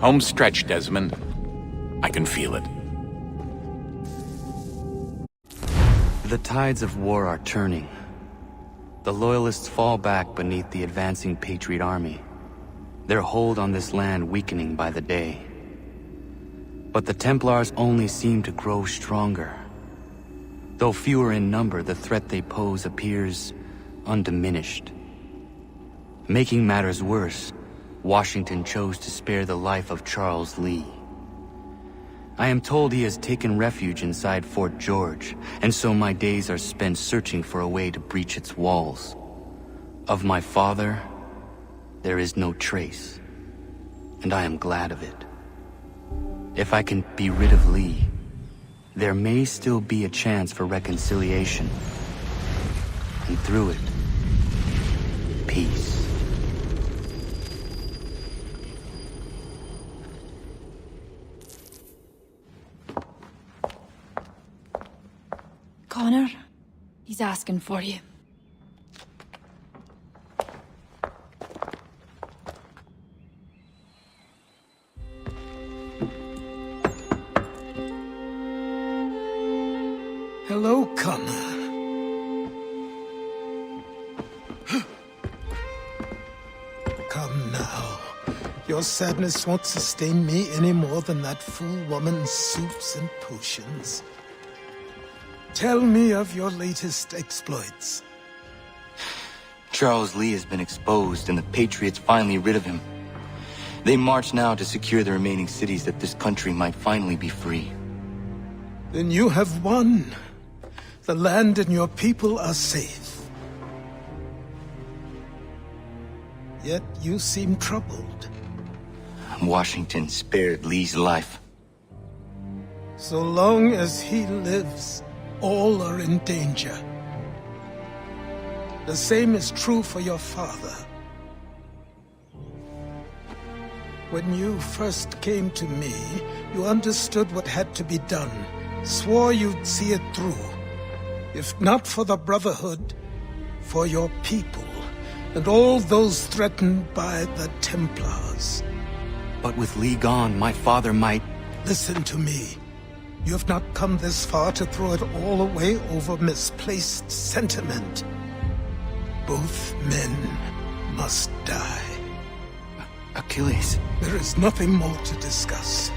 Home stretch, Desmond. I can feel it. The tides of war are turning. The Loyalists fall back beneath the advancing Patriot army, their hold on this land weakening by the day. But the Templars only seem to grow stronger. Though fewer in number, the threat they pose appears undiminished. Making matters worse, Washington chose to spare the life of Charles Lee. I am told he has taken refuge inside Fort George, and so my days are spent searching for a way to breach its walls. Of my father, there is no trace, and I am glad of it. If I can be rid of Lee, there may still be a chance for reconciliation. And through it, peace. Connor, he's asking for you. Hello, Connor. Come now. Your sadness won't sustain me any more than that fool woman's soups and potions. Tell me of your latest exploits. Charles Lee has been exposed, and the Patriots finally rid of him. They march now to secure the remaining cities that this country might finally be free. Then you have won. The land and your people are safe. Yet you seem troubled. Washington spared Lee's life. So long as he lives, all are in danger. The same is true for your father. When you first came to me, you understood what had to be done, swore you'd see it through. If not for the Brotherhood, for your people, and all those threatened by the Templars. But with Lee gone, my father might... Listen to me. You have not come this far to throw it all away over misplaced sentiment. Both men must die. Achilles. There is nothing more to discuss.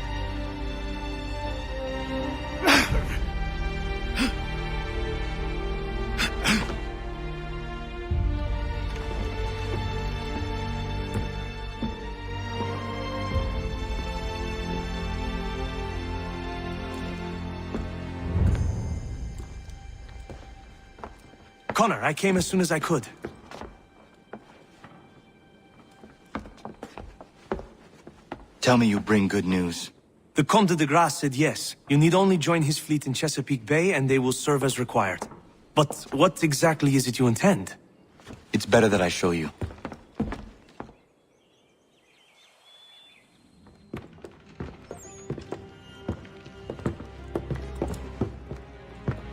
Connor, I came as soon as I could. Tell me you bring good news. The Comte de Grasse said yes. You need only join his fleet in Chesapeake Bay and they will serve as required. But what exactly is it you intend? It's better that I show you.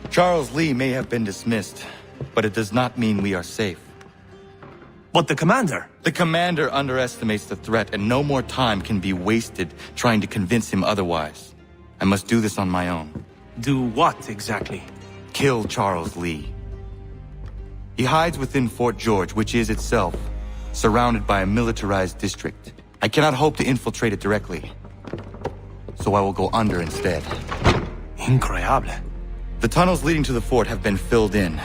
Charles Lee may have been dismissed, but it does not mean we are safe. But the commander? The commander underestimates the threat, and no more time can be wasted trying to convince him otherwise. I must do this on my own. Do what, exactly? Kill Charles Lee. He hides within Fort George, which is itself surrounded by a militarized district. I cannot hope to infiltrate it directly, so I will go under instead. Incroyable. The tunnels leading to the fort have been filled in.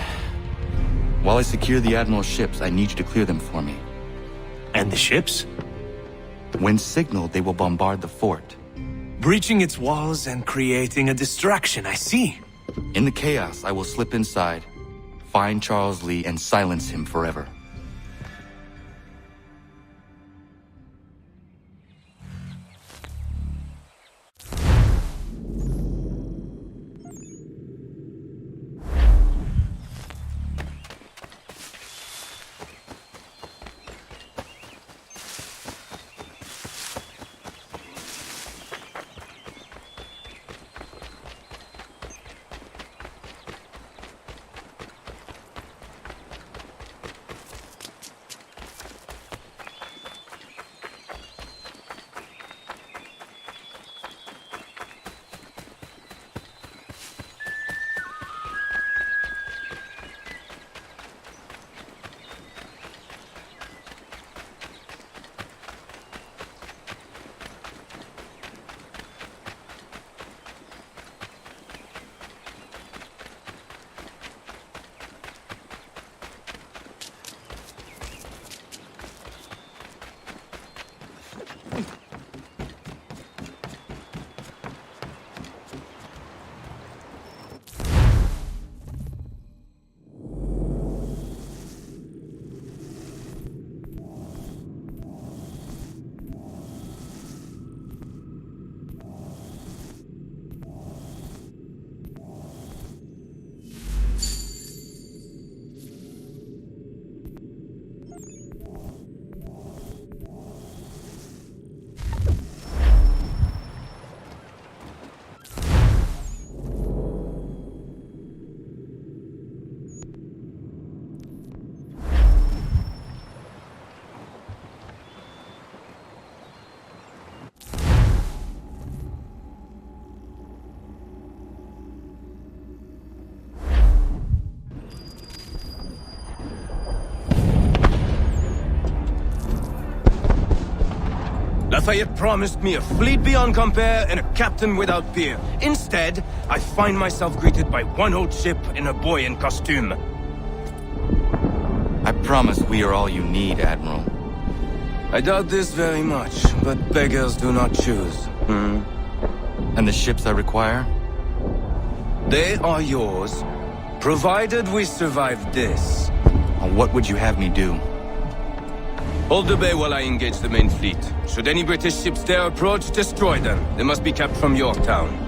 While I secure the Admiral's ships, I need you to clear them for me. And the ships? When signaled, they will bombard the fort. Breaching its walls and creating a distraction, I see. In the chaos, I will slip inside, find Charles Lee, and silence him forever. Lafayette promised me a fleet beyond compare and a captain without peer. Instead, I find myself greeted by one old ship and a boy in costume. I promise we are all you need, Admiral. I doubt this very much, but beggars do not choose. And the ships I require? They are yours, provided we survive this. What would you have me do? Hold the bay while I engage the main fleet. Should any British ships dare approach, destroy them. They must be kept from Yorktown.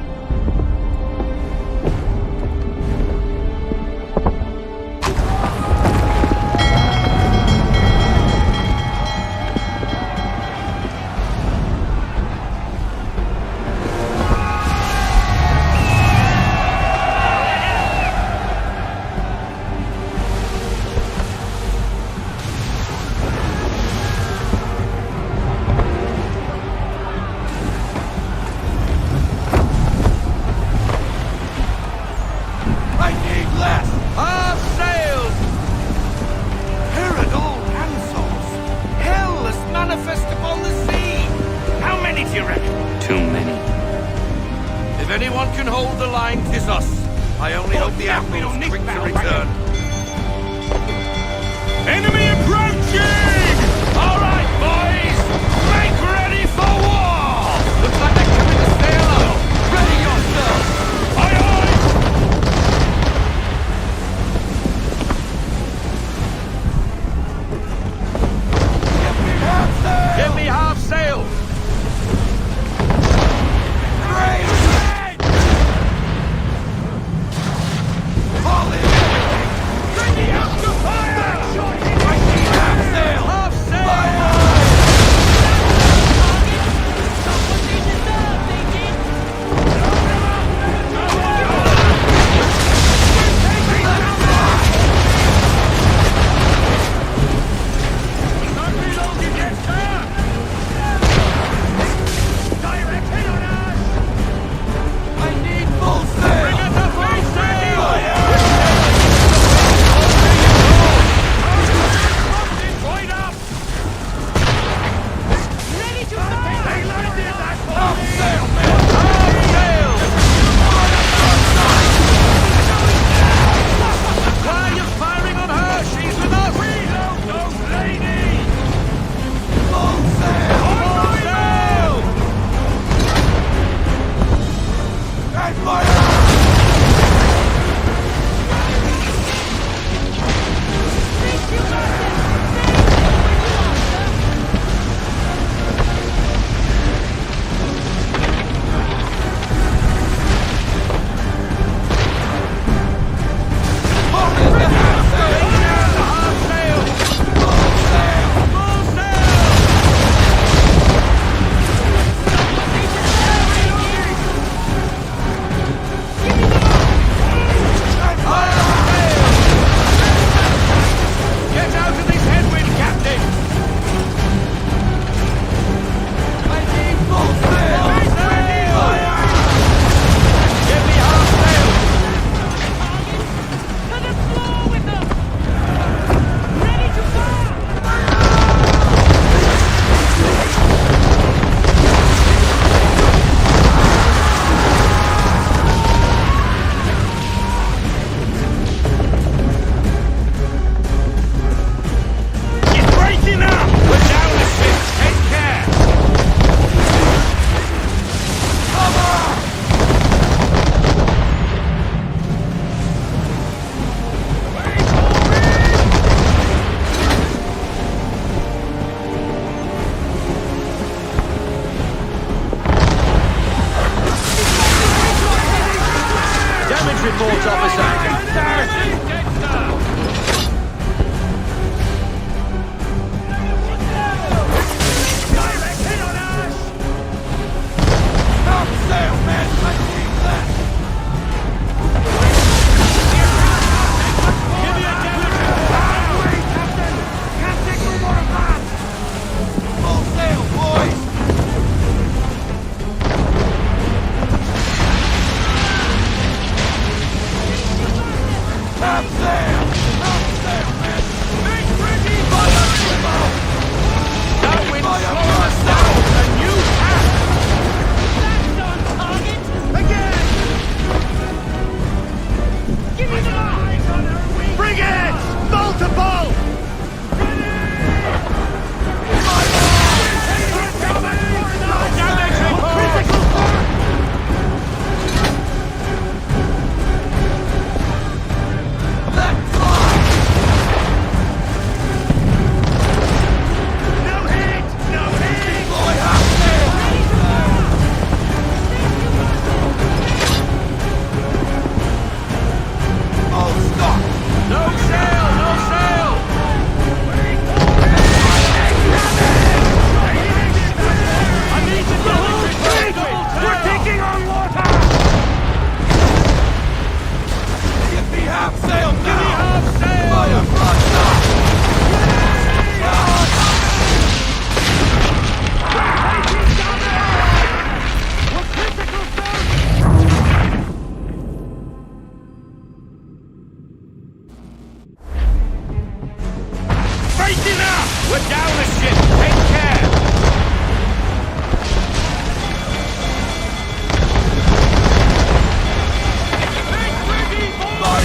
We're down the ship! Take care!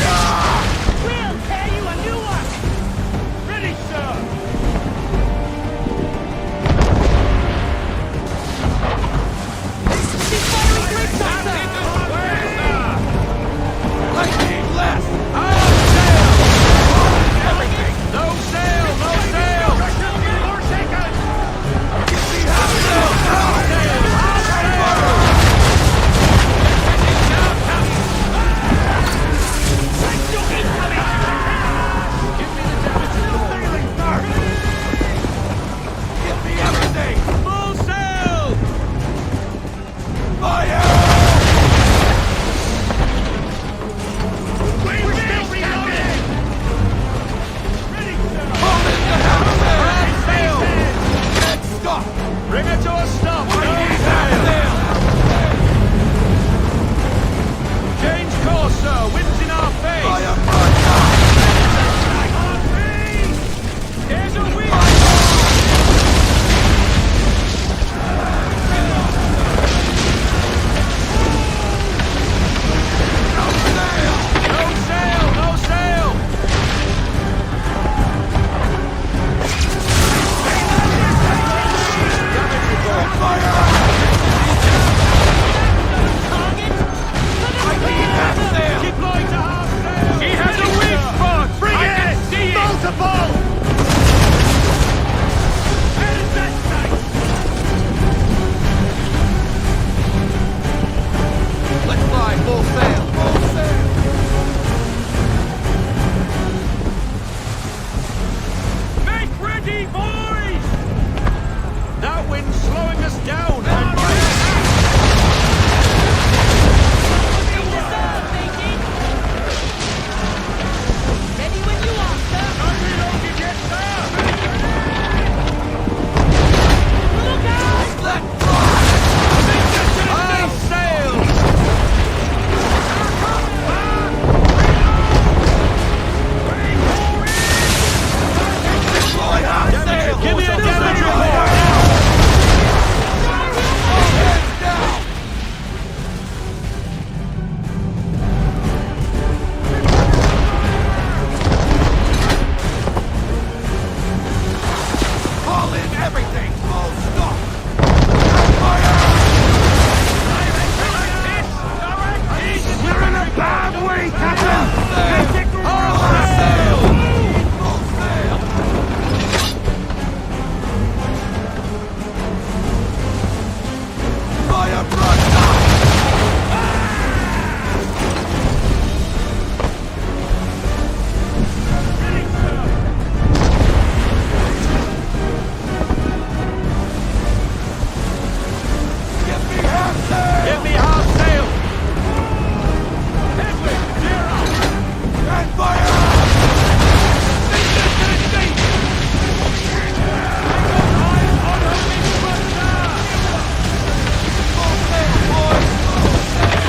We'll tear you a new one! Ready, sir! She's firing grapes on us! Lightning left! Out sail! Everything! No sail! No sail! More seconds! Get me out sail! Out sail! Out sail! Give me everything! Full sail! Fire! We're still reloading! Ready, sir! Hold it to half sail! Half sail! Dead stop! Bring it to a stop! I No need sail! half sail! Change course, sir! Wind's in our face! Fire broadside! There's a wind! No sail! No sail! Deploy to half sail! She has a weak spot! Bring it! Can see it! Multiple! Here's that sight! Let's fly full sail! Full sail! Make ready, boys! That wind's slowing us down! Ready when you are, sir! Not reloaded yet, sir! Look out! Let fly! Half sail! Deploy half sail! Give me a damage report! Heads down! Call in everything! Full stop! Fire! We're in a bad way, Captain! Half sail! Full sail! Fire broadside! Get me half sail! Give me half sail! Headwind, zero! And fire! Full sail, boys! Full sail!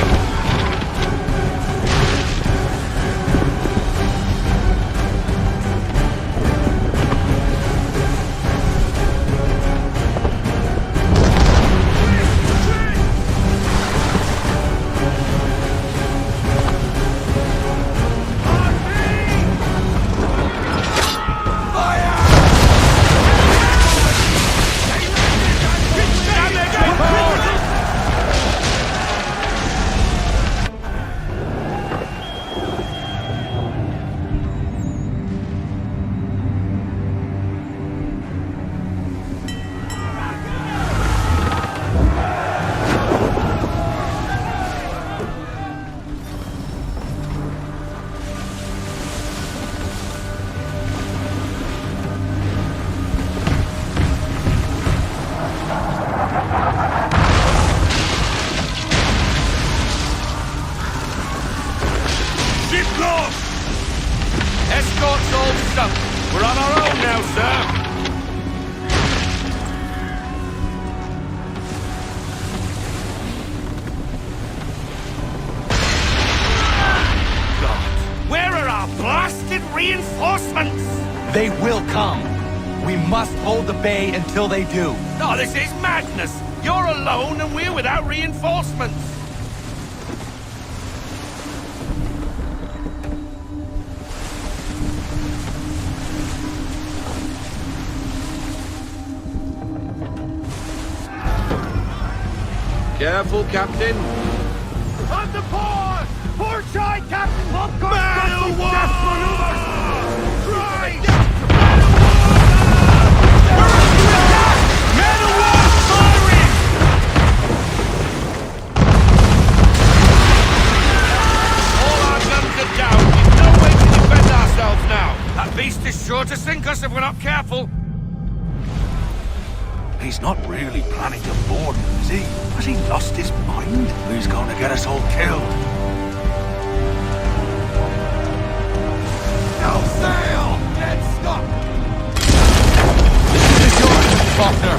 Ship lost! Escort's all sunk. We're on our own now, sir. God, where are our blasted reinforcements? They will come. We must hold the bay until they do. No, this is madness! You're alone and we're without reinforcements! Careful, Captain. On the port! Port side, Captain! Man of war! Christ! Man of war firing! All our guns are down. There's no way to defend ourselves now. That beast is sure to sink us if we're not careful. He's not really planning to board them, is he? Has he lost his mind? He's going to get us all killed. No sail! Dead stop! This is yours, Faulkner.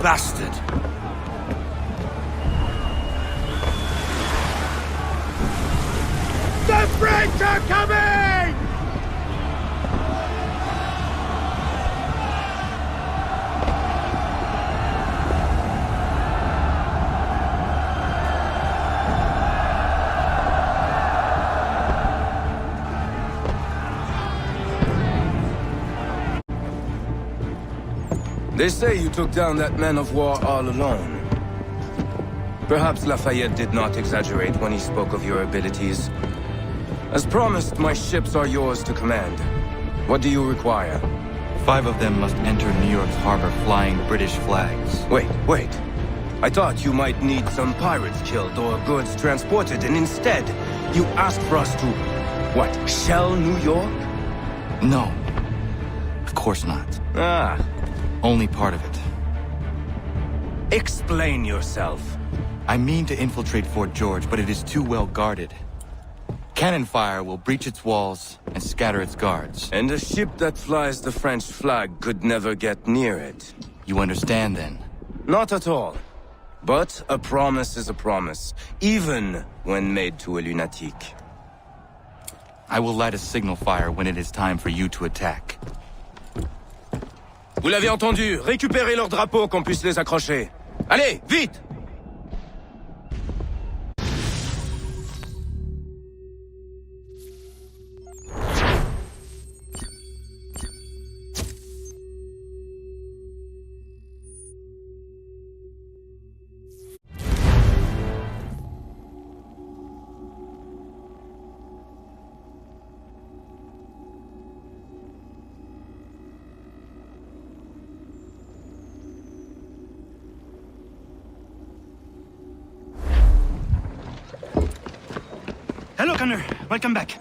Bastard! The French are coming! They say you took down that man of war all alone. Perhaps Lafayette did not exaggerate when he spoke of your abilities. As promised, my ships are yours to command. What do you require? 5 of them must enter New York's harbor flying British flags. Wait. I thought you might need some pirates killed or goods transported, and instead, you asked for us to, what, shell New York? No. Of course not. Ah. Only part of it. Explain yourself. I mean to infiltrate Fort George, but it is too well guarded. Cannon fire will breach its walls and scatter its guards. And a ship that flies the French flag could never get near it. You understand, then? Not at all. But a promise is a promise, even when made to a lunatic. I will light a signal fire when it is time for you to attack. Vous l'avez entendu, récupérez leurs drapeaux qu'on puisse les accrocher. Allez, vite! Connor, welcome back.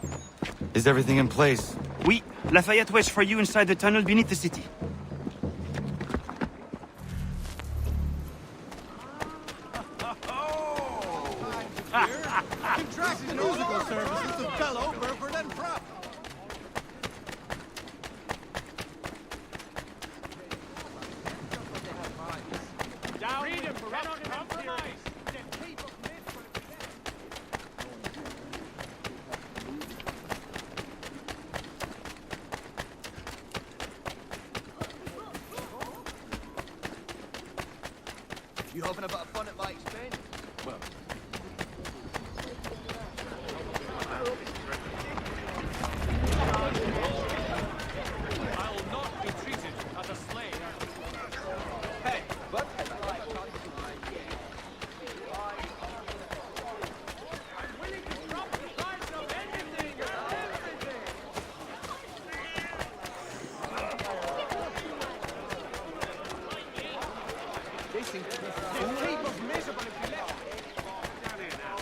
Is everything in place? Oui, Lafayette waits for you inside the tunnel beneath the city. Contracted musical services to fellow Burford and Prop. Freedom, cannot compromise. You hoping about fun at my expense? Well. I'll not be treated as a slave. Hey, what? I'm willing to drop the price of anything and everything. They think this heap of miserable if you left. Down here now.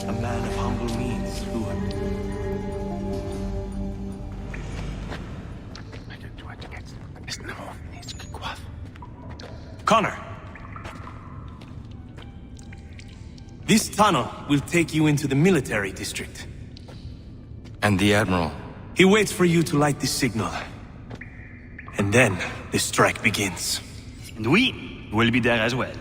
A man of humble means who... Connor! This tunnel will take you into the military district. And the Admiral? He waits for you to light this signal. And then the strike begins. And we will be there as well.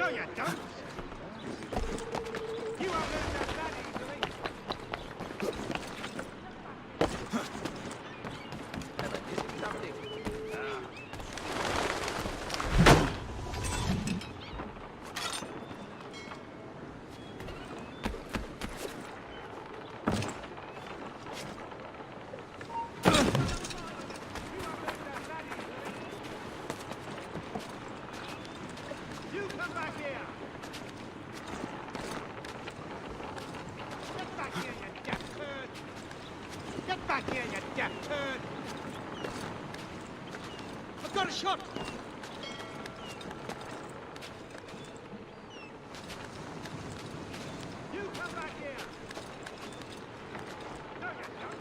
No, you don't. You won't lose that easily. Got a shot! You come back here! No, you don't.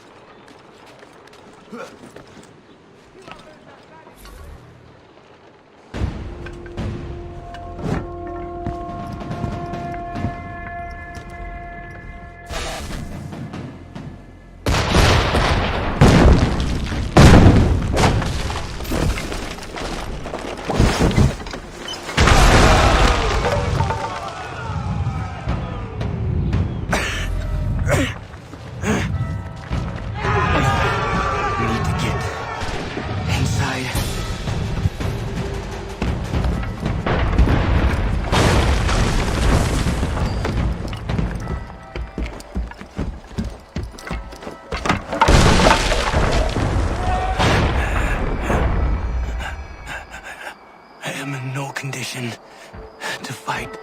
To fight.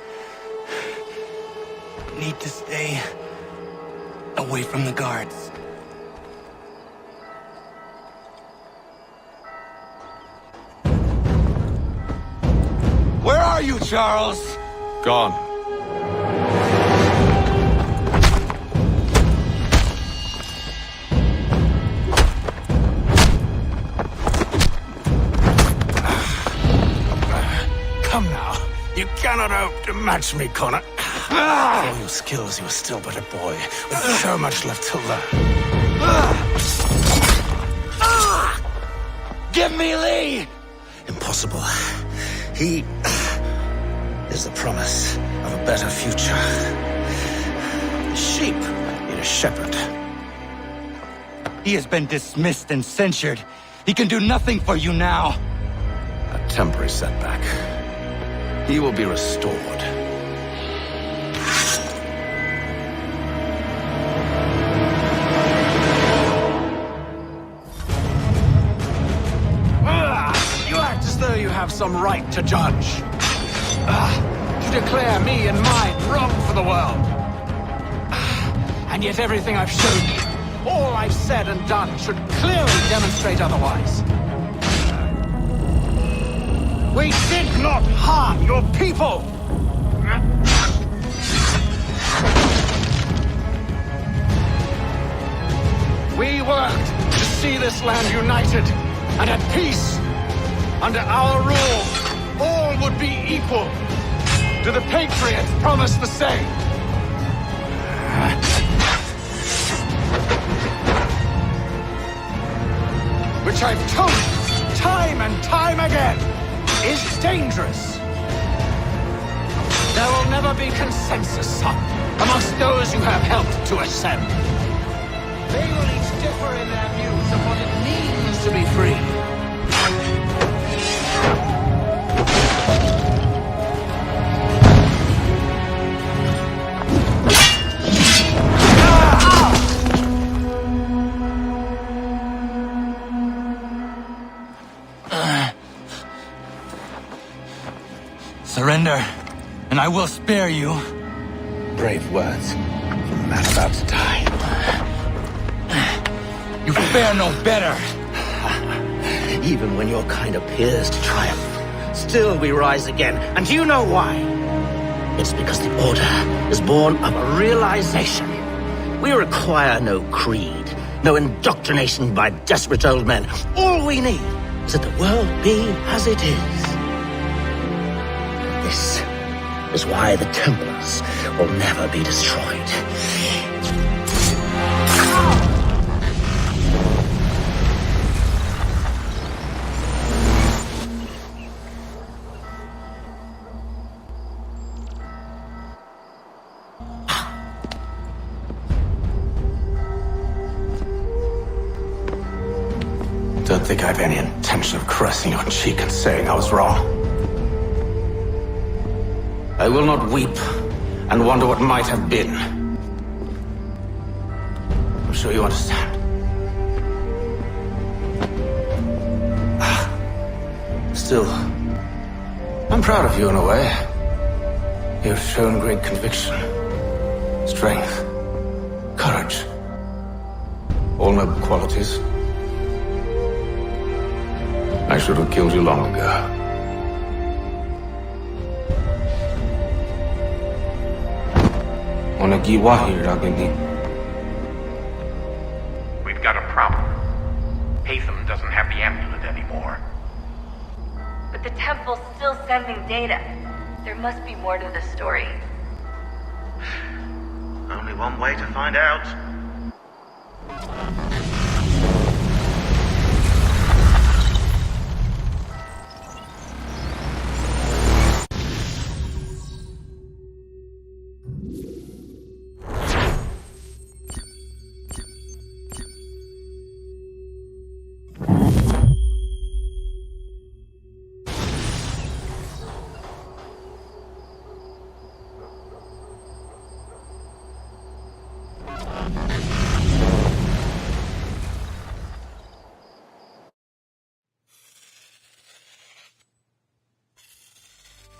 Need to stay away from the guards. Where are you, Charles? Gone. Come now. You cannot hope to match me, Connor. For all your skills, you are still but a boy, with so much left to learn. Give me Lee! Impossible. He is the promise of a better future. The sheep need a shepherd. He has been dismissed and censured. He can do nothing for you now. A temporary setback. He will be restored. You act as though you have some right to judge. To declare me and mine wrong for the world. And yet everything I've shown you, all I've said and done, should clearly demonstrate otherwise. We did not harm your people! We worked to see this land united and at peace. Under our rule, all would be equal. Do the Patriots promise the same? Which I've told you time and time again is dangerous. There will never be consensus, son, amongst those you have helped to ascend. They will each differ in their views of what it means to be free. Surrender, and I will spare you. Brave words from a man about to die. You fare no better. Even when your kind appears to triumph, still we rise again. And you know why? It's because the Order is born of a realization. We require no creed, no indoctrination by desperate old men. All we need is that the world be as it is. This is why the Templars will never be destroyed. don't think I have any intention of caressing your cheek and saying I was wrong. I will not weep and wonder what might have been. I'm sure you understand. Still, I'm proud of you in a way. You've shown great conviction, strength, courage. All noble qualities. I should have killed you long ago. We've got a problem. Hatham doesn't have the amulet anymore. But the temple's still sending data. There must be more to the story. Only one way to find out.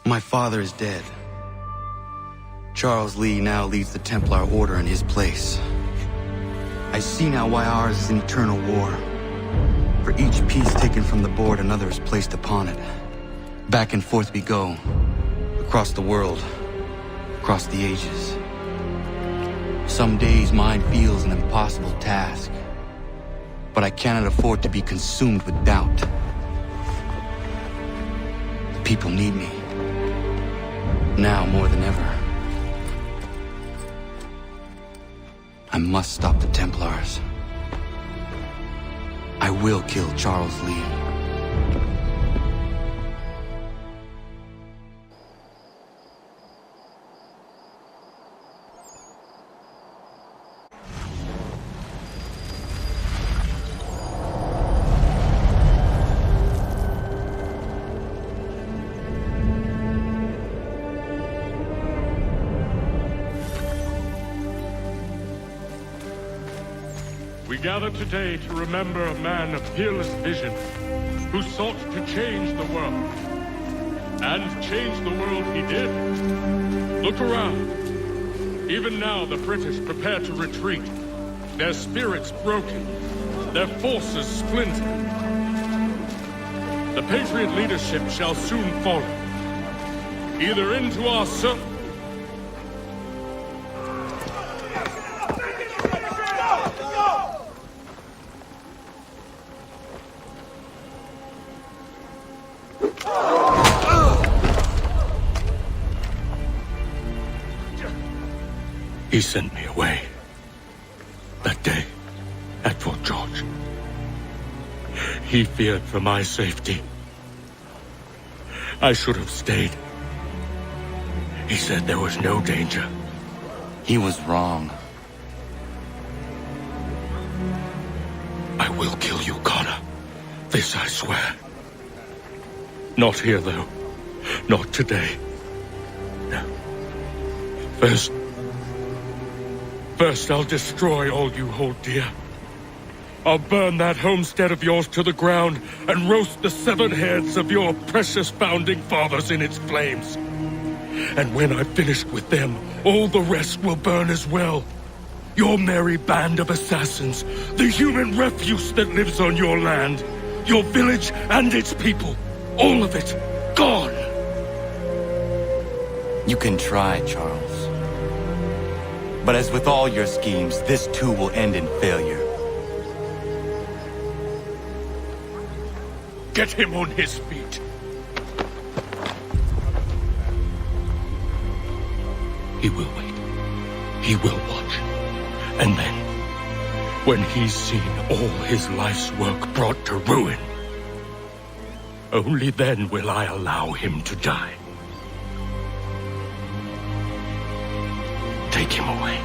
My father is dead. Charles Lee now leads the Templar Order in his place. I see now why ours is an eternal war. For each piece taken from the board, another is placed upon it. Back and forth we go. Across the world. Across the ages. Some days mine feels an impossible task. But I cannot afford to be consumed with doubt. The people need me. Now more than ever. I must stop the Templars. I will kill Charles Lee. We gather today to remember a man of peerless vision who sought to change the world. And change the world he did. Look around. Even now the British prepare to retreat. Their spirits broken. Their forces splintered. The Patriot leadership shall soon follow. Either into our circle. He sent me away. That day, at Fort George. He feared for my safety. I should have stayed. He said there was no danger. He was wrong. I will kill you, Connor. This I swear. Not here, though. Not today. No. First, I'll destroy all you hold dear. I'll burn that homestead of yours to the ground and roast the severed heads of your precious founding fathers in its flames. And when I've finished with them, all the rest will burn as well. Your merry band of assassins, the human refuse that lives on your land, your village and its people, all of it, gone. You can try, Charles. But as with all your schemes, this too will end in failure. Get him on his feet. He will wait. He will watch. And then, when he's seen all his life's work brought to ruin, only then will I allow him to die. Take him away.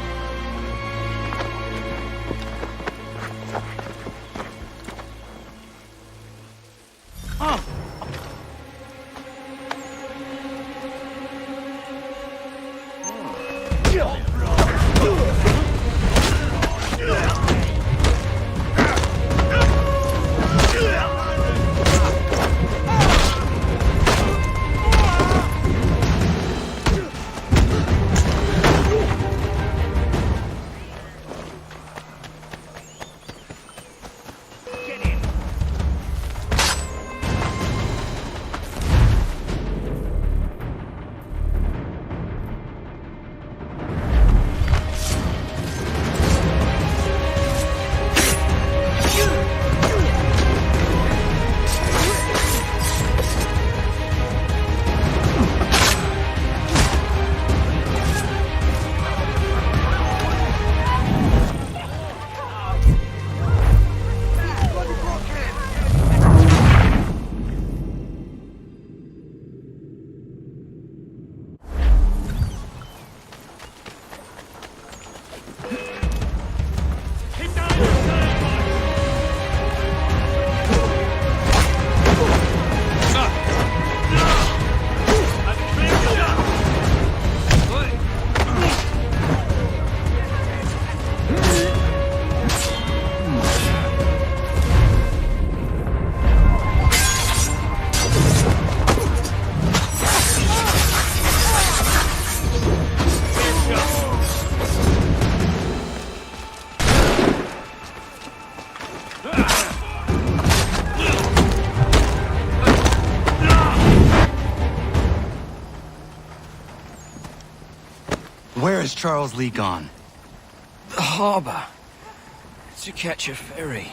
Where has Charles Lee gone? The harbor. To catch a ferry.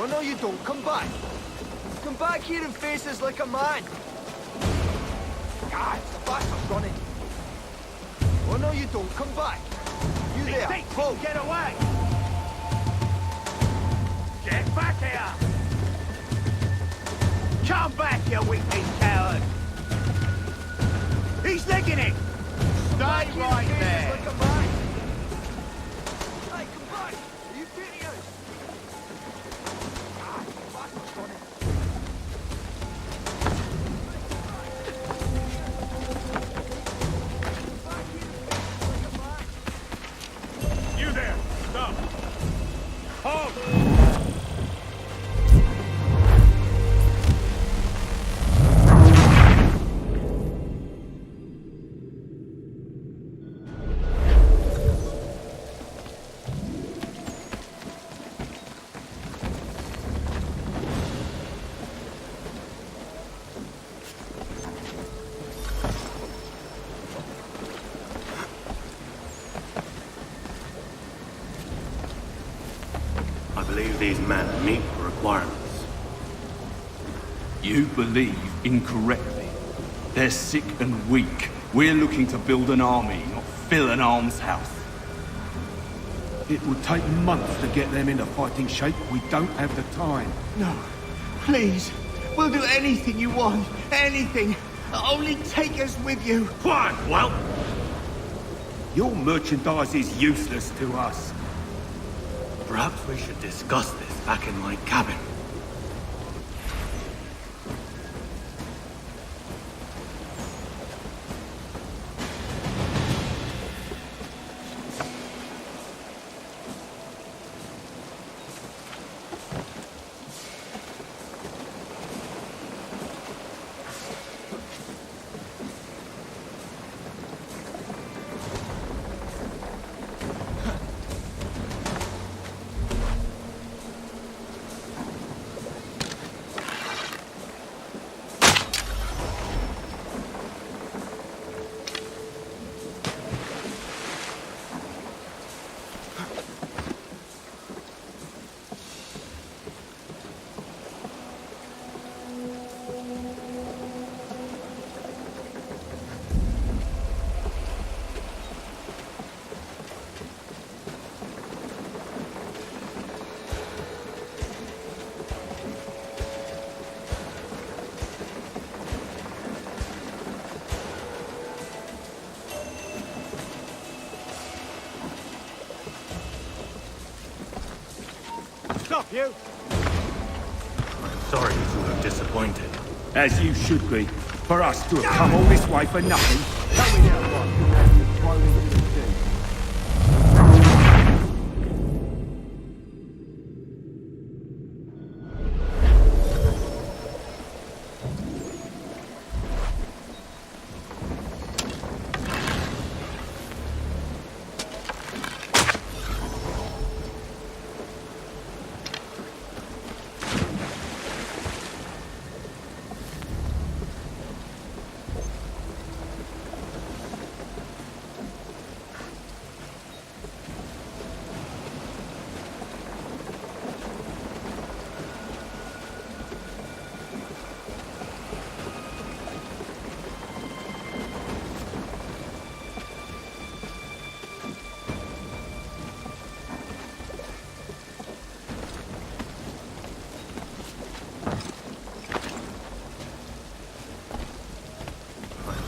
Oh no, you don't. Come back. Come back here and face us like a man. God, the bastard's running. Oh no, you don't. Come back. You there. Whoa. Get away! Get back here! Come back, you weakling coward! He's legging it! Stay right there! Like a man. Hey, come back. Are you kidding us? God, the bastard's running. You there! Stop! Halt! believe these men meet the requirements. You believe incorrectly. They're sick and weak. We're looking to build an army, not fill an almshouse. It would take months to get them into fighting shape. We don't have the time. No. Please. We'll do anything you want. Anything. Only take us with you. Fine, well. Your merchandise is useless to us. Perhaps we should discuss this back in my cabin. Stop, you! I'm sorry to have disappointed. As you should be. For us to have come all this way for nothing. Tell me now what you have you thrown into the sea.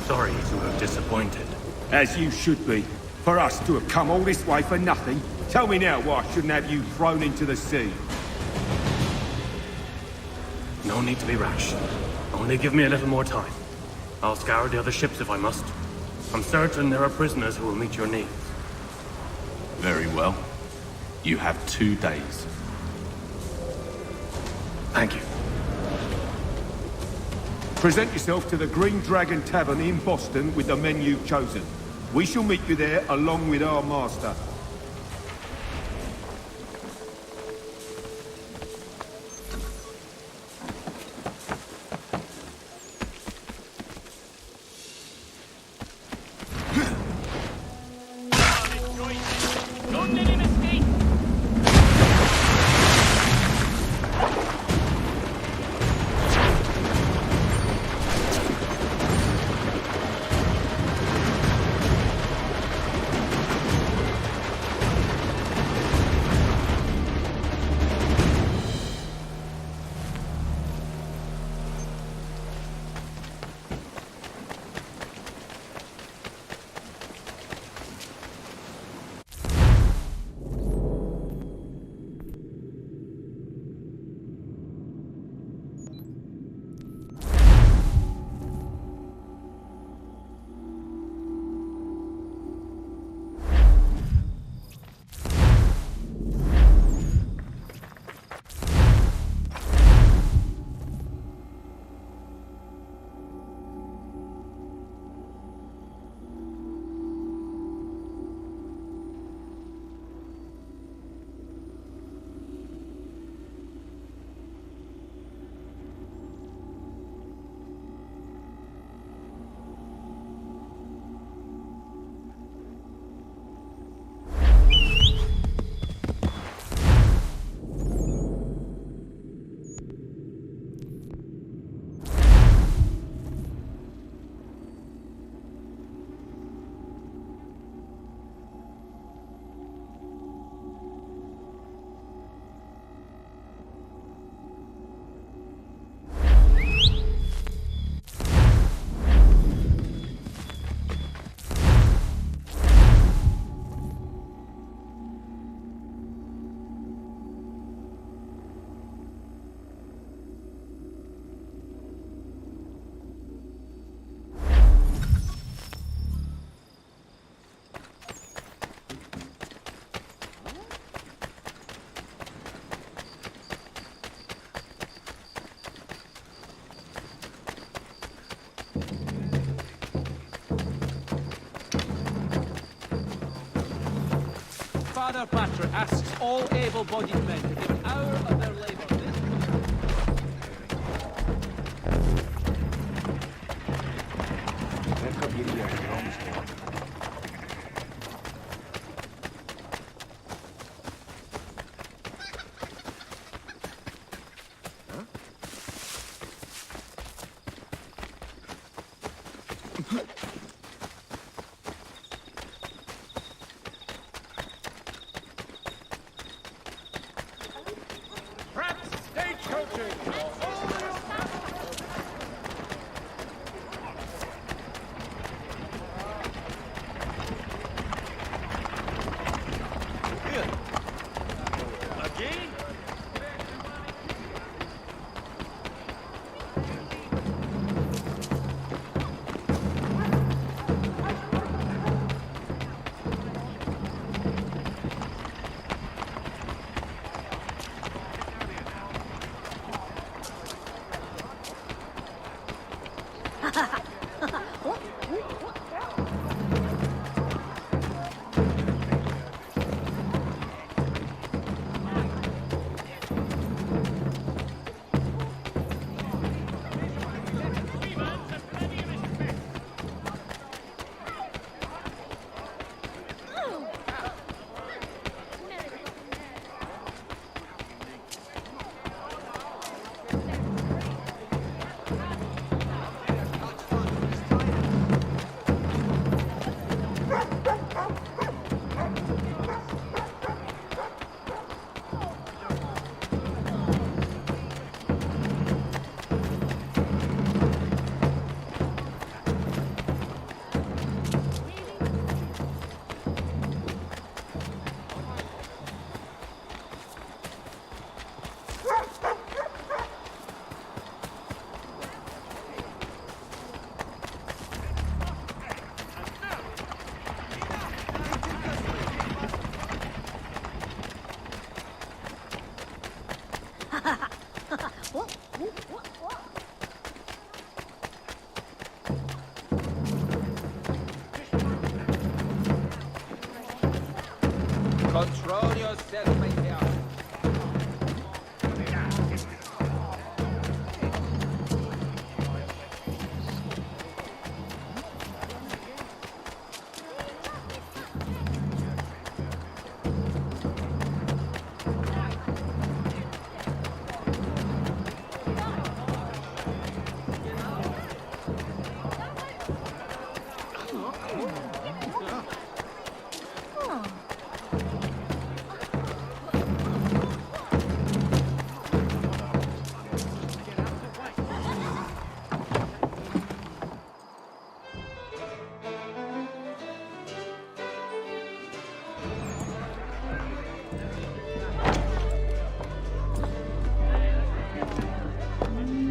Sorry to have disappointed. As you should be. For us to have come all this way for nothing. Tell me now why I shouldn't have you thrown into the sea. No need to be rash. Only give me a little more time. I'll scour the other ships if I must. I'm certain there are prisoners who will meet your needs. Very well. You have 2 days. Thank you. Present yourself to the Green Dragon Tavern in Boston with the men you've chosen. We shall meet you there along with our master. Don't let him escape! Father Patra asks all able-bodied men to give an hour of their labor. Control yourself, my dear.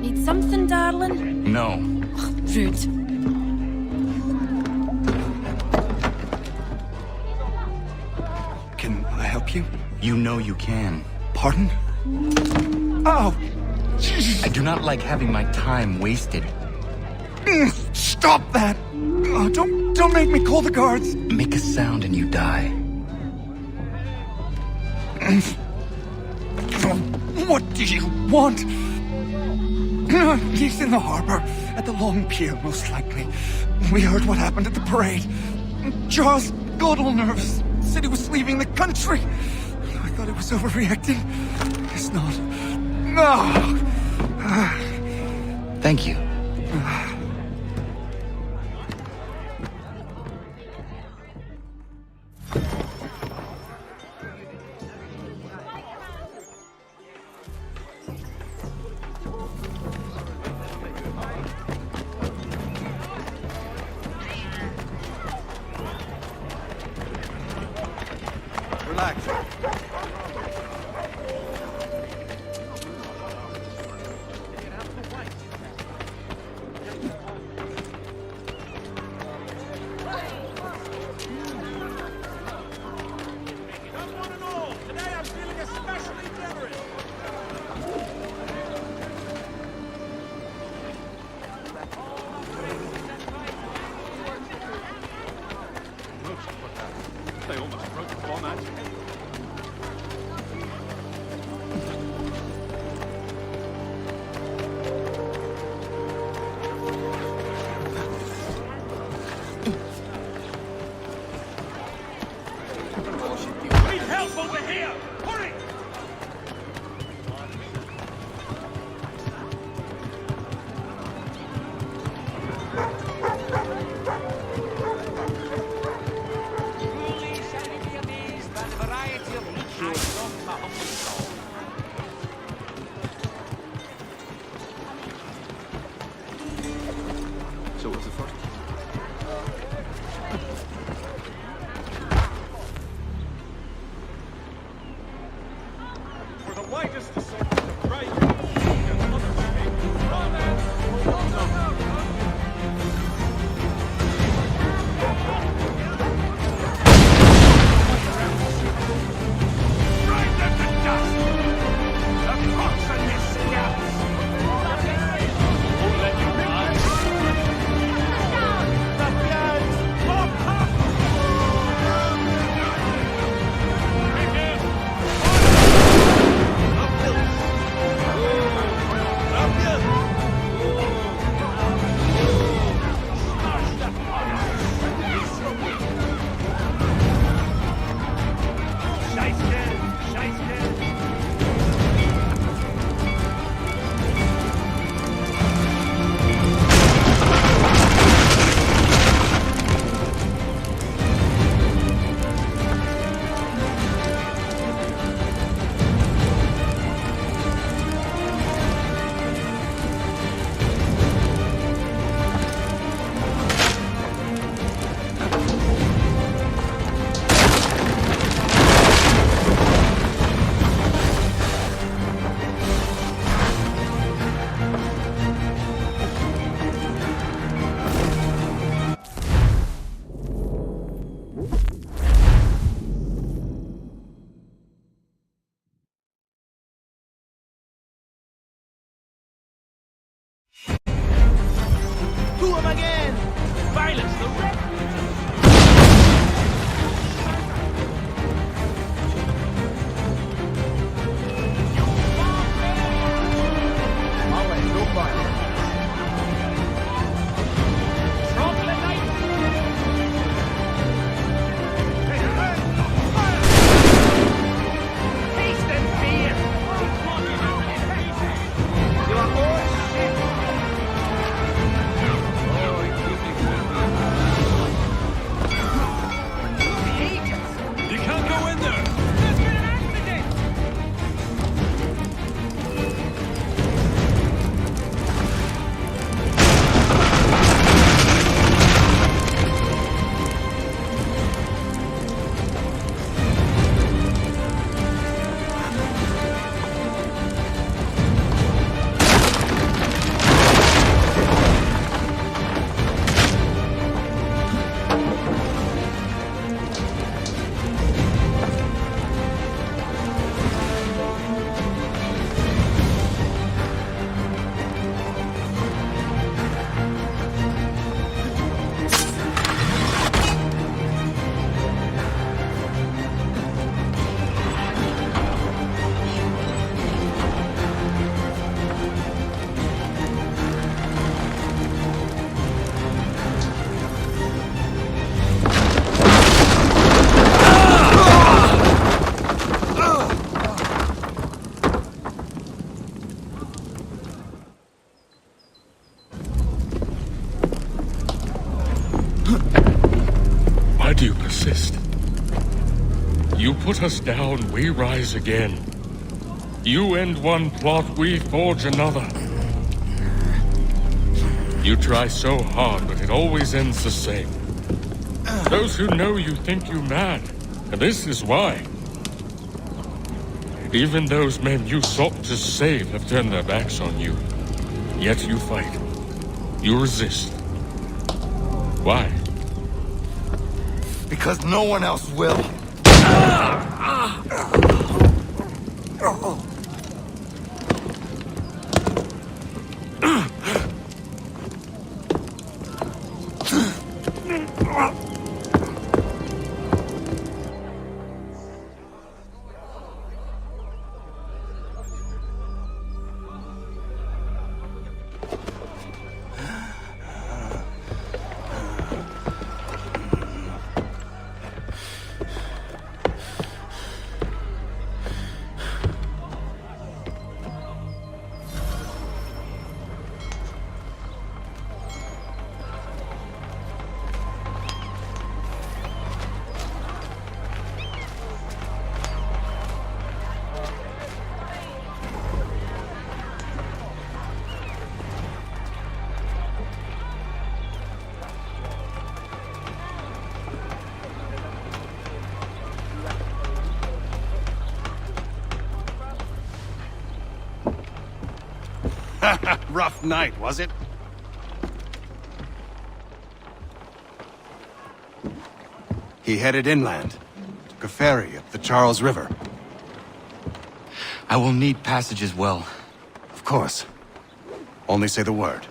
Need something, darling? No. Rude. Can I help you? You know you can. Pardon? Oh! I do not like having my time wasted. Stop that! Oh, don't make me call the guards! Make a sound and you die. What do you want? He's in the harbor, at the Long Pier, most likely. We heard what happened at the parade. Charles got all nervous, said he was leaving the country. I thought he was overreacting. Guess not. No! Thank you. Relax. They almost broke the format. here! Hurry! Truly shall you be amazed by the variety of meat I brought from my humble stall. So what's the first? For the widest assortment of right and other shapes, Grind them to dust! The fox and his scabs! Won't let you pass! To him again! Violence the red! Why do you persist? You put us down, we rise again. You end one plot, we forge another. You try so hard, but it always ends the same. Those who know you think you mad, and this is why. Even those men you sought to save have turned their backs on you. Yet you fight. You resist. Why? Because no one else will. Rough night, was it? He headed inland. Took a ferry up the Charles River. I will need passage as well. Of course. Only say the word.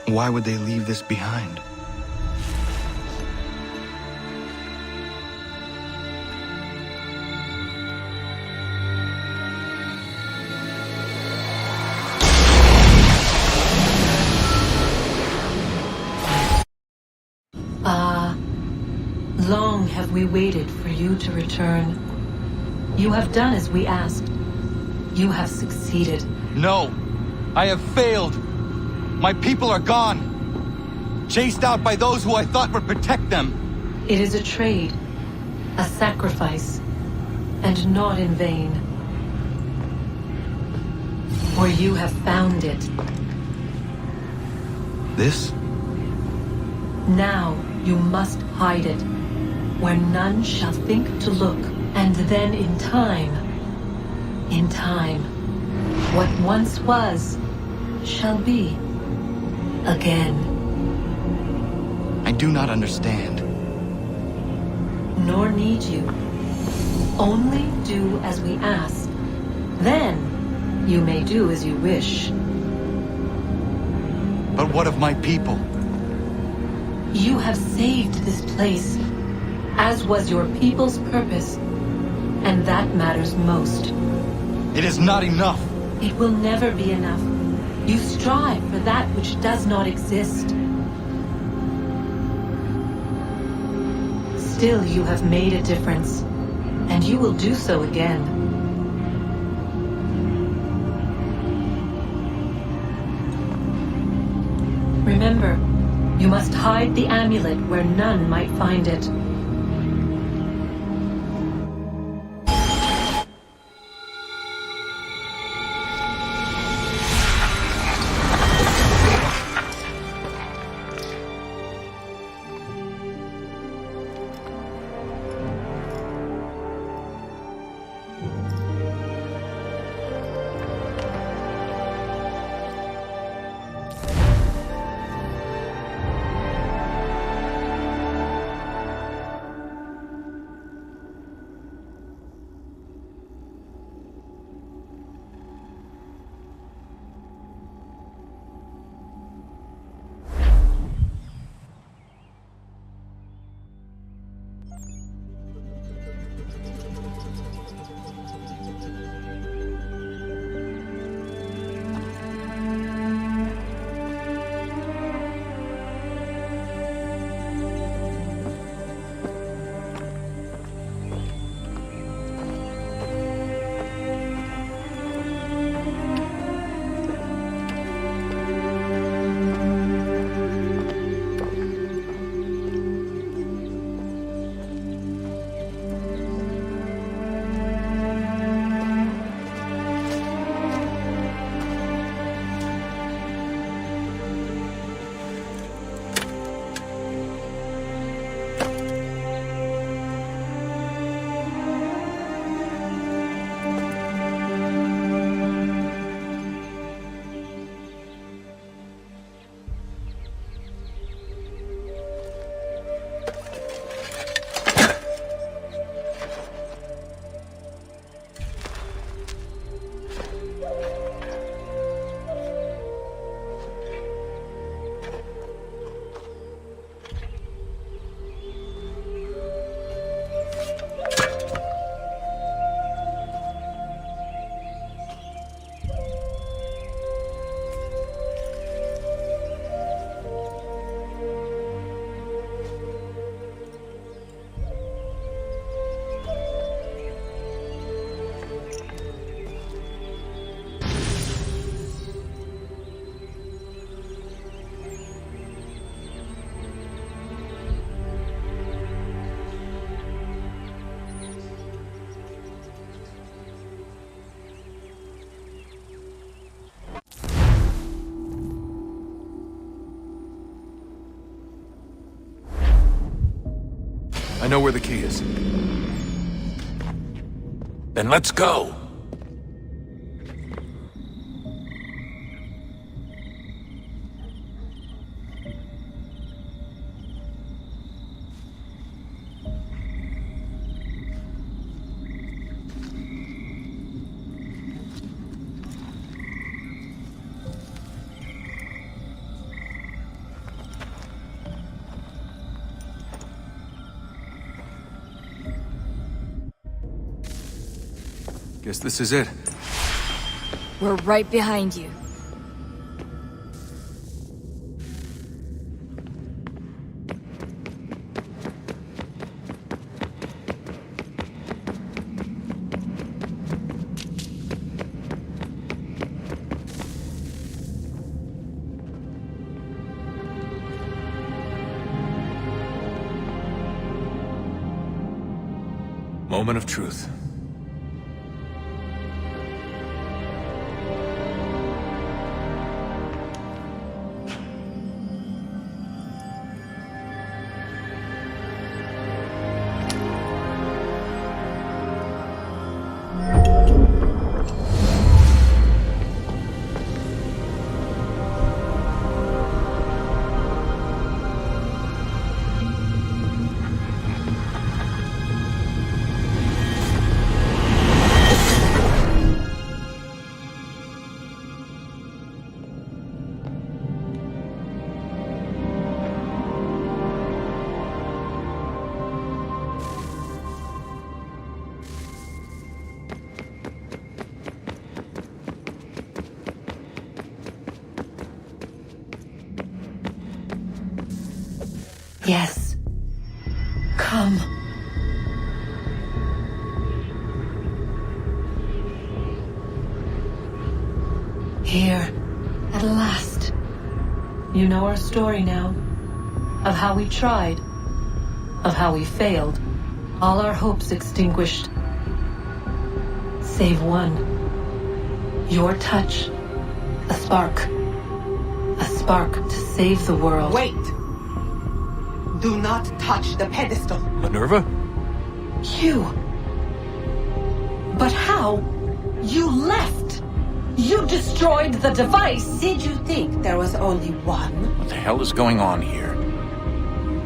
Why would they leave this behind? Long have we waited for you to return. You have done as we asked. You have succeeded. No! I have failed! My people are gone! Chased out by those who I thought would protect them! It is a trade, a sacrifice, and not in vain. For you have found it. This? Now you must hide it, where none shall think to look, and then in time, what once was, shall be. again. I do not understand. Nor need you. Only do as we ask. Then, you may do as you wish. But what of my people? You have saved this place, as was your people's purpose, and that matters most. It is not enough. It will never be enough. You strive for that which does not exist. Still, you have made a difference, and you will do so again. Remember, you must hide the amulet where none might find it. I know where the key is. Then let's go. Guess this is it. We're right behind you. Moment of truth. Yes. Come. Here, at last. You know our story now. Of how we tried. Of how we failed. All our hopes extinguished. Save one. Your touch. A spark. A spark to save the world. Wait! Do not touch the pedestal. Minerva? You. But how? You left! You destroyed the device! Did you think there was only one? What the hell is going on here?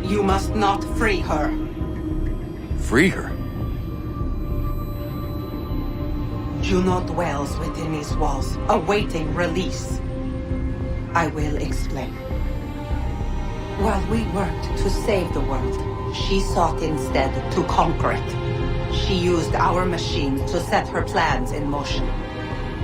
You must not free her. Free her? Juno dwells within these walls, awaiting release. I will explain. While we worked to save the world, she sought instead to conquer it. She used our machines to set her plans in motion.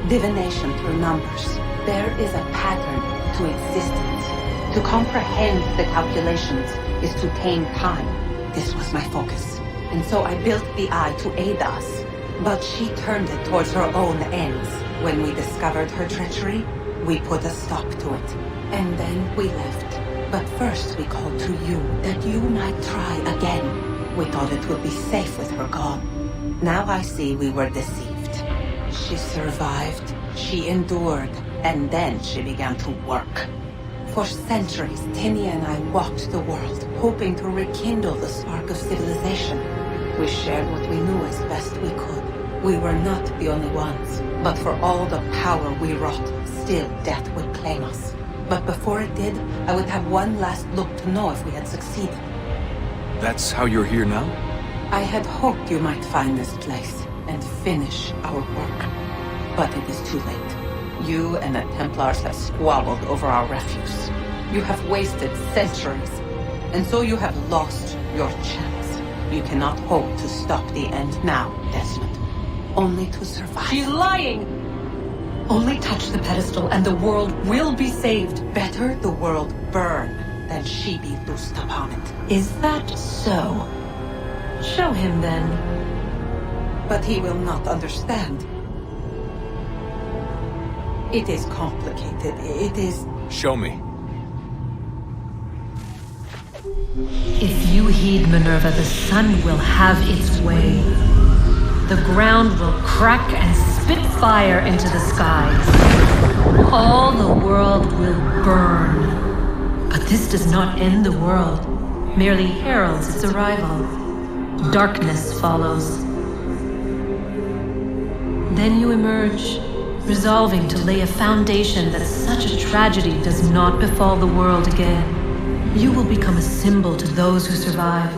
Divination through numbers. There is a pattern to existence. To comprehend the calculations is to tame time. This was my focus. And so I built the eye to aid us. But she turned it towards her own ends. When we discovered her treachery, we put a stop to it. And then we left. But first we called to you, that you might try again. We thought it would be safe with her gone. Now I see we were deceived. She survived, she endured, and then she began to work. For centuries, Tinia and I walked the world, hoping to rekindle the spark of civilization. We shared what we knew as best we could. We were not the only ones, but for all the power we wrought, still death would claim us. But before it did, I would have one last look to know if we had succeeded. That's how you're here now? I had hoped you might find this place and finish our work. But it is too late. You and the Templars have squabbled over our refuse. You have wasted centuries, and so you have lost your chance. You cannot hope to stop the end now, Desmond. Only to survive. She's lying! Only touch the pedestal and the world will be saved. Better the world burn than she be loosed upon it. Is that so? Show him then. But he will not understand. It is complicated. It is... Show me. If you heed Minerva, the sun will have its way. The ground will crack and spit fire into the skies. All the world will burn. But this does not end the world, merely heralds its arrival. Darkness follows. Then you emerge, resolving to lay a foundation that such a tragedy does not befall the world again. You will become a symbol to those who survive.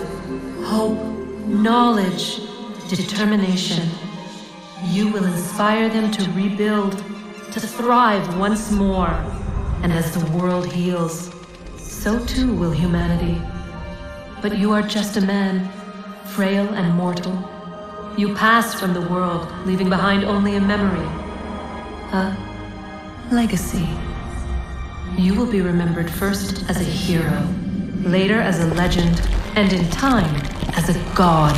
Hope, knowledge, determination. You will inspire them to rebuild, to thrive once more. And as the world heals, so too will humanity. But you are just a man, frail and mortal. You pass from the world, leaving behind only a memory. A legacy. You will be remembered first as a hero, later as a legend, and in time, as a god.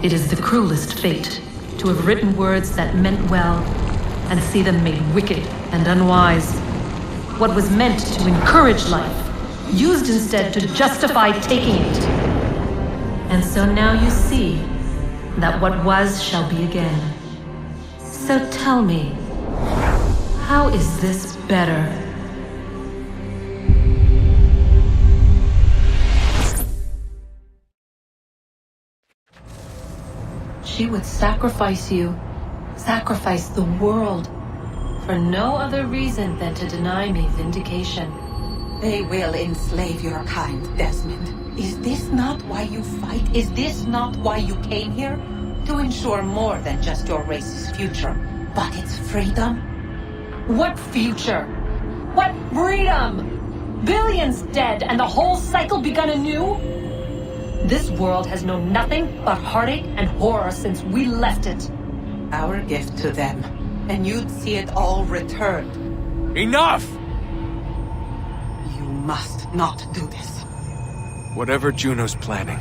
It is the cruelest fate to have written words that meant well, and see them made wicked and unwise. What was meant to encourage life, used instead to justify taking it. And so now you see that what was shall be again. So tell me, how is this better? She would sacrifice you, sacrifice the world, for no other reason than to deny me vindication. They will enslave your kind, Desmond. Is this not why you fight? Is this not why you came here? To ensure more than just your race's future, but its freedom? What future? What freedom? Billions dead and the whole cycle begun anew? This world has known nothing but heartache and horror since we left it. Our gift to them, and you'd see it all returned. Enough! You must not do this. Whatever Juno's planning,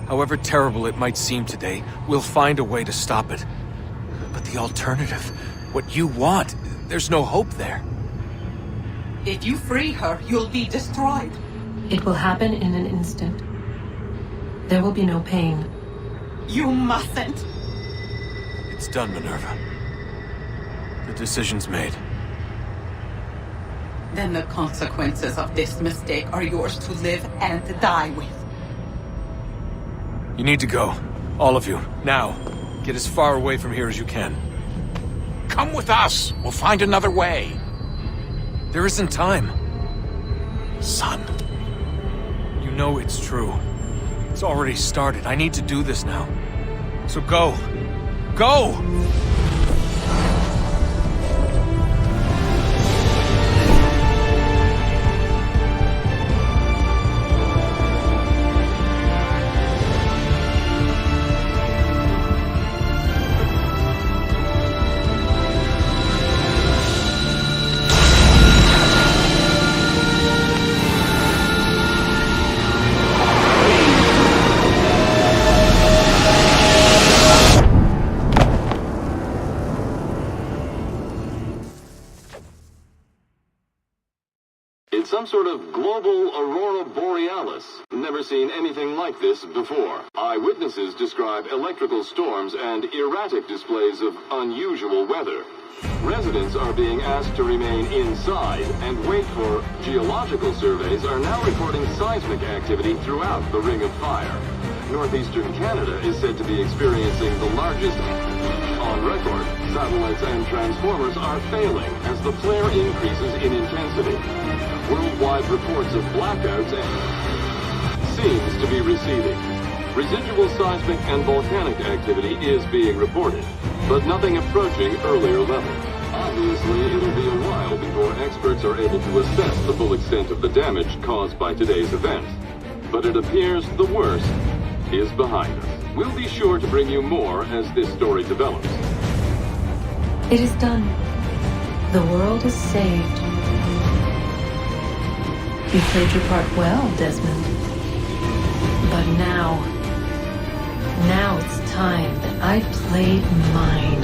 however terrible it might seem today, we'll find a way to stop it. But the alternative, what you want, there's no hope there. If you free her, you'll be destroyed. It will happen in an instant. There will be no pain. You mustn't. It's done, Minerva. The decision's made. Then the consequences of this mistake are yours to live and die with. You need to go. All of you. Now. Get as far away from here as you can. Come with us. We'll find another way. There isn't time. Son. You know it's true. It's already started. I need to do this now. So go. Go! It's some sort of global aurora borealis. Never seen anything like this before. Eyewitnesses describe electrical storms and erratic displays of unusual weather. Residents are being asked to remain inside and wait for geological surveys are now reporting seismic activity throughout the Ring of Fire. Northeastern Canada is said to be experiencing the largest on record. Satellites and transformers are failing as the flare increases in intensity. Worldwide reports of blackouts seems to be receding. Residual seismic and volcanic activity is being reported, but nothing approaching earlier levels. Obviously, it'll be a while before experts are able to assess the full extent of the damage caused by today's event. But it appears the worst is behind us. We'll be sure to bring you more as this story develops. It is done. The world is saved. You played your part well, Desmond. But now it's time that I played mine.